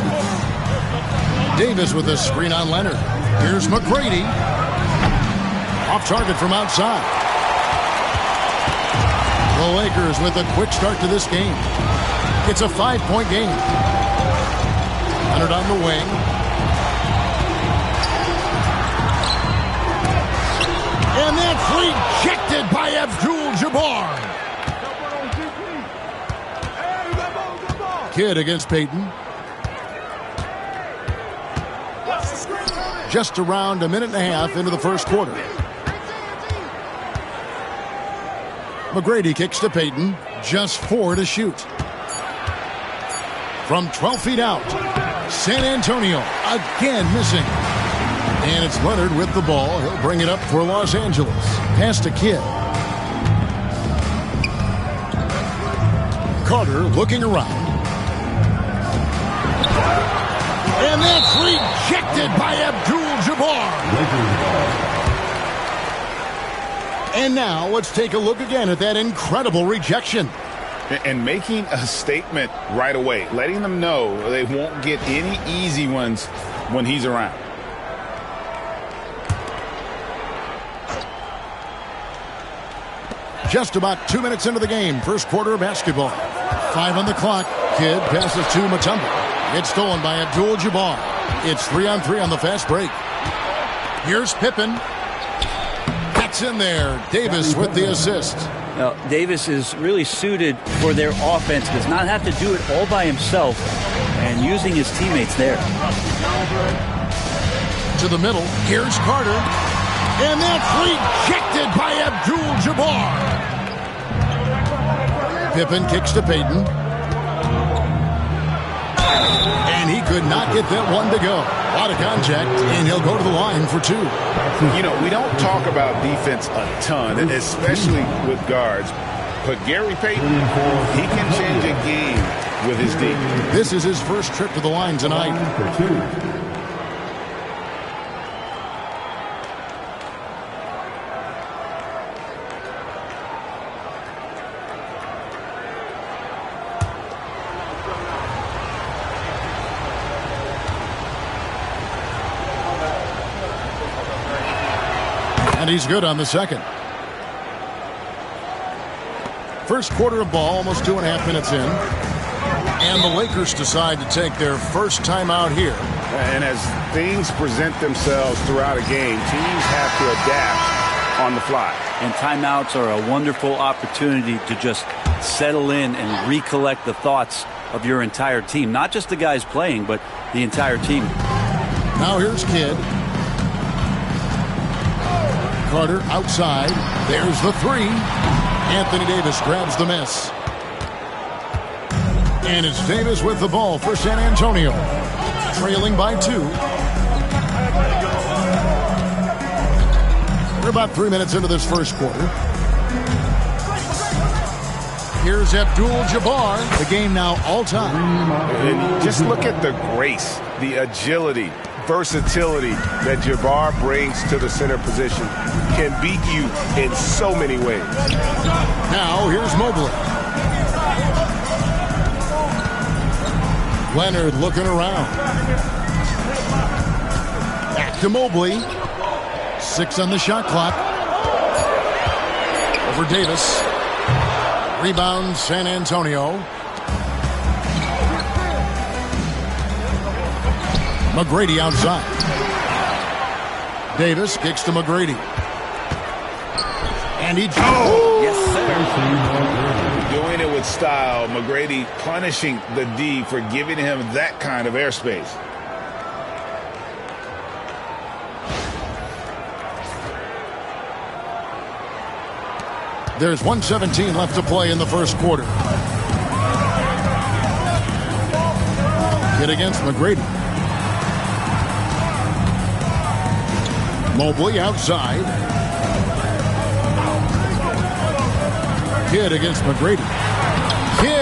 Davis with a screen on Leonard. Here's McGrady. Off target from outside. The Lakers with a quick start to this game. It's a 5-point game. Leonard on the wing. And that's rejected by Abdul-Jabbar. Kidd against Payton. Just around a minute and a half into the first quarter. McGrady kicks to Payton. Just 4 to shoot. From 12 feet out. San Antonio again missing. And it's Leonard with the ball. He'll bring it up for Los Angeles. Pass to Kidd. Carter looking around. And that's rejected by Abdul-Jabbar. And now let's take a look again at that incredible rejection. And making a statement right away, letting them know they won't get any easy ones when he's around. Just about 2 minutes into the game, first quarter of basketball. 5 on the clock. Kidd passes to Mutombo. It's stolen by Abdul-Jabbar. It's 3-on-3 on the fast break. Here's Pippen. Gets in there. Davis with the assist. Now, Davis is really suited for their offense. Does not have to do it all by himself, and using his teammates there. To the middle. Here's Carter. And that's rejected by Abdul-Jabbar. Pippen kicks to Payton. And he could not get that one to go. A lot of contact, and he'll go to the line for 2. You know, we don't talk about defense a ton, especially with guards. But Gary Payton, he can change a game with his D. This is his first trip to the line tonight. And he's good on the second. First quarter of ball, almost 2.5 minutes in. And the Lakers decide to take their first timeout here. And as things present themselves throughout a game, teams have to adapt on the fly. And timeouts are a wonderful opportunity to just settle in and recollect the thoughts of your entire team. Not just the guys playing, but the entire team. Now here's Kidd. Carter outside. There's the 3. Anthony Davis grabs the miss. And it's Davis with the ball for San Antonio. Trailing by 2. We're about 3 minutes into this first quarter. Here's Abdul-Jabbar. The game now all-time. And just look at the grace, the agility, versatility that Jabbar brings to the center position. Can beat you in so many ways. Now here's Mobley. Leonard looking around. Back to Mobley. 6 on the shot clock. Over Davis. Rebound San Antonio. McGrady outside. Davis kicks to McGrady. And he... Oh! Yes, sir. Doing it with style. McGrady punishing the D for giving him that kind of airspace. There's 1:17 left to play in the first quarter. Hit against McGrady. Mobley outside. Kidd against McGrady.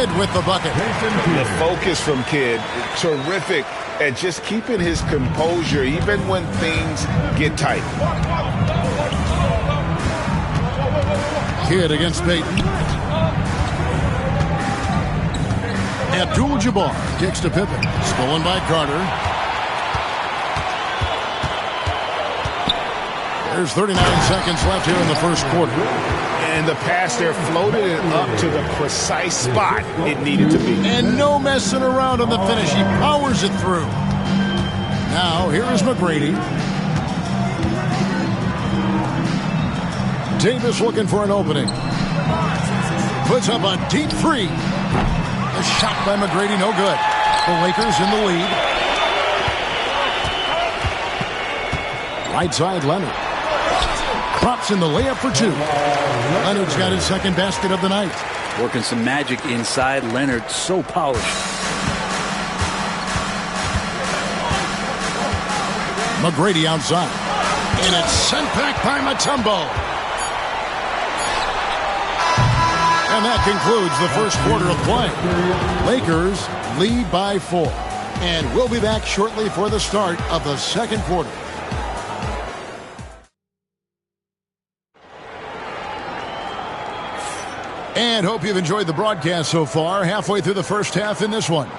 Kidd with the bucket. The focus from Kidd, terrific at just keeping his composure even when things get tight. Kidd against Payton. Abdul-Jabbar kicks to Pippen. Stolen by Carter. There's 39 seconds left here in the first quarter. And the pass there floated it up to the precise spot it needed to be. And no messing around on the finish. He powers it through. Now, here is McGrady. Davis looking for an opening. Puts up a deep three. A shot by McGrady, no good. The Lakers in the lead. Right side, Leonard. Drops in the layup for two. Leonard's got his second basket of the night. Working some magic inside. Leonard so polished. McGrady outside. And it's sent back by Mutombo. And that concludes the first quarter of play. Lakers lead by 4. And we'll be back shortly for the start of the second quarter. And hope you've enjoyed the broadcast so far. Halfway through the first half in this one.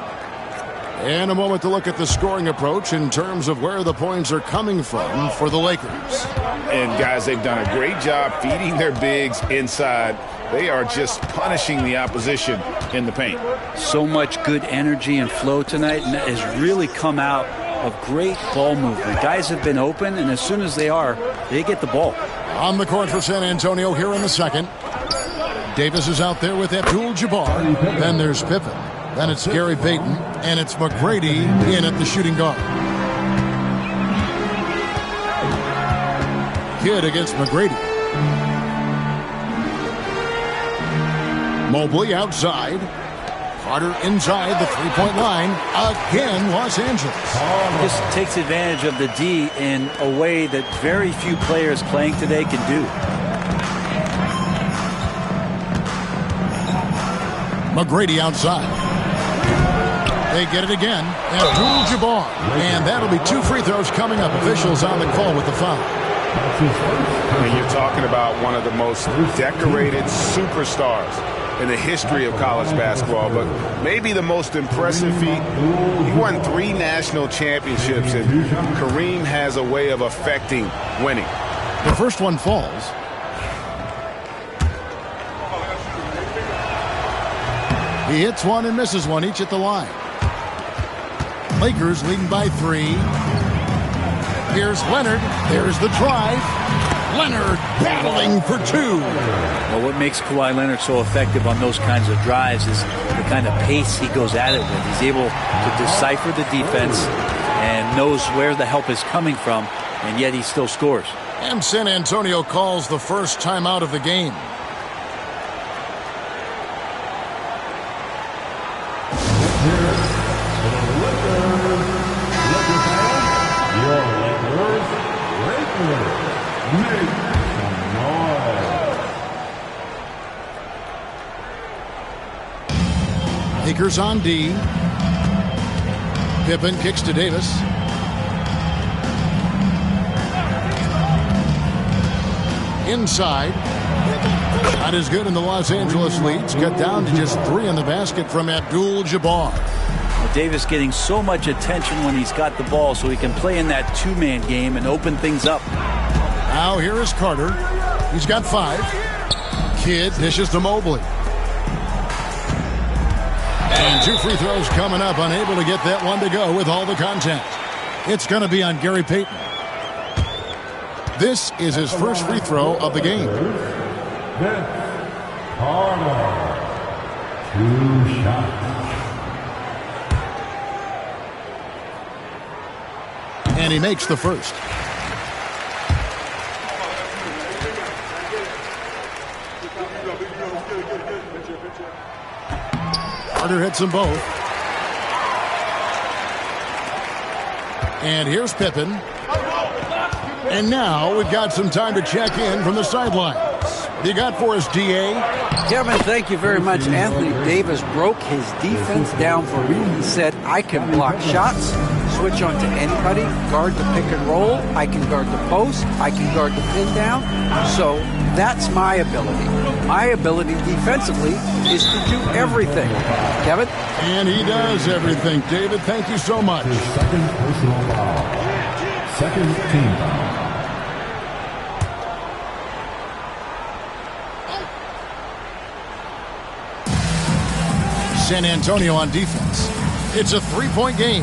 And a moment to look at the scoring approach in terms of where the points are coming from for the Lakers. And guys, they've done a great job feeding their bigs inside. They are just punishing the opposition in the paint. So much good energy and flow tonight, and that has really come out of great ball movement. Guys have been open, and as soon as they are, they get the ball. On the court for San Antonio here in the second. Davis is out there with Abdul-Jabbar. Then there's Pippen. Then it's Gary Payton. And it's McGrady in at the shooting guard. Kidd against McGrady. Mobley outside. Carter inside the three-point line. Again, Los Angeles. Just takes advantage of the D in a way that very few players playing today can do. McGrady outside. They get it again. Abdul-Jabbar. And that'll be 2 free throws coming up. Officials on the call with the foul. And you're talking about one of the most decorated superstars in the history of college basketball, but maybe the most impressive feat. He won 3 national championships, and Kareem has a way of affecting winning. The first one falls. He hits one and misses one, each at the line. Lakers leading by 3. Here's Leonard. There's the drive. Leonard battling for 2. Well, what makes Kawhi Leonard so effective on those kinds of drives is the kind of pace he goes at it with. He's able to decipher the defense and knows where the help is coming from, and yet he still scores. And San Antonio calls the first timeout of the game. Lakers on D. Pippen kicks to Davis. Inside. Shot is good, and the Los Angeles leads cut down to just 3 in the basket from Abdul-Jabbar. Well, Davis getting so much attention when he's got the ball so he can play in that two-man game and open things up. Now here is Carter. He's got 5. Kidd dishes to Mobley. And 2 free throws coming up, unable to get that one to go with all the contact. It's going to be on Gary Payton. This is his first free throw of the game. Carter. 2 shots. And he makes the first. Carter hits them both. And here's Pippen. And now we've got some time to check in from the sidelines. What do you got for us, DA? Kevin, thank you very much. Anthony Davis broke his defense down for me. He said, I can block shots, switch on to anybody, guard the pick and roll, I can guard the post, I can guard the pin down. So that's my ability. My ability defensively is to do everything. Kevin? And he does everything. David, thank you so much. His second personal foul. Second team foul. San Antonio on defense. It's a three-point game.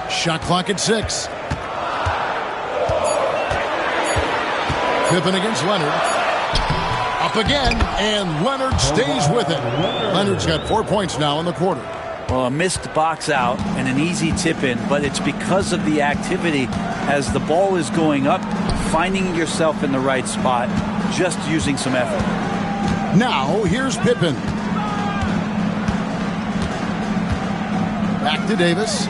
Shot clock at 6. Pippen against Leonard. Up again, and Leonard stays with it. Leonard's got 4 points now in the quarter. Well, a missed box out and an easy tip in, but it's because of the activity as the ball is going up, finding yourself in the right spot, just using some effort. Now, here's Pippen. Back to Davis.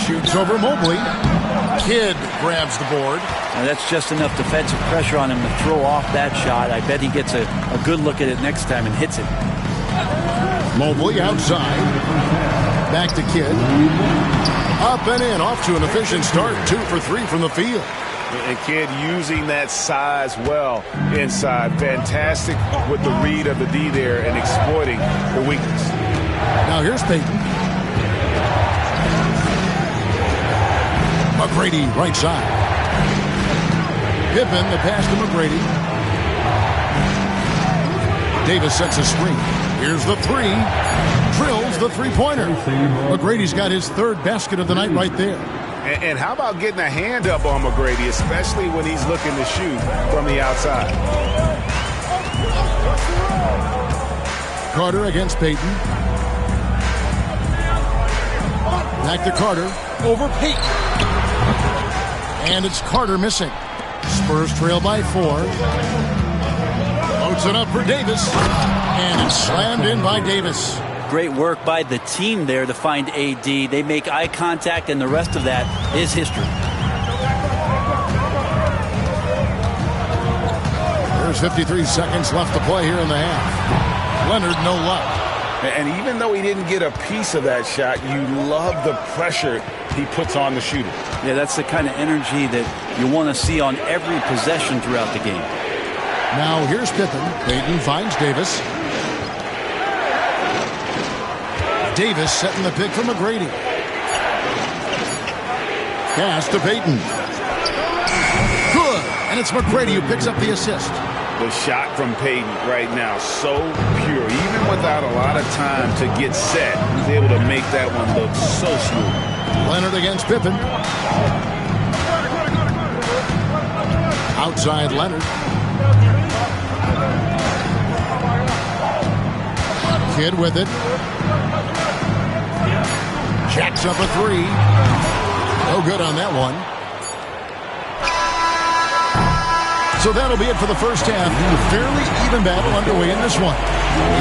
Shoots over Mobley. Kidd grabs the board. Now that's just enough defensive pressure on him to throw off that shot. I bet he gets a good look at it next time and hits it. Mobley outside. Back to Kidd. Up and in. Off to an efficient start. 2 for 3 from the field. And Kidd using that size well inside. Fantastic with the read of the D there and exploiting the weakness. Now here's Payton. McGrady right side. Pippen, the pass to McGrady. Davis sets a screen. Here's the 3. Drills the three-pointer. McGrady's got his 3rd basket of the night right there. And how about getting a hand up on McGrady, especially when he's looking to shoot from the outside. Carter against Payton. Back to Carter. Over Payton. And it's Carter missing. Spurs trail by 4. Loads it up for Davis. And it's slammed in by Davis. Great work by the team there to find AD. They make eye contact, and the rest of that is history. There's 53 seconds left to play here in the half. Leonard, no luck. And even though he didn't get a piece of that shot, you love the pressure he puts on the shooter. Yeah, that's the kind of energy that you want to see on every possession throughout the game. Now here's Pippen. Payton finds Davis. Davis setting the pick for McGrady. Pass to Payton. Good. And it's McGrady who picks up the assist. The shot from Payton right now, so pure. Even without a lot of time to get set, he's able to make that one look so smooth. Leonard against Pippen. Outside Leonard. Kidd with it. Jacks up a 3. No good on that one. So that'll be it for the first half. A fairly even battle underway in this one.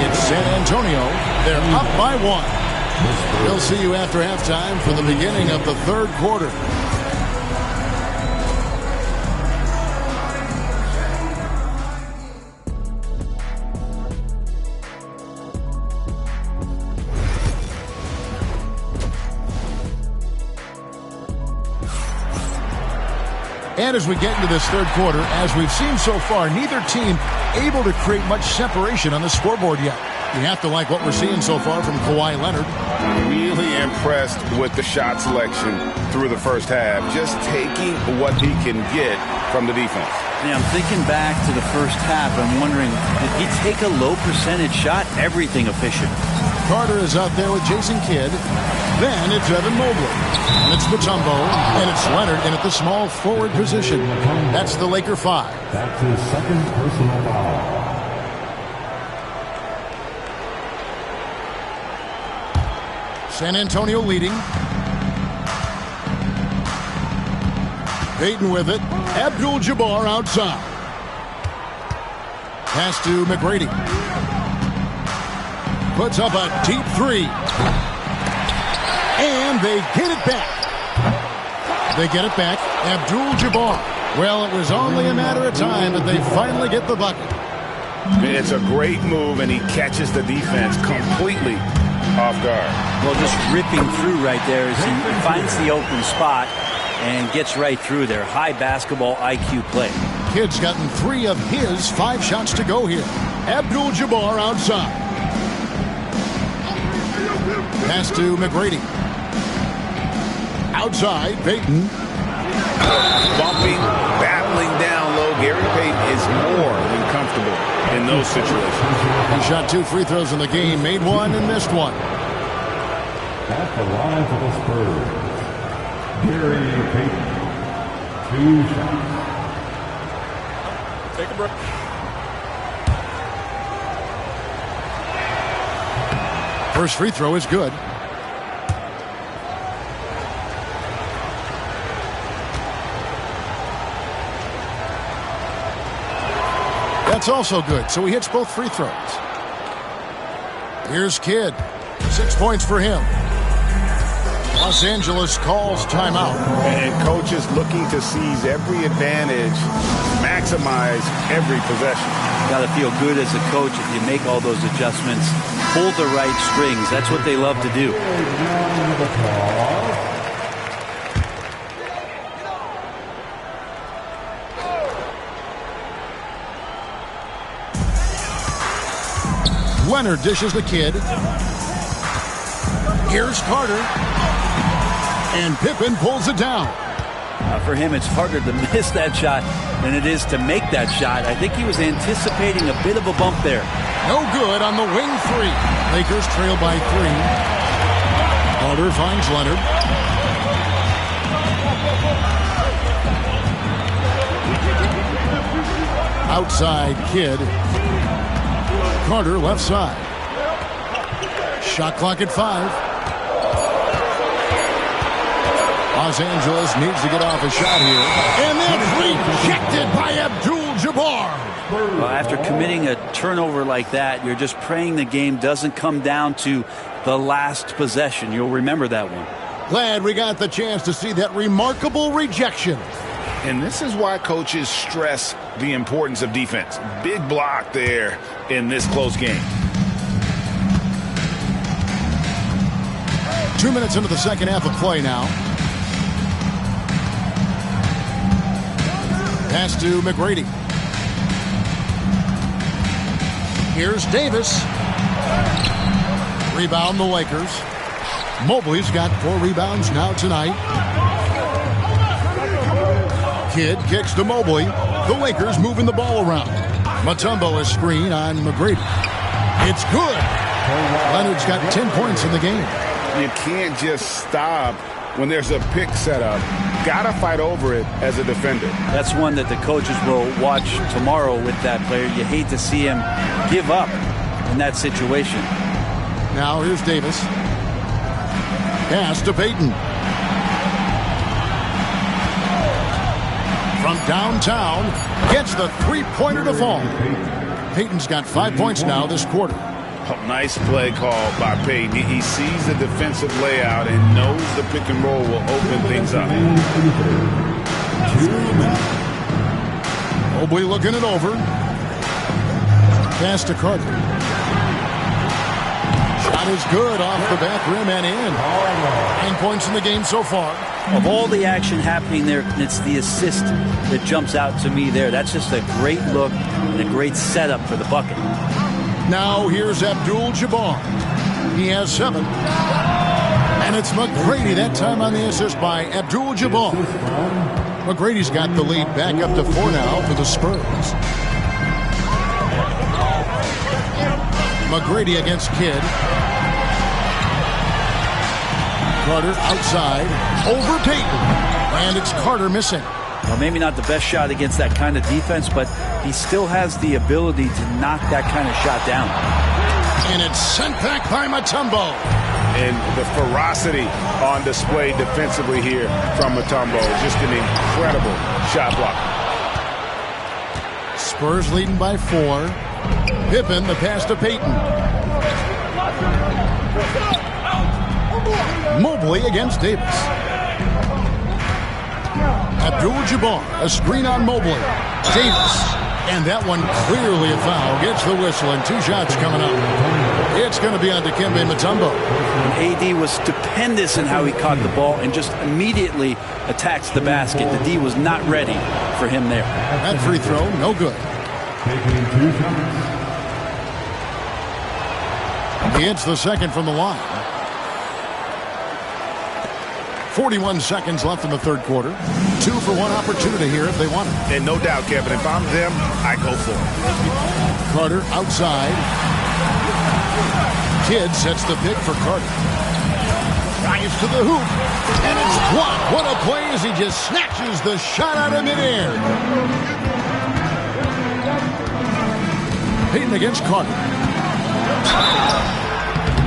It's San Antonio. They're up by 1. We'll see you after halftime for the beginning of the 3rd quarter. And as we get into this 3rd quarter, as we've seen so far, neither team able to create much separation on the scoreboard yet. You have to like what we're seeing so far from Kawhi Leonard. Really impressed with the shot selection through the first half. Just taking what he can get from the defense. Yeah, I'm thinking back to the first half. I'm wondering, did he take a low percentage shot? Everything efficient. Carter is out there with Jason Kidd. Then it's Evan Mobley. And it's Mutombo. And it's Leonard in at the small forward position. That's the Laker 5. That's his second personal foul. San Antonio leading. Payton with it. Abdul-Jabbar outside. Pass to McGrady. Puts up a deep 3. And they get it back. They get it back. Abdul-Jabbar. Well, it was only a matter of time that they finally get the bucket. It's a great move, and he catches the defense completely off guard. Well, just ripping through right there as he finds the open spot and gets right through there. High basketball IQ play. Kidd's gotten 3 of his 5 shots to go here. Abdul-Jabbar outside. Pass to McGrady. Outside, Payton. Bumping, battling down low. Gary Payton is more than comfortable in those situations. He shot 2 free throws in the game, made 1 and missed 1. At the line for the Spurs, Gary Payton. 2 shots. Take a break. First free throw is good. That's also good, so he hits both free throws. Here's Kidd. 6 points for him. Los Angeles calls timeout. And coach is looking to seize every advantage, maximize every possession. Got to feel good as a coach if you make all those adjustments. Pull the right strings. That's what they love to do. Leonard dishes the Kidd. Here's Carter. And Pippen pulls it down. For him, it's harder to miss that shot than it is to make that shot. I think he was anticipating a bit of a bump there. No good on the wing 3. Lakers trail by 3. Carter finds Leonard. Outside Kidd. Carter left side. Shot clock at 5. Los Angeles needs to get off a shot here. And that's rejected by Abdul-Jabbar. Well, after committing a turnover like that, you're just praying the game doesn't come down to the last possession. You'll remember that one. Glad we got the chance to see that remarkable rejection. And this is why coaches stress the importance of defense. Big block there in this close game. 2 minutes into the second half of play now. Pass to McGrady. Here's Davis. Rebound the Lakers. Mobley's got 4 rebounds now tonight. Kidd kicks to Mobley. The Lakers moving the ball around. Mutombo is screen on McGrady. It's good. Leonard's got 10 points in the game. You can't just stop when there's a pick set up. Gotta fight over it as a defender. That's one that the coaches will watch tomorrow with that player. You hate to see him give up in that situation. Now here's Davis. Pass to Payton. From downtown, gets the 3-pointer to fall. Payton's got 5 points now this quarter. Oh, nice play call by Payton. He sees the defensive layout and knows the pick and roll will open things up. Mobley looking it over. Pass to Carter. Shot is good off the back rim and in. 9 points in the game so far. Of all the action happening there, it's the assist that jumps out to me there. That's just a great look and a great setup for the bucket. Now here's Abdul-Jabbar. He has 7. And it's McGrady that time on the assist by Abdul-Jabbar. McGrady's got the lead back up to 4 now for the Spurs. McGrady against Kidd. Carter outside, over Payton, and it's Carter missing. Well, maybe not the best shot against that kind of defense, but he still has the ability to knock that kind of shot down. And it's sent back by Mutombo. And the ferocity on display defensively here from Mutombo. Just an incredible shot block. Spurs leading by 4. Pippen, the pass to Payton. Mobley against Davis. Abdul-Jabbar, a screen on Mobley. Davis. And that one clearly a foul. Gets the whistle, and 2 shots coming up. It's going to be on Dikembe Mutombo. AD was stupendous in how he caught the ball and just immediately attacks the basket. The D was not ready for him there. That free throw, no good. He hits the second from the line. 41 seconds left in the third quarter. 2 for 1 opportunity here if they want it. And no doubt, Kevin, if I'm them, I go for it. Carter outside. Kidd sets the pick for Carter. Drives to the hoop. And it's blocked. What a play as he just snatches the shot out of midair. Payton against Carter.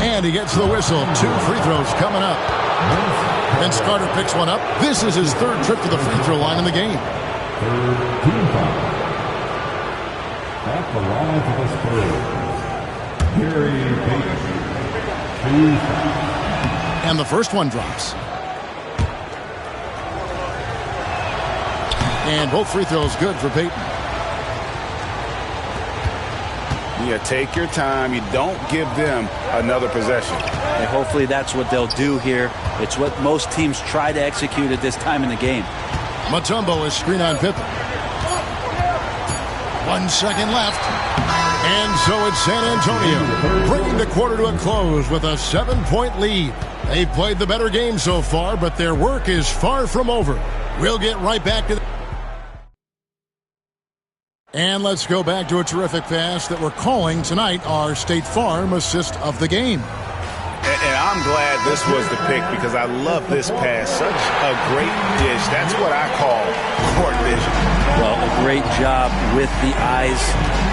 And he gets the whistle. 2 free throws coming up. Vince Carter picks one up. This is his 3rd trip to the free throw line in the game. At the line for the Spurs, Gary Payton. And the first one drops. And both free throws good for Payton. Yeah, take your time. You don't give them another possession. And hopefully that's what they'll do here. It's what most teams try to execute at this time in the game. Mutombo is screen on Pippen. 1 second left. And so it's San Antonio bringing the quarter to a close with a 7-point lead. They've played the better game so far, but their work is far from over. We'll get right back to And let's go back to a terrific pass that we're calling tonight our State Farm assist of the game. And I'm glad this was the pick because I love this pass. Such a great dish. That's what I call court vision. Well, a great job with the eyes.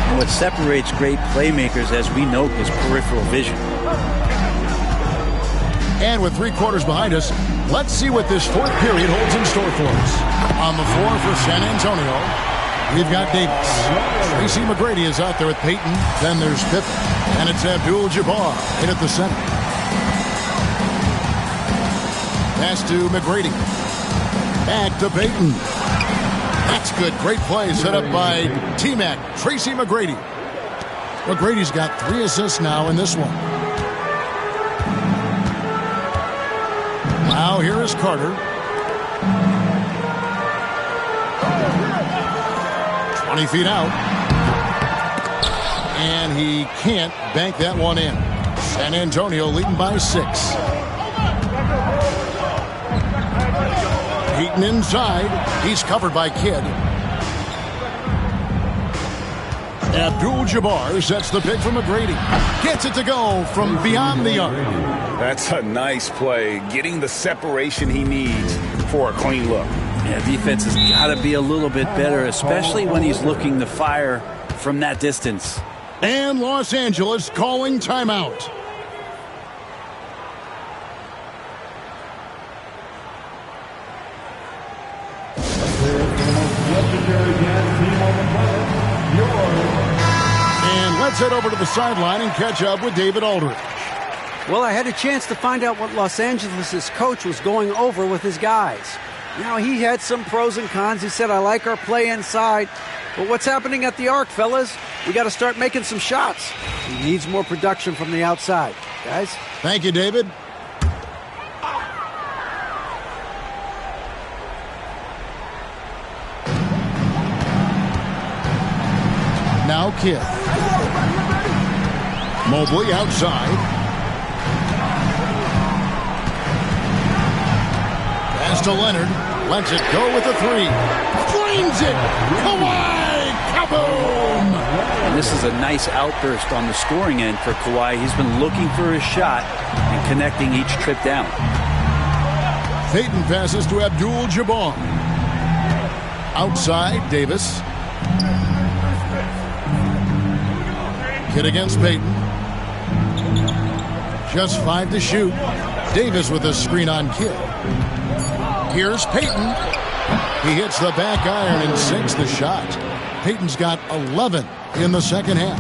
And what separates great playmakers, as we know, is peripheral vision. And with 3 quarters behind us, let's see what this 4th period holds in store for us. On the floor for San Antonio, we've got Davis. Tracy McGrady is out there with Payton. Then there's Pippen. And it's Abdul-Jabbar in at the center. Pass to McGrady. Back to Payton. That's good. Great play set up by T-Mac. Tracy McGrady. McGrady's got 3 assists now in this one. Now here is Carter. 20 feet out. And he can't bank that one in. San Antonio leading by 6. Payton inside. He's covered by Kidd. Abdul-Jabbar sets the pick from McGrady. Gets it to go from beyond the arc. That's a nice play. Getting the separation he needs for a clean look. Yeah, defense has got to be a little bit better, especially when he's looking to fire from that distance. And Los Angeles calling timeout. And let's head over to the sideline and catch up with David Aldridge. Well, I had a chance to find out what Los Angeles' coach was going over with his guys. Now, he had some pros and cons. He said, I like our play inside. But what's happening at the arc, fellas? We got to start making some shots. He needs more production from the outside. Guys? Thank you, David. Now Kidd. Mobley outside. Pass to Leonard. Lets it go with a 3. Flings it. Kawhi. Kaboom. And this is a nice outburst on the scoring end for Kawhi. He's been looking for his shot and connecting each trip down. Payton passes to Abdul-Jabbar. Outside, Davis. Kidd against Payton. Just 5 to shoot. Davis with a screen on Kidd. Here's Payton. He hits the back iron and sinks the shot. Payton's got 11 in the second half.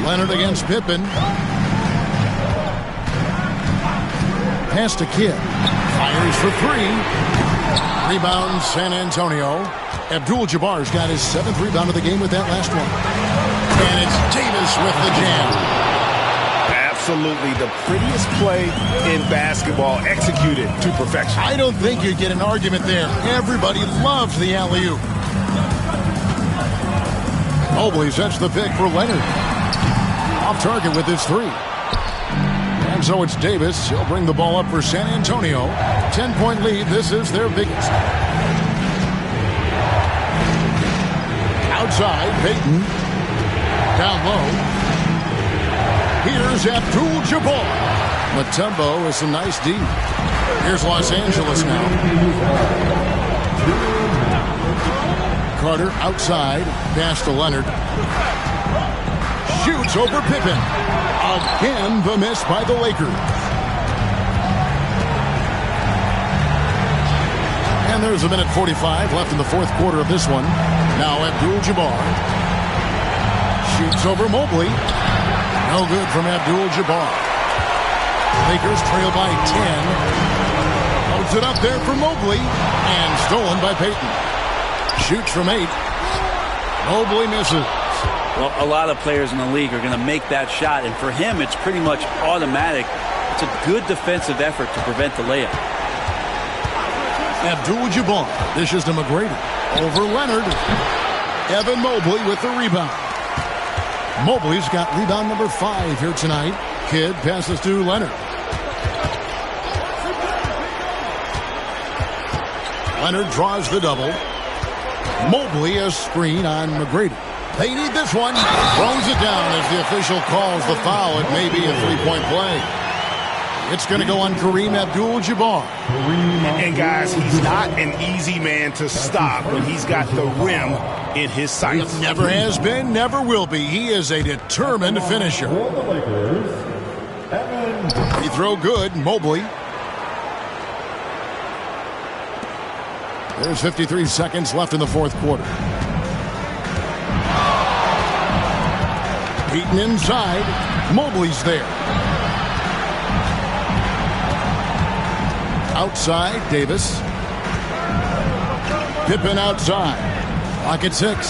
Leonard against Pippen. Pass to Kidd. Fires for three. Rebound, San Antonio. Abdul-Jabbar's got his 7th rebound of the game with that last one. And it's Davis with the jam. Absolutely the prettiest play in basketball, executed to perfection. I don't think you'd get an argument there. Everybody loves the alley-oop. Mobley sets the pick for Leonard. Off target with his 3. And so it's Davis. He'll bring the ball up for San Antonio. 10-point lead. This is their biggest. Outside, Payton. Down low. Here's Abdul-Jabbar. Mutombo with some nice D. Here's Los Angeles now. Carter outside. Pass to Leonard. Shoots over Pippen. Again, the miss by the Lakers. And there's a minute 45 left in the 4th quarter of this one. Now Abdul-Jabbar. Shoots over Mobley. No good from Abdul-Jabbar. Lakers trail by 10. Holds it up there for Mobley. And stolen by Payton. Shoots from 8. Mobley misses. Well, a lot of players in the league are going to make that shot. And for him, it's pretty much automatic. It's a good defensive effort to prevent the layup. Abdul-Jabbar dishes to McGrady. Over Leonard. Evan Mobley with the rebound. Mobley's got rebound number 5 here tonight. Kidd passes to Leonard. Leonard draws the double. Mobley a screen on McGrady. They need this one. Throws it down as the official calls the foul. It may be a 3-point play. It's going to go on Kareem Abdul-Jabbar. And guys, he's not an easy man to stop when he's got the rim in his sights. Never has been, never will be. He is a determined finisher. Free throw good, Mobley. There's 53 seconds left in the 4th quarter. Payton inside. Mobley's there. Outside, Davis. Pippen outside. Pocket 6.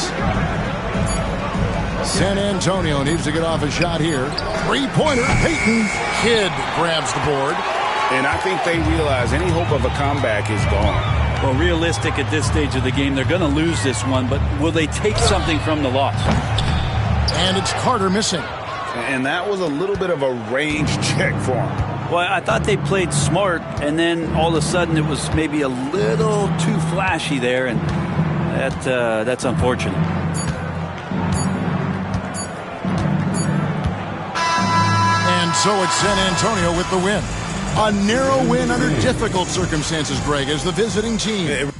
San Antonio needs to get off a shot here. 3-pointer. Payton. Kidd grabs the board. And I think they realize any hope of a comeback is gone. Well, realistic at this stage of the game, they're going to lose this one, but will they take something from the loss? And it's Carter missing. And that was a little bit of a range check for him. Well, I thought they played smart, and then all of a sudden it was maybe a little too flashy there, and that's unfortunate. And so it's San Antonio with the win. A narrow win under difficult circumstances, Greg, as the visiting team.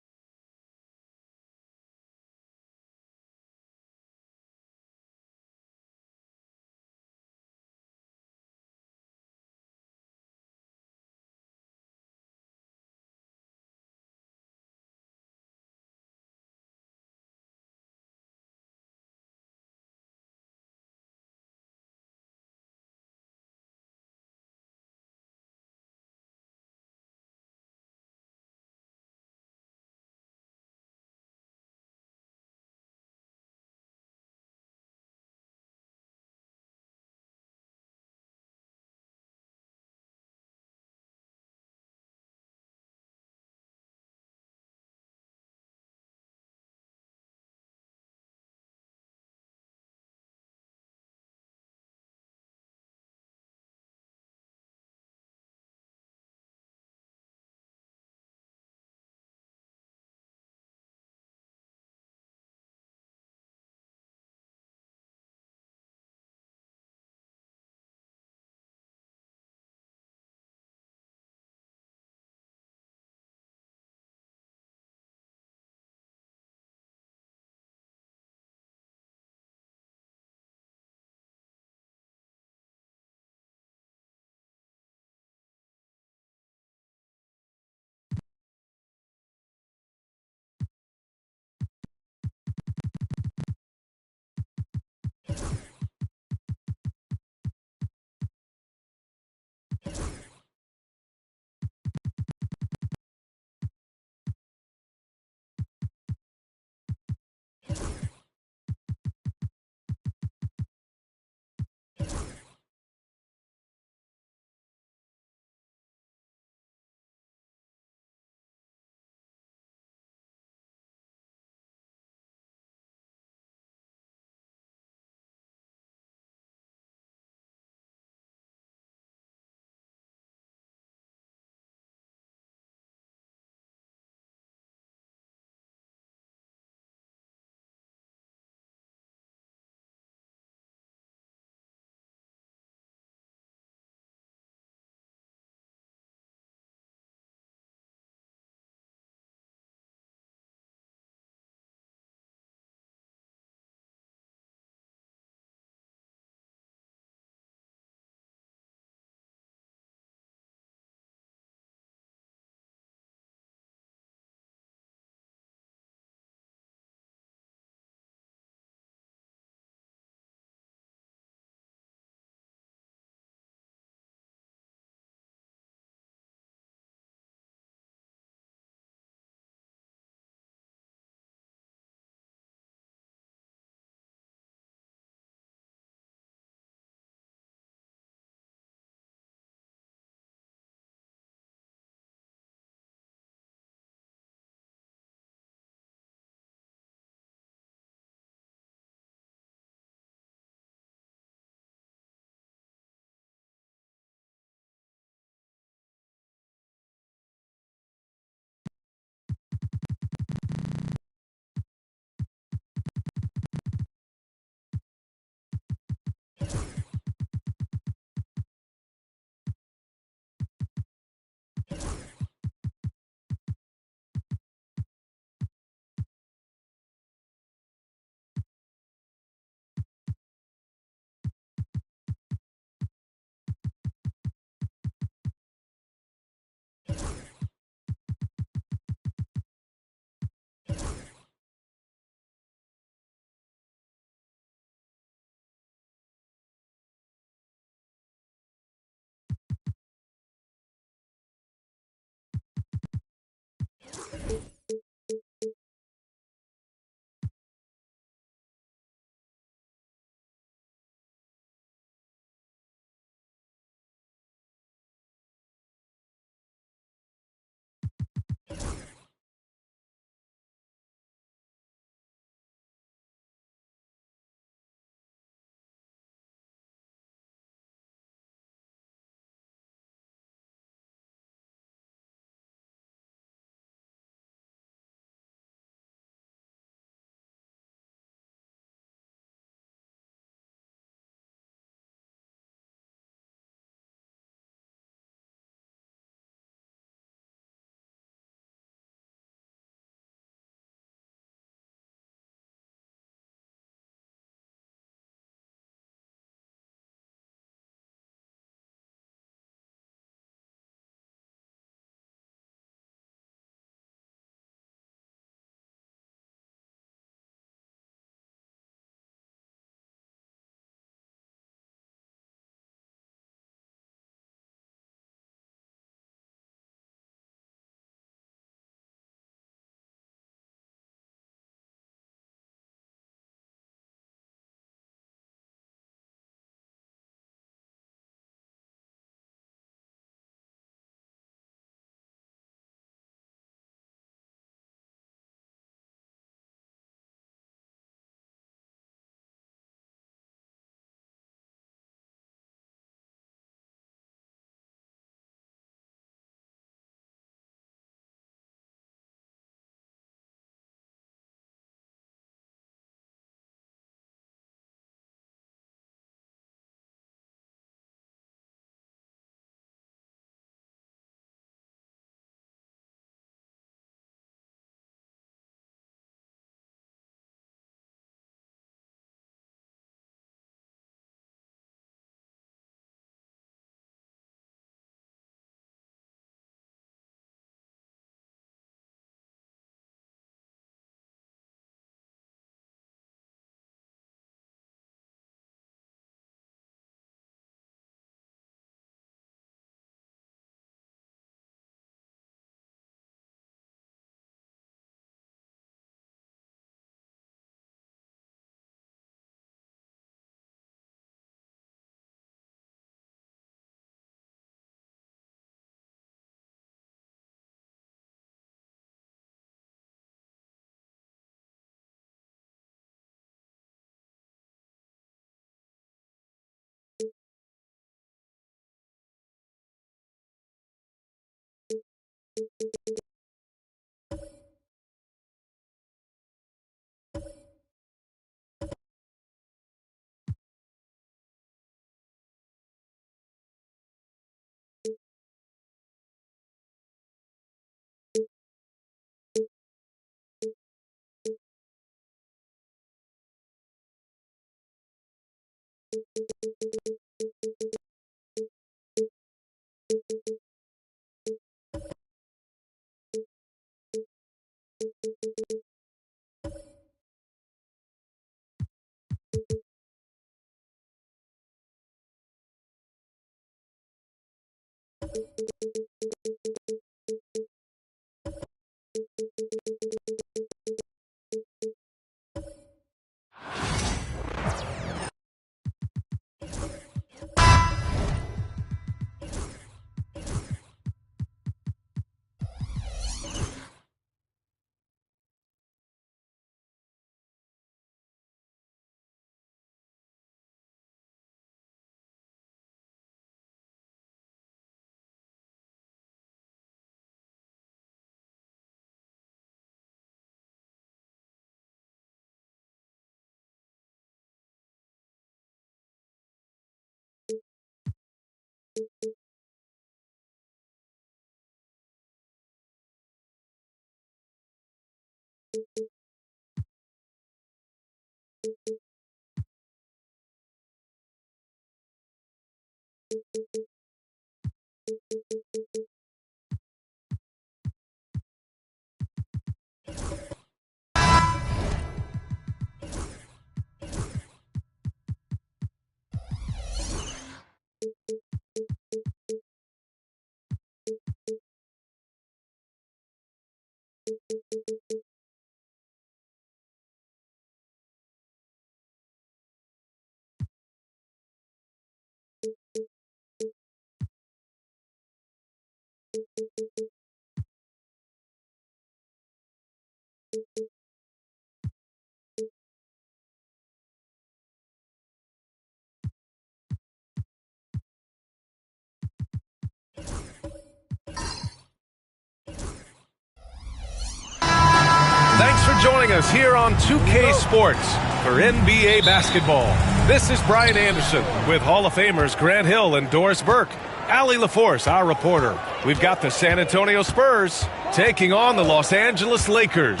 Thanks for joining us here on 2K Sports for NBA basketball. This is Brian Anderson with Hall of Famers Grant Hill and Doris Burke. Allie LaForce, our reporter. We've got the San Antonio Spurs taking on the Los Angeles Lakers.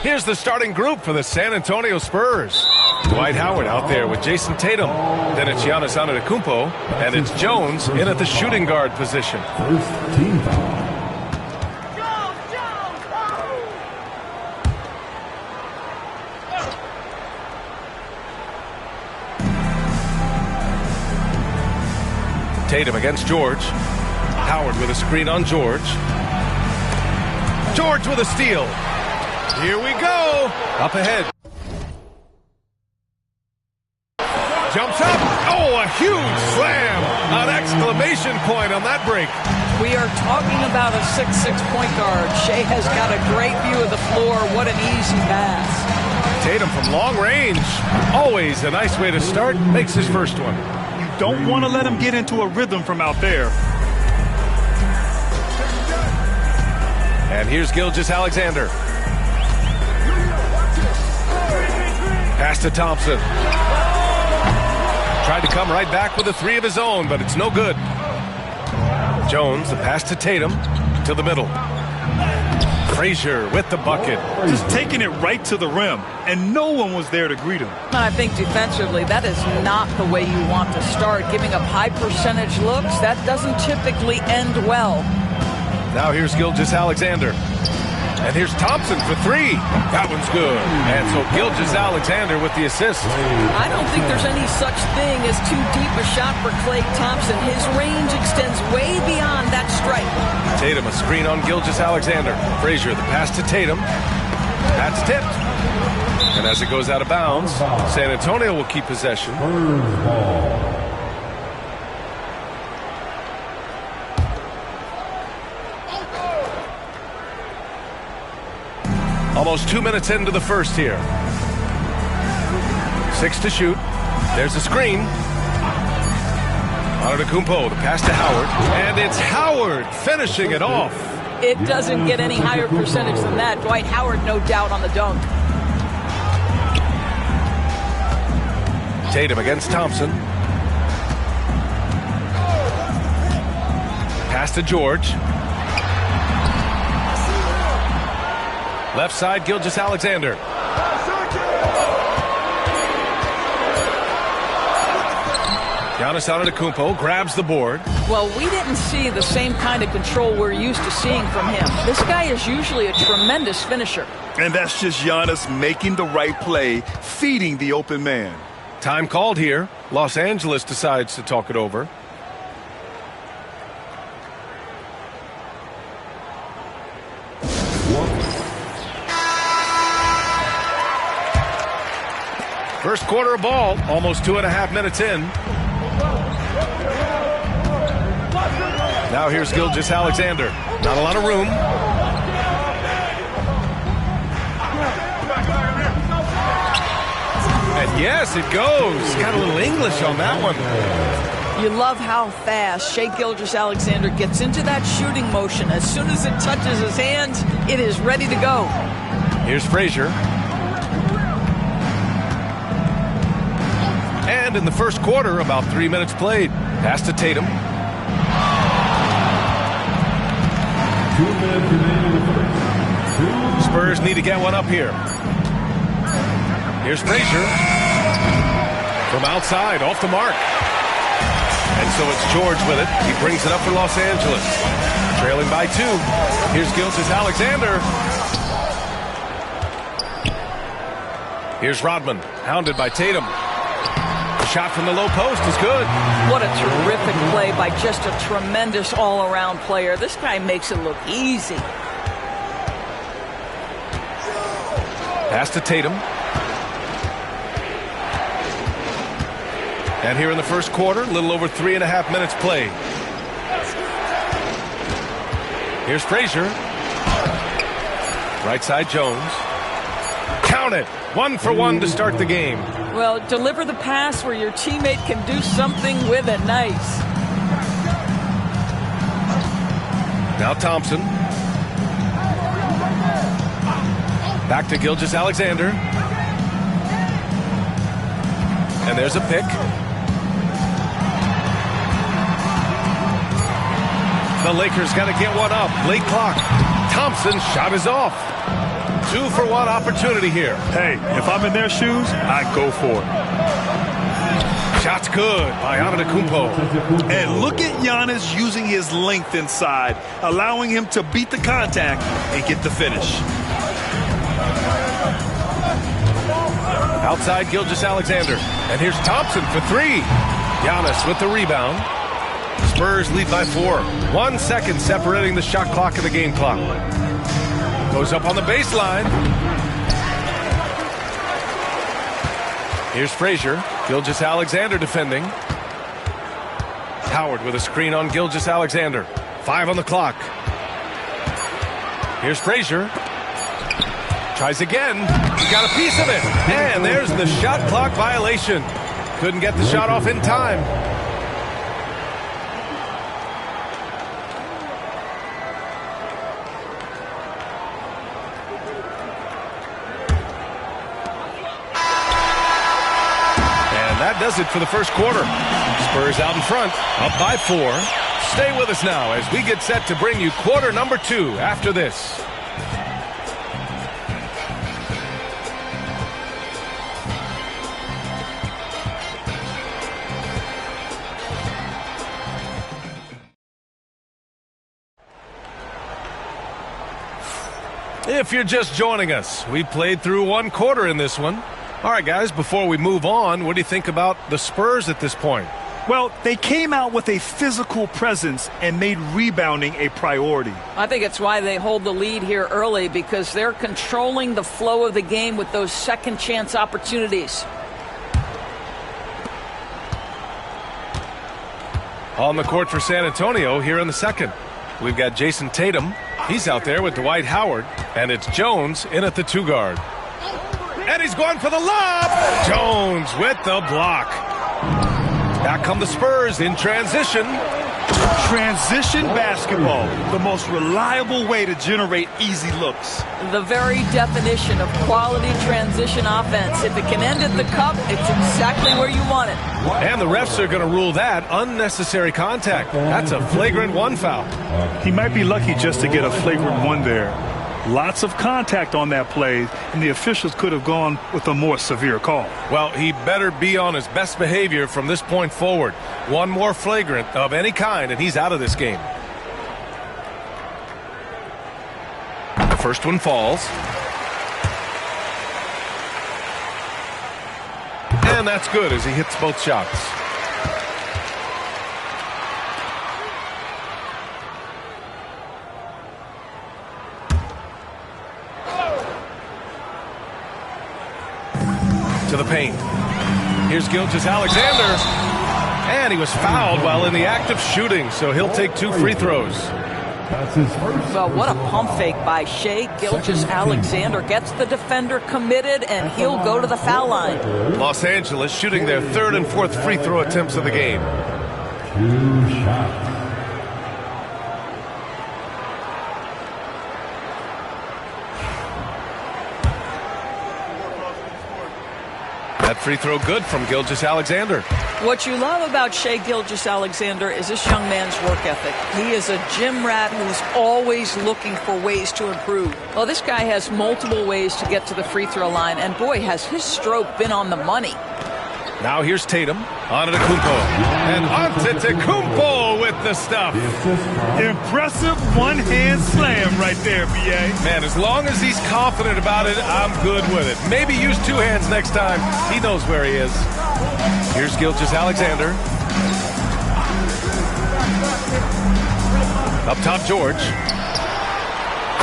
Here's the starting group for the San Antonio Spurs. Dwight Howard out there with Jason Tatum. Then it's Giannis Antetokounmpo, and it's Jones in at the shooting guard position. First team foul. Tatum against George. Howard with a screen on George. George with a steal. Here we go. Up ahead. Jumps up. Oh, a huge slam. An exclamation point on that break. We are talking about a 6'6" point guard. Shea has got a great view of the floor. What an easy pass. Tatum from long range. Always a nice way to start. Makes his first one. Don't want to let him get into a rhythm from out there. And here's Gilgeous-Alexander. Pass to Thompson. Tried to come right back with a three of his own, but it's no good. Jones, the pass to Tatum, to the middle. Frazier with the bucket. Just taking it right to the rim, and no one was there to greet him. I think defensively, that is not the way you want to start. Giving up high percentage looks, that doesn't typically end well. Now here's Gilgeous-Alexander. And here's Thompson for three. That one's good. And so Gilgeous-Alexander with the assist. I don't think there's any such thing as too deep a shot for Klay Thompson. His range extends way beyond that stripe. Tatum, a screen on Gilgeous-Alexander. Frazier, the pass to Tatum. That's tipped. And as it goes out of bounds, San Antonio will keep possession. Almost 2 minutes into the first here. 6 to shoot. There's a screen. Antetokounmpo, the pass to Howard. And it's Howard finishing it off. It doesn't get any higher percentage than that. Dwight Howard, no doubt, on the dunk. Tatum against Thompson. Pass to George. Left side, Gilgeous-Alexander. Giannis Antetokounmpo grabs the board. Well, we didn't see the same kind of control we're used to seeing from him. This guy is usually a tremendous finisher. And that's just Giannis making the right play, feeding the open man. Time called here. Los Angeles decides to talk it over. First quarter of ball, almost 2.5 minutes in. Now here's Gilgeous-Alexander. Not a lot of room. And yes, it goes. Got a little English on that one. You love how fast Shai Gilgeous-Alexander gets into that shooting motion. As soon as it touches his hands, it is ready to go. Here's Frazier. And in the first quarter, about 3 minutes played. Pass to Tatum. 2 minutes remaining in the first. Spurs need to get one up here. Here's Frazier. From outside, off the mark. And so it's George with it. He brings it up for Los Angeles. Trailing by 2. Here's Gilgeous-Alexander. Here's Rodman, hounded by Tatum. Shot from the low post is good. What a terrific play by just a tremendous all-around player. This guy makes it look easy. Pass to Tatum. And here in the first quarter, a little over 3.5 minutes played. Here's Frazier. Right side Jones. Count it. 1 for 1 to start the game. Well, deliver the pass where your teammate can do something with it. Nice. Now Thompson. Back to Gilgeous-Alexander. And there's a pick. The Lakers got to get one up. Late clock. Thompson's shot is off. 2 for 1 opportunity here. Hey, if I'm in their shoes, I'd go for it. Shot's good by Antetokounmpo. And look at Giannis using his length inside, allowing him to beat the contact and get the finish. Outside Gilgeous-Alexander. And here's Thompson for 3. Giannis with the rebound. Spurs lead by 4. 1 second separating the shot clock and the game clock. Goes up on the baseline. Here's Frazier. Gilgeous-Alexander defending. Howard with a screen on Gilgeous-Alexander. 5 on the clock. Here's Frazier. Tries again. He got a piece of it. And there's the shot clock violation. Couldn't get the shot off in time. That does it for the first quarter. Spurs out in front, up by 4. Stay with us now as we get set to bring you quarter number 2 after this. If you're just joining us, we played through 1 quarter in this one. All right, guys, before we move on, what do you think about the Spurs at this point? Well, they came out with a physical presence and made rebounding a priority. I think it's why they hold the lead here early, because they're controlling the flow of the game with those second chance opportunities. On the court for San Antonio here in the second. We've got Jason Tatum. He's out there with Dwight Howard. And it's Jones in at the 2 guard. And he's going for the lob. Jones with the block. Back come the Spurs in transition. Transition basketball, the most reliable way to generate easy looks. The very definition of quality transition offense. If it can end at the cup, it's exactly where you want it. And the refs are going to rule that unnecessary contact. That's a flagrant 1 foul. He might be lucky just to get a flagrant 1 there. Lots of contact on that play, and the officials could have gone with a more severe call. Well, he better be on his best behavior from this point forward. One more flagrant of any kind, and he's out of this game. The first one falls. And that's good as he hits both shots. To the paint. Here's Gilgeous-Alexander. And he was fouled while in the act of shooting, so he'll take 2 free throws. Well, what a pump fake by Shai Gilgeous-Alexander. Gets the defender committed, and he'll go to the foul line. Los Angeles shooting their 3rd and 4th free throw attempts of the game. 2 shots. That free throw good from Gilgeous-Alexander. What you love about Shai Gilgeous-Alexander is this young man's work ethic. He is a gym rat who's always looking for ways to improve. Well, this guy has multiple ways to get to the free throw line, and boy, has his stroke been on the money. Now here's Tatum. Antetokounmpo. And Antetokounmpo with the stuff. Impressive one-hand slam right there, B.A. Man, as long as he's confident about it, I'm good with it. Maybe use 2 hands next time. He knows where he is. Here's Gilgeous-Alexander. Up top, George.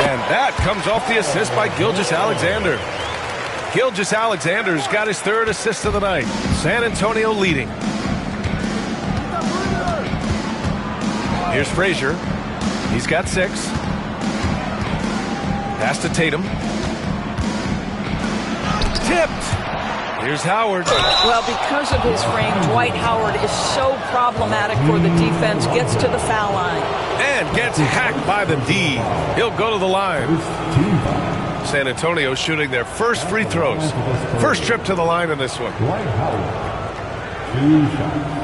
And that comes off the assist by Gilgeous-Alexander. Gilgeous-Alexander's got his 3rd assist of the night. San Antonio leading. Here's Frazier. He's got 6. Pass to Tatum. Tipped. Here's Howard. Well, because of his frame, Dwight Howard is so problematic for the defense. Gets to the foul line. And gets hacked by the D. He'll go to the line. San Antonio shooting their 1st free throws. First trip to the line in this one. Dwight Howard. 2 shots.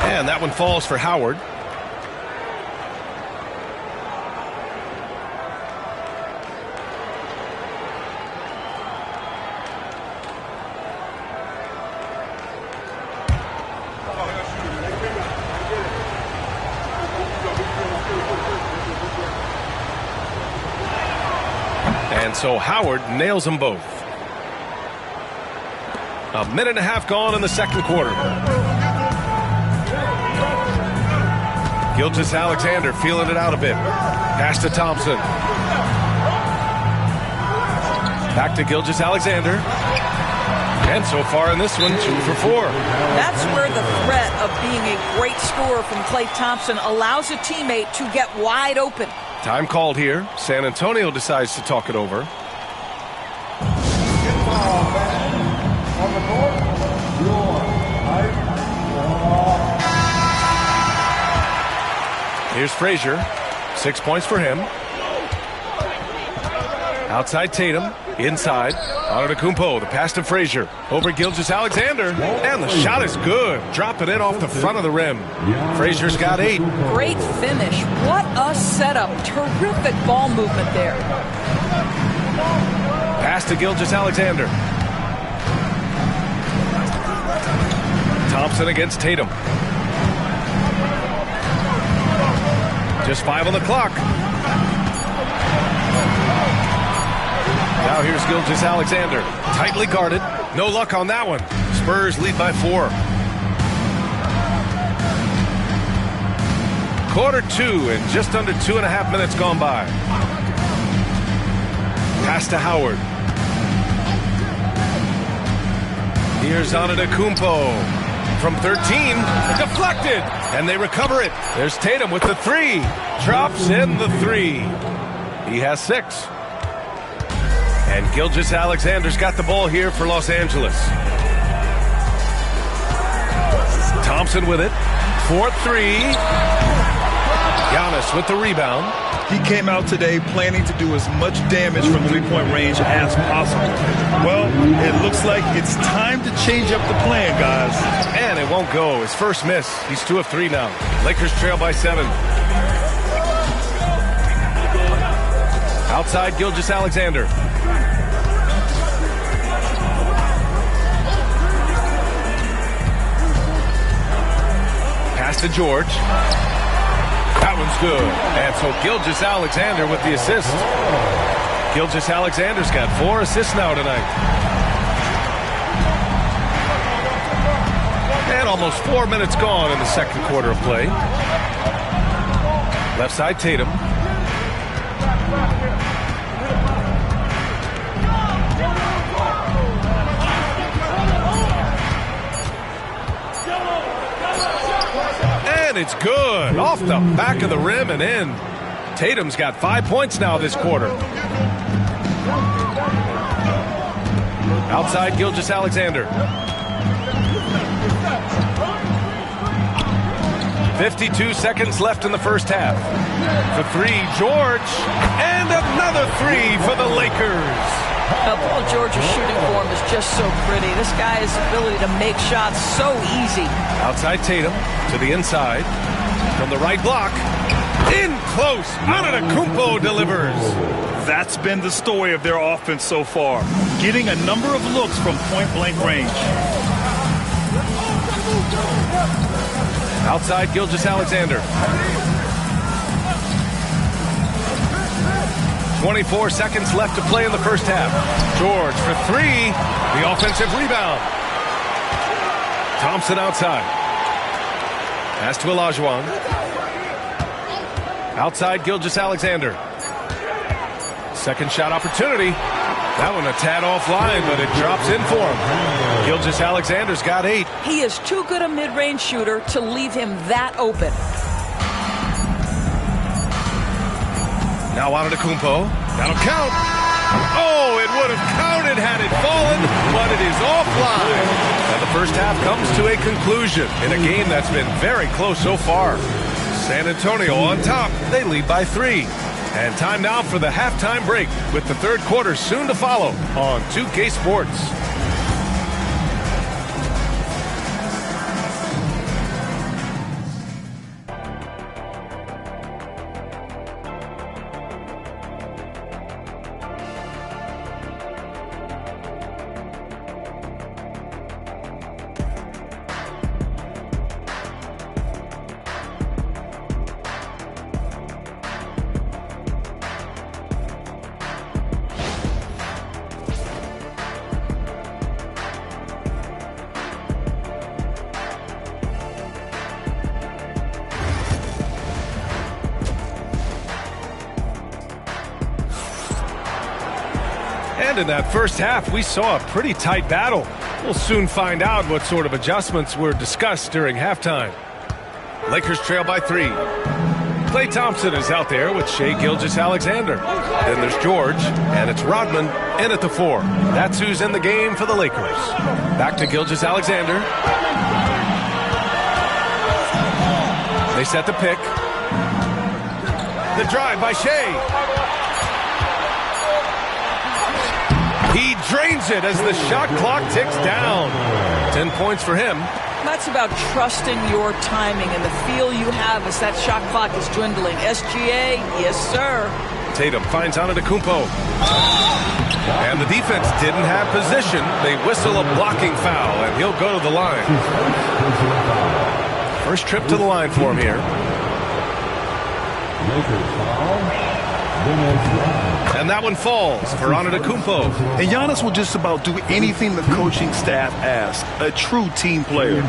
And that one falls for Howard. And so Howard nails them both. 1.5 minutes gone in the 2nd quarter. Gilgeous-Alexander feeling it out a bit. Pass to Thompson. Back to Gilgeous-Alexander. And so far in this one, 2 for 4. That's where the threat of being a great scorer from Klay Thompson allows a teammate to get wide open. Time called here. San Antonio decides to talk it over. Here's Frazier. 6 points for him. Outside Tatum. Inside. Antetokounmpo. The pass to Frazier. Over Gilgeous-Alexander. And the shot is good. Dropping it off the front of the rim. Frazier's got 8. Great finish. What a setup. Terrific ball movement there. Pass to Gilgeous-Alexander. Thompson against Tatum. Just 5 on the clock. Now here's Gilgeous-Alexander. Tightly guarded. No luck on that one. Spurs lead by 4. Quarter 2 and just under 2.5 minutes gone by. Pass to Howard. Here's Antetokounmpo. From 13, deflected, and they recover it. There's Tatum with the 3. Drops in the 3. He has 6. And Gilgeous-Alexander's got the ball here for Los Angeles. Thompson with it. 4-3. Giannis with the rebound. He came out today planning to do as much damage from three-point range as possible. Well, it looks like it's time to change up the plan, guys. And it won't go. His first miss. He's 2 of 3 now. Lakers trail by 7. Outside, Gilgeous-Alexander. Pass to George. That one's good. And so Gilgeous-Alexander with the assist. Gilgeous-Alexander's got 4 assists now tonight. And almost 4 minutes gone in the second quarter of play. Left side, Tatum. And it's good. Off the back of the rim and in. Tatum's got 5 points now this quarter. Outside, Gilgeous-Alexander. 52 seconds left in the first half. For 3, George. And another 3 for the Lakers. Paul George's shooting form is just so pretty. This guy's ability to make shots so easy. Outside Tatum to the inside. From the right block. In close. Antetokounmpo delivers. That's been the story of their offense so far. Getting a number of looks from point-blank range. Outside Gilgeous-Alexander. 24 seconds left to play in the first half. George for 3. The offensive rebound. Thompson outside. Pass to Olajuwon. Outside Gilgeous-Alexander. Second shot opportunity. That one a tad offline, but it drops in for him. Gilgeous-Alexander's got 8. He is too good a mid-range shooter to leave him that open. Now Antetokounmpo. That'll count. Oh, it would have counted had it fallen, but it is offline. And the first half comes to a conclusion in a game that's been very close so far. San Antonio on top. They lead by 3. And time now for the halftime break with the third quarter soon to follow on 2K Sports. And in that first half, we saw a pretty tight battle. We'll soon find out what sort of adjustments were discussed during halftime. Lakers trail by 3. Klay Thompson is out there with Shai Gilgeous-Alexander. Then there's George, and it's Rodman in at the 4. That's who's in the game for the Lakers. Back to Gilgeous-Alexander. They set the pick. The drive by Shai. He drains it as the shot clock ticks down. 10 points for him. That's about trusting your timing and the feel you have as that shot clock is dwindling. SGA, yes, sir. Tatum finds Antetokounmpo. And the defense didn't have position. They whistle a blocking foul, and he'll go to the line. First trip to the line for him here. And that one falls for Antetokounmpo. And Giannis will just about do anything the coaching staff asks. A true team player.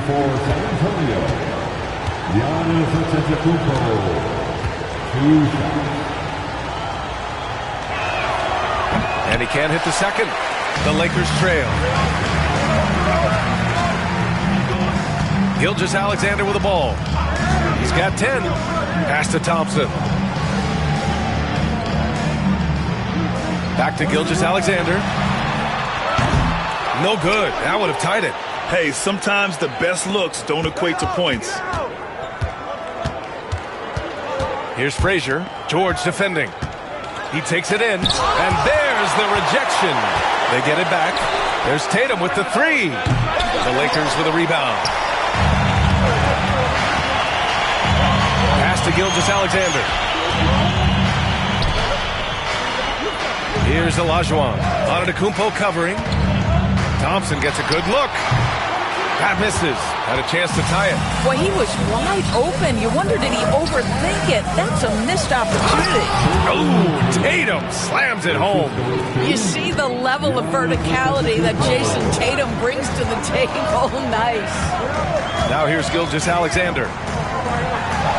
And he can't hit the second. The Lakers trail. Gilgeous-Alexander with the ball. He's got 10. Pass to Thompson. Back to Gilgeous-Alexander. No good. That would have tied it. Hey, sometimes the best looks don't equate to points. Here's Frazier. George defending. He takes it in, and there's the rejection. They get it back. There's Tatum with the three. The Lakers with a rebound. Pass to Gilgeous-Alexander. Here's Olajuwon. Antetokounmpo covering. Thompson gets a good look. That misses. Had a chance to tie it. Well, he was wide open. You wonder, did he overthink it? That's a missed opportunity. Oh, Tatum slams it home. You see the level of verticality that Jason Tatum brings to the table. Nice. Now here's Gilgeous-Alexander.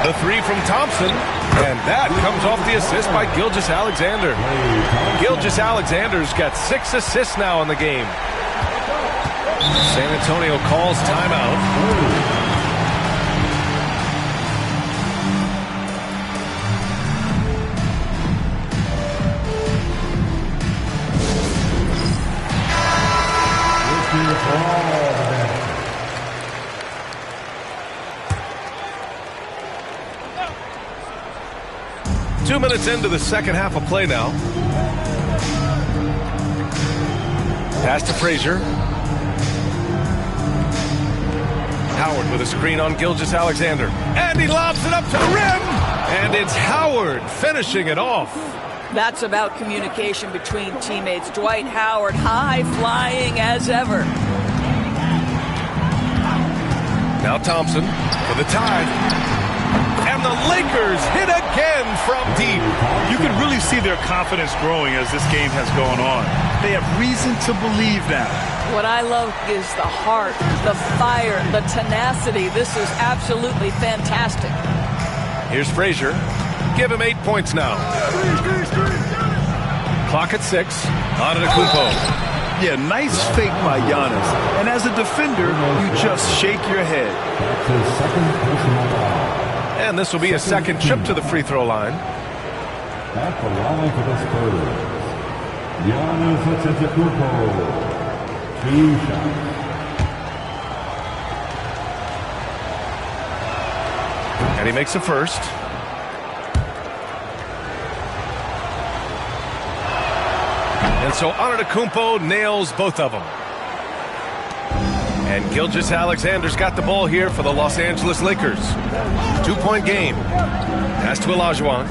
The three from Thompson. And that comes off the assist by Gilgeous-Alexander. Gilgeous-Alexander's got 6 assists now in the game. San Antonio calls timeout. Two minutes into the second half of play now. Pass to Frazier. Howard with a screen on Gilgeous-Alexander. And he lobs it up to the rim. And it's Howard finishing it off. That's about communication between teammates. Dwight Howard, high flying as ever. Now Thompson for the tie. And the Lakers hit again from deep. You can really see their confidence growing as this game has gone on. They have reason to believe that. What I love is the heart, the fire, the tenacity. This is absolutely fantastic. Here's Frazier. Give him 8 points now. Clock at 6. Antetokounmpo. Yeah, nice fake by Giannis. And as a defender, you just shake your head. And this will be a second trip to the free throw line. At the line for the Spurs, Giannis Antetokounmpo. 2 shots. And he makes a first. And so Antetokounmpo nails both of them. And Gilgeous-Alexander's got the ball here for the Los Angeles Lakers. 2-point game. Pass to Olajuwon.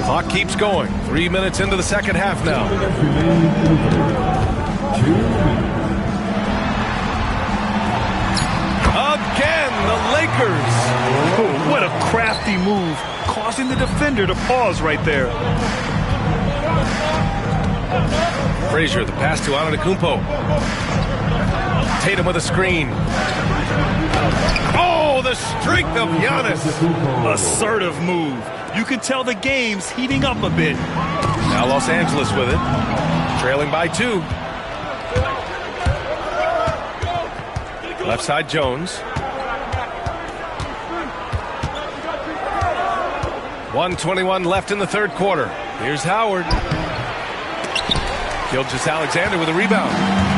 Clock keeps going. 3 minutes into the second half now. Again, the Lakers. Oh, what a crafty move, causing the defender to pause right there. Frazier, the pass to Antetokounmpo. Tatum with a screen. Oh, the strength of Giannis. Assertive move. You can tell the game's heating up a bit. Now Los Angeles with it. Trailing by 2. Left side Jones. 1:21 left in the third quarter. Here's Howard. Gilgeous-Alexander with a rebound.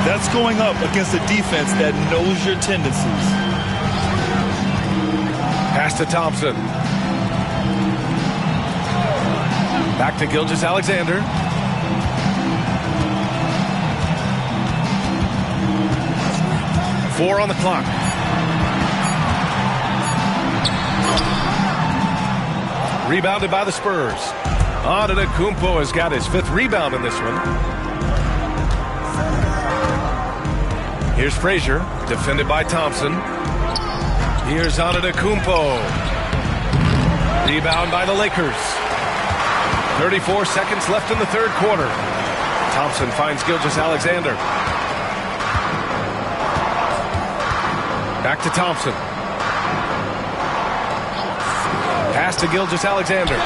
That's going up against a defense that knows your tendencies. Pass to Thompson. Back to Gilgeous-Alexander. Four on the clock. Rebounded by the Spurs. Antetokounmpo has got his 5th rebound in this one. Here's Frazier, defended by Thompson. Here's Antetokounmpo. Rebound by the Lakers. 34 seconds left in the third quarter. Thompson finds Gilgeous-Alexander. Back to Thompson. Pass to Gilgeous-Alexander.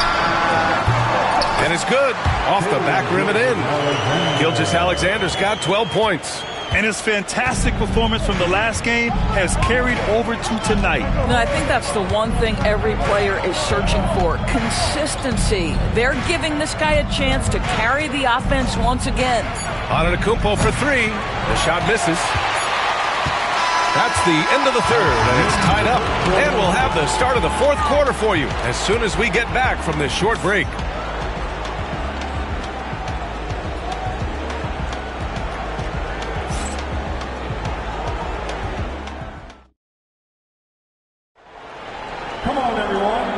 And it's good. Off the back rim and in. Gilgeous-Alexander's got 12 points. And his fantastic performance from the last game has carried over to tonight. No, I think that's the one thing every player is searching for. Consistency. They're giving this guy a chance to carry the offense once again. Antetokounmpo for 3. The shot misses. That's the end of the third, and it's tied up. And we'll have the start of the fourth quarter for you as soon as we get back from this short break.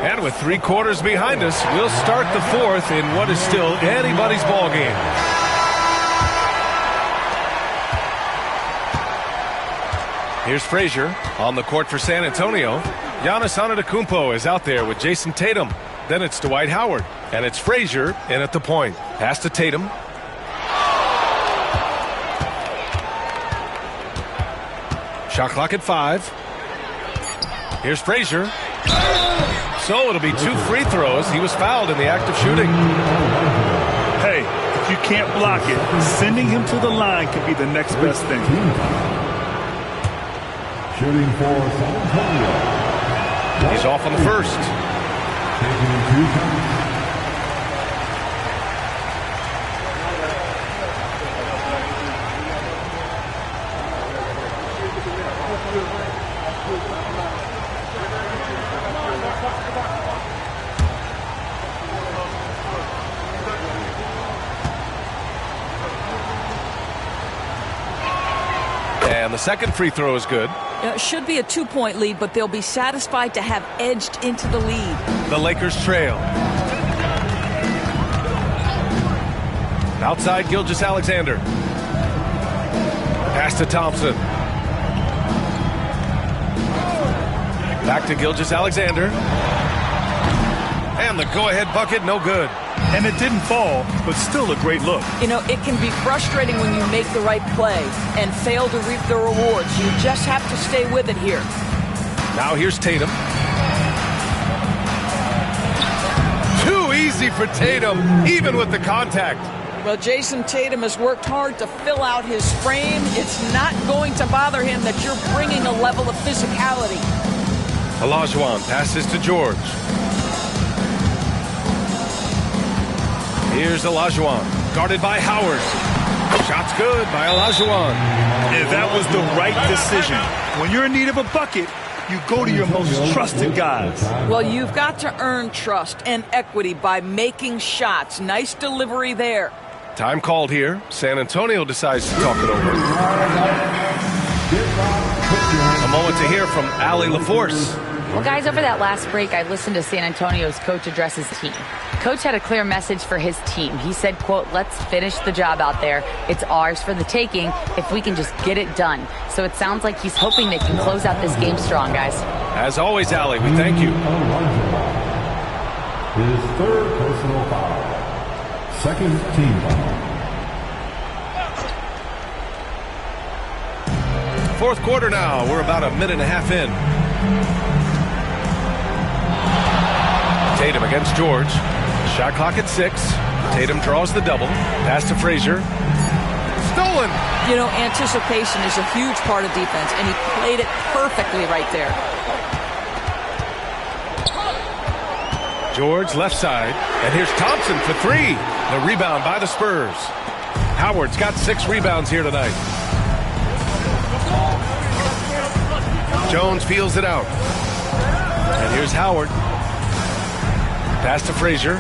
And with 3 quarters behind us, we'll start the fourth in what is still anybody's ball game. Here's Frazier on the court for San Antonio. Giannis Antetokounmpo is out there with Jason Tatum. Then it's Dwight Howard, and it's Frazier in at the point. Pass to Tatum. Shot clock at 5. Here's Frazier. So it'll be 2 free throws. He was fouled in the act of shooting. Hey, if you can't block it, sending him to the line could be the next best thing. Shooting for San Antonio. He's off on the first. And the second free throw is good. It should be a 2-point lead, but they'll be satisfied to have edged into the lead. The Lakers trail. Outside, Gilgeous-Alexander. Pass to Thompson. Back to Gilgeous-Alexander. And the go-ahead bucket, no good. And it didn't fall, but still a great look. You know, it can be frustrating when you make the right play and fail to reap the rewards. You just have to stay with it here. Now here's Tatum. Too easy for Tatum, even with the contact. Well, Jason Tatum has worked hard to fill out his frame. It's not going to bother him that you're bringing a level of physicality. Olajuwon passes to George. Here's Olajuwon, guarded by Howard. Shot's good by Olajuwon. And that was the right decision. When you're in need of a bucket, you go to your most trusted guys. Well, you've got to earn trust and equity by making shots. Nice delivery there. Time called here. San Antonio decides to talk it over. A moment to hear from Allie LaForce. Well, guys, over that last break, I listened to San Antonio's coach address his team. Coach had a clear message for his team. He said, quote, let's finish the job out there. It's ours for the taking if we can just get it done. So it sounds like he's hoping they can close out this game strong, guys. As always, Allie, we thank you. His third personal foul. Second team foul. Fourth quarter now. We're about a minute and a half in. Tatum against George. Shot clock at 6. Tatum draws the double. Pass to Frazier. Stolen. You know, anticipation is a huge part of defense, and he played it perfectly right there. George left side. And here's Thompson for 3. The rebound by the Spurs. Howard's got 6 rebounds here tonight. Jones peels it out. And here's Howard. Pass to Frazier.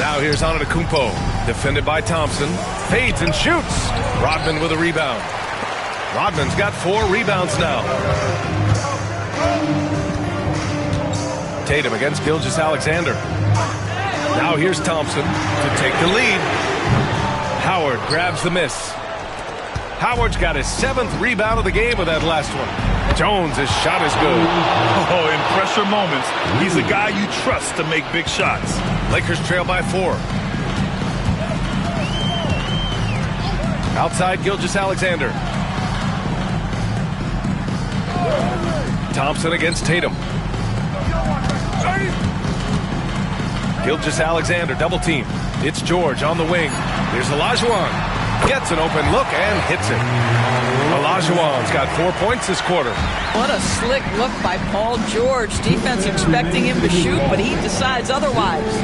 Now here's Antetokounmpo. Defended by Thompson. Fades and shoots. Rodman with a rebound. Rodman's got 4 rebounds now. Tatum against Gilgeous-Alexander. Now here's Thompson to take the lead. Howard grabs the miss. Howard's got his 7th rebound of the game with that last one. Jones' shot is good. Oh, in pressure moments, he's a guy you trust to make big shots. Lakers trail by 4. Outside, Gilgeous-Alexander. Thompson against Tatum. Gilgeous-Alexander double team. It's George on the wing. Here's Olajuwon. Gets an open look and hits it. Olajuwon's got 4 points this quarter. What a slick look by Paul George. Defense expecting him to shoot, but he decides otherwise.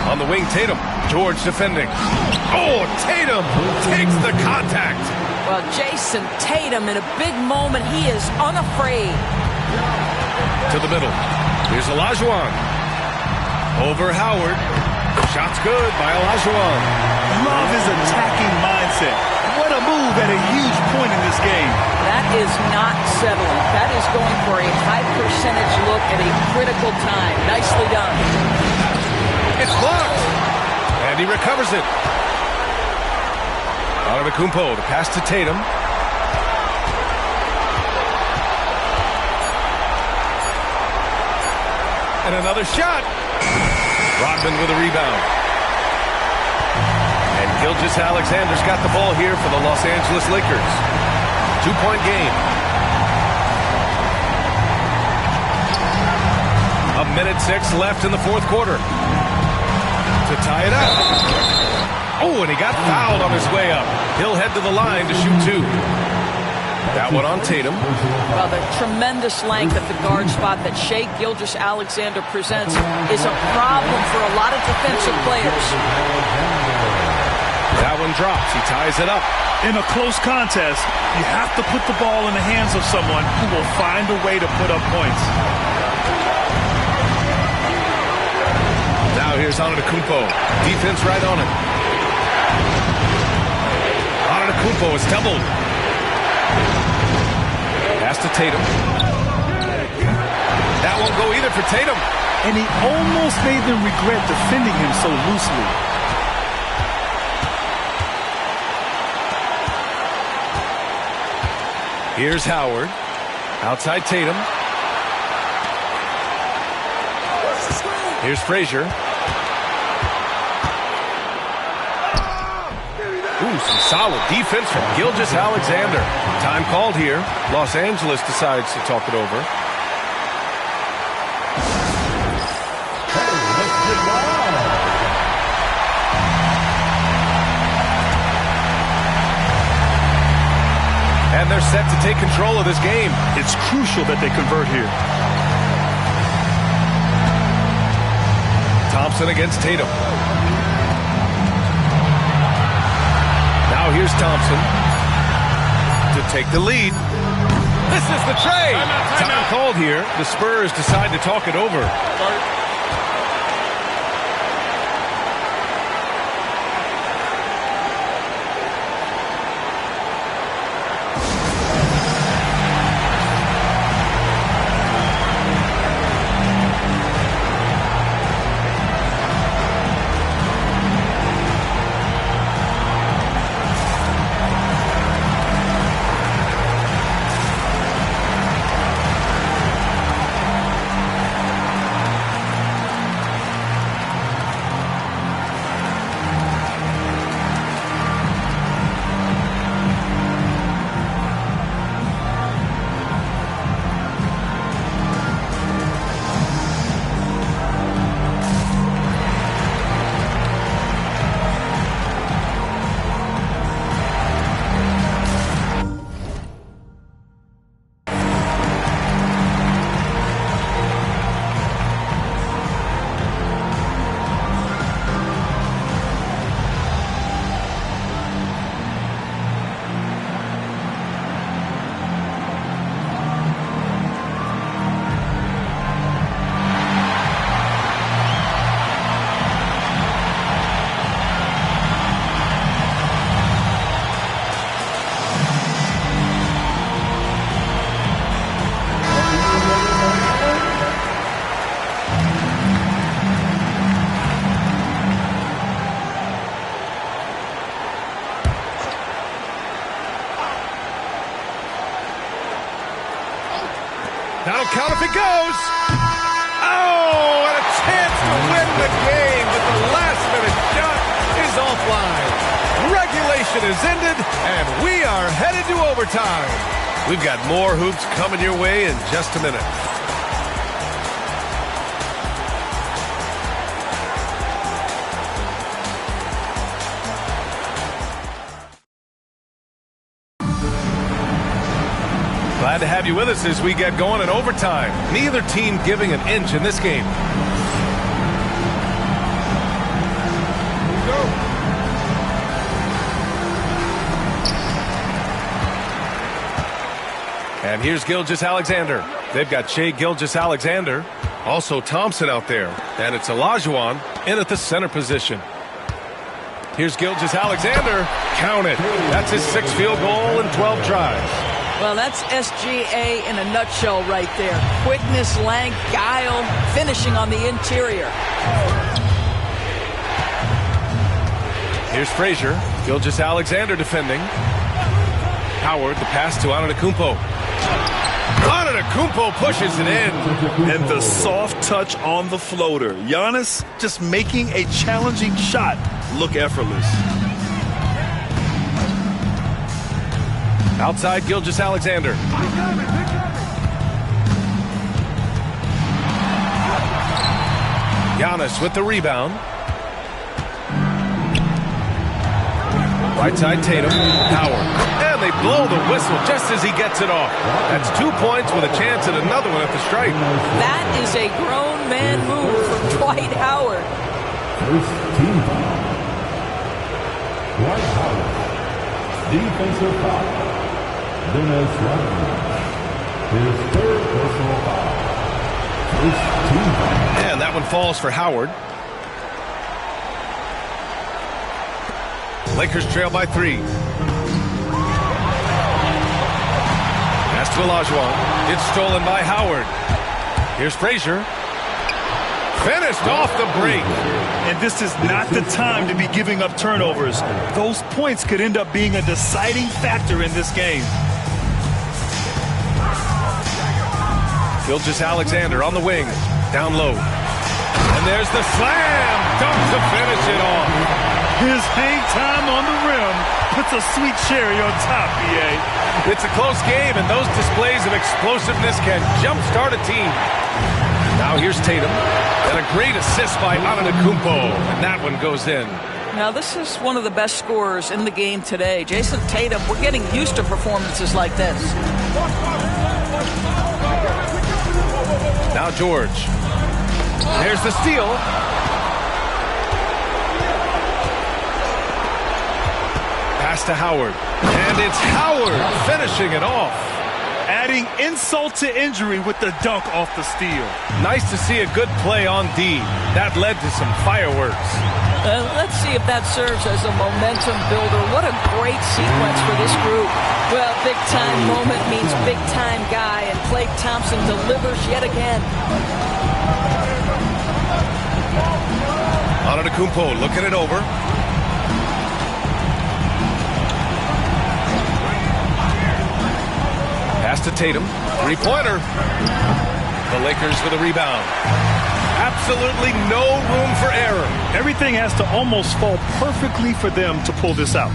On the wing, Tatum. George defending. Oh, Tatum takes the contact. Well, Jason Tatum, in a big moment, he is unafraid. To the middle. Here's Olajuwon. Over Howard. Shot's good by Olajuwon. Love his attacking mindset. What a move at a huge point in this game. That is not settling. That is going for a high percentage look at a critical time. Nicely done. It's blocked. And he recovers it. Antetokounmpo, the pass to Tatum. And another shot. Rodman with a rebound. And Gilgeous-Alexander's got the ball here for the Los Angeles Lakers. 2-point game. 1:06 left in the fourth quarter. To tie it up. Oh, and he got fouled on his way up. He'll head to the line to shoot 2. That one on Tatum. Well, the tremendous length at the guard spot that Shai Gilgeous-Alexander presents is a problem for a lot of defensive players. That one drops. He ties it up. In a close contest, you have to put the ball in the hands of someone who will find a way to put up points. Now here's Antetokounmpo. Defense right on him. Antetokounmpo is doubled. Pass to Tatum. That won't go either for Tatum. And he almost made them regret defending him so loosely. Here's Howard. Outside Tatum. Here's Frazier. Ooh, some solid defense from Gilgeous-Alexander. Time called here. Los Angeles decides to talk it over. And they're set to take control of this game. It's crucial that they convert here. Thompson against Tatum. Now here's Thompson to take the lead. This is the trade. Time called here. The Spurs decide to talk it over. That'll count if it goes. Oh, and a chance to win the game, but the last-minute shot is offline. Regulation is ended, and we are headed to overtime. We've got more hoops coming your way in just a minute. Glad to have you with us as we get going in overtime. Neither team giving an inch in this game. And here's Gilgeous-Alexander. They've got Shai Gilgeous-Alexander. Also Thompson out there. And it's Olajuwon in at the center position. Here's Gilgeous-Alexander. Count it. That's his 6th field goal in 12 tries. Well, that's SGA in a nutshell right there. Quickness, length, guile, finishing on the interior. Here's Frazier. Gilgeous-Alexander defending. Howard, the pass to Antetokounmpo. Antetokounmpo pushes it in. And the soft touch on the floater. Giannis just making a challenging shot look effortless. Outside Gilgeous-Alexander. Giannis with the rebound. Right side Tatum. Howard. And they blow the whistle just as he gets it off. That's 2 points with a chance at another one at the stripe. That is a grown man move from Dwight Howard. First team foul. Dwight Howard. Defensive foul. Dennis Rodman. His 3rd personal foul. First team foul. And that one falls for Howard. Lakers trail by 3. Pass to Olajuwon. It's stolen by Howard. Here's Frazier. Finished off the break. And this is not the time to be giving up turnovers. Those points could end up being a deciding factor in this game. Gilgeous-Alexander on the wing. Down low. And there's the slam. Dunk to finish it off. His hang time on the rim puts a sweet cherry on top, B.A. It's a close game, and those displays of explosiveness can jumpstart a team. Now here's Tatum. And a great assist by Antetokounmpo. And that one goes in. Now, this is one of the best scorers in the game today. Jason Tatum, we're getting used to performances like this. Now George. There's the steal. Pass to Howard. And it's Howard finishing it off. Adding insult to injury with the dunk off the steal. Nice to see a good play on D. That led to some fireworks. Let's see if that serves as a momentum builder. What a great sequence for this group. Well, big-time moment means big-time guy, and Klay Thompson delivers yet again. Antetokounmpo looking it over. Pass to Tatum. Three-pointer. The Lakers for the rebound. Absolutely no room for error. Everything has to almost fall perfectly for them to pull this out.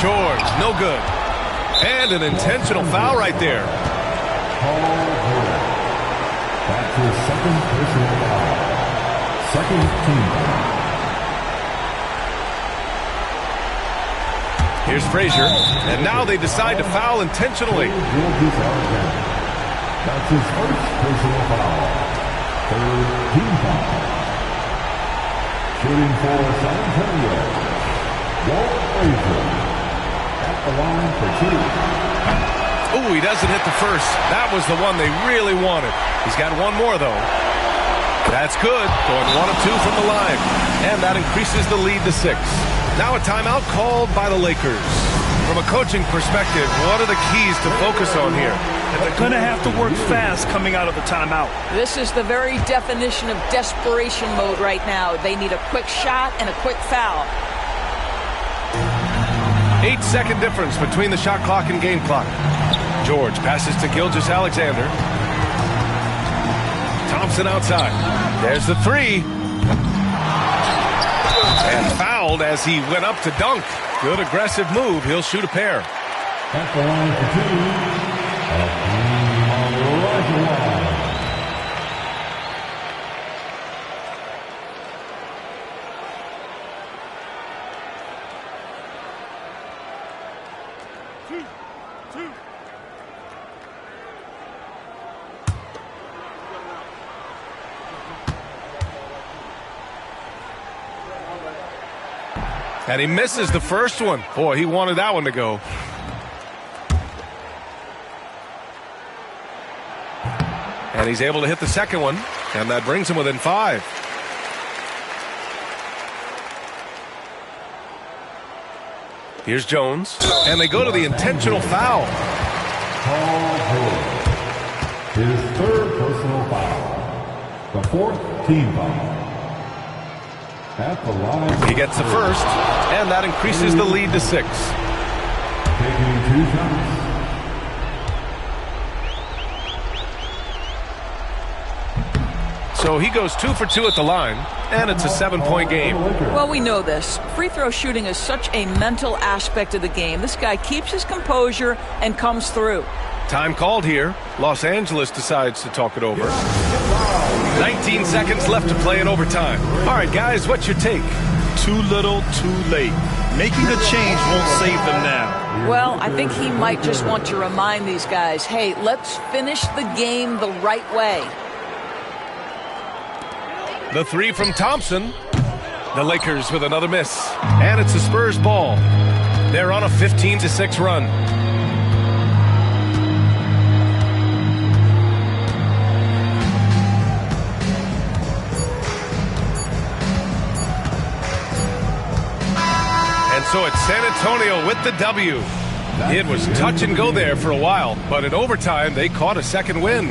George, no good. And an intentional foul right there. That's his 2nd personal foul. 2nd team foul. Here's Frazier, and now they decide to foul intentionally. That's his 1st personal foul. 3rd team foul. Shooting for San Antonio, Walt Frazier at the line for 2. Oh, he doesn't hit the first. That was the one they really wanted. He's got one more, though. That's good. Going 1 of 2 from the line. And that increases the lead to 6. Now a timeout called by the Lakers. From a coaching perspective, what are the keys to focus on here? And they're going to have to work fast coming out of the timeout. This is the very definition of desperation mode right now. They need a quick shot and a quick foul. 8-second difference between the shot clock and game clock. George passes to Gilgeous-Alexander. Thompson outside. There's the three. And fouled as he went up to dunk. Good aggressive move. He'll shoot a pair. At the line for 2. And he misses the first one. Boy, he wanted that one to go. And he's able to hit the second one, and that brings him within 5. Here's Jones, and they go to the intentional foul. His third personal foul. The fourth team foul. At the line. He gets the first, and that increases the lead to 6. Taking 2 shots. So he goes 2 for 2 at the line, and it's a 7-point game. Well, we know this. Free throw shooting is such a mental aspect of the game. This guy keeps his composure and comes through. Time called here. Los Angeles decides to talk it over. 19 seconds left to play in overtime. All right, guys, what's your take? Too little, too late. Making a change won't save them now. Well, I think he might just want to remind these guys, hey, let's finish the game the right way. The 3 from Thompson. The Lakers with another miss. And it's the Spurs ball. They're on a 15-6 run. And so it's San Antonio with the W. It was touch and go there for a while, but in overtime, they caught a second win.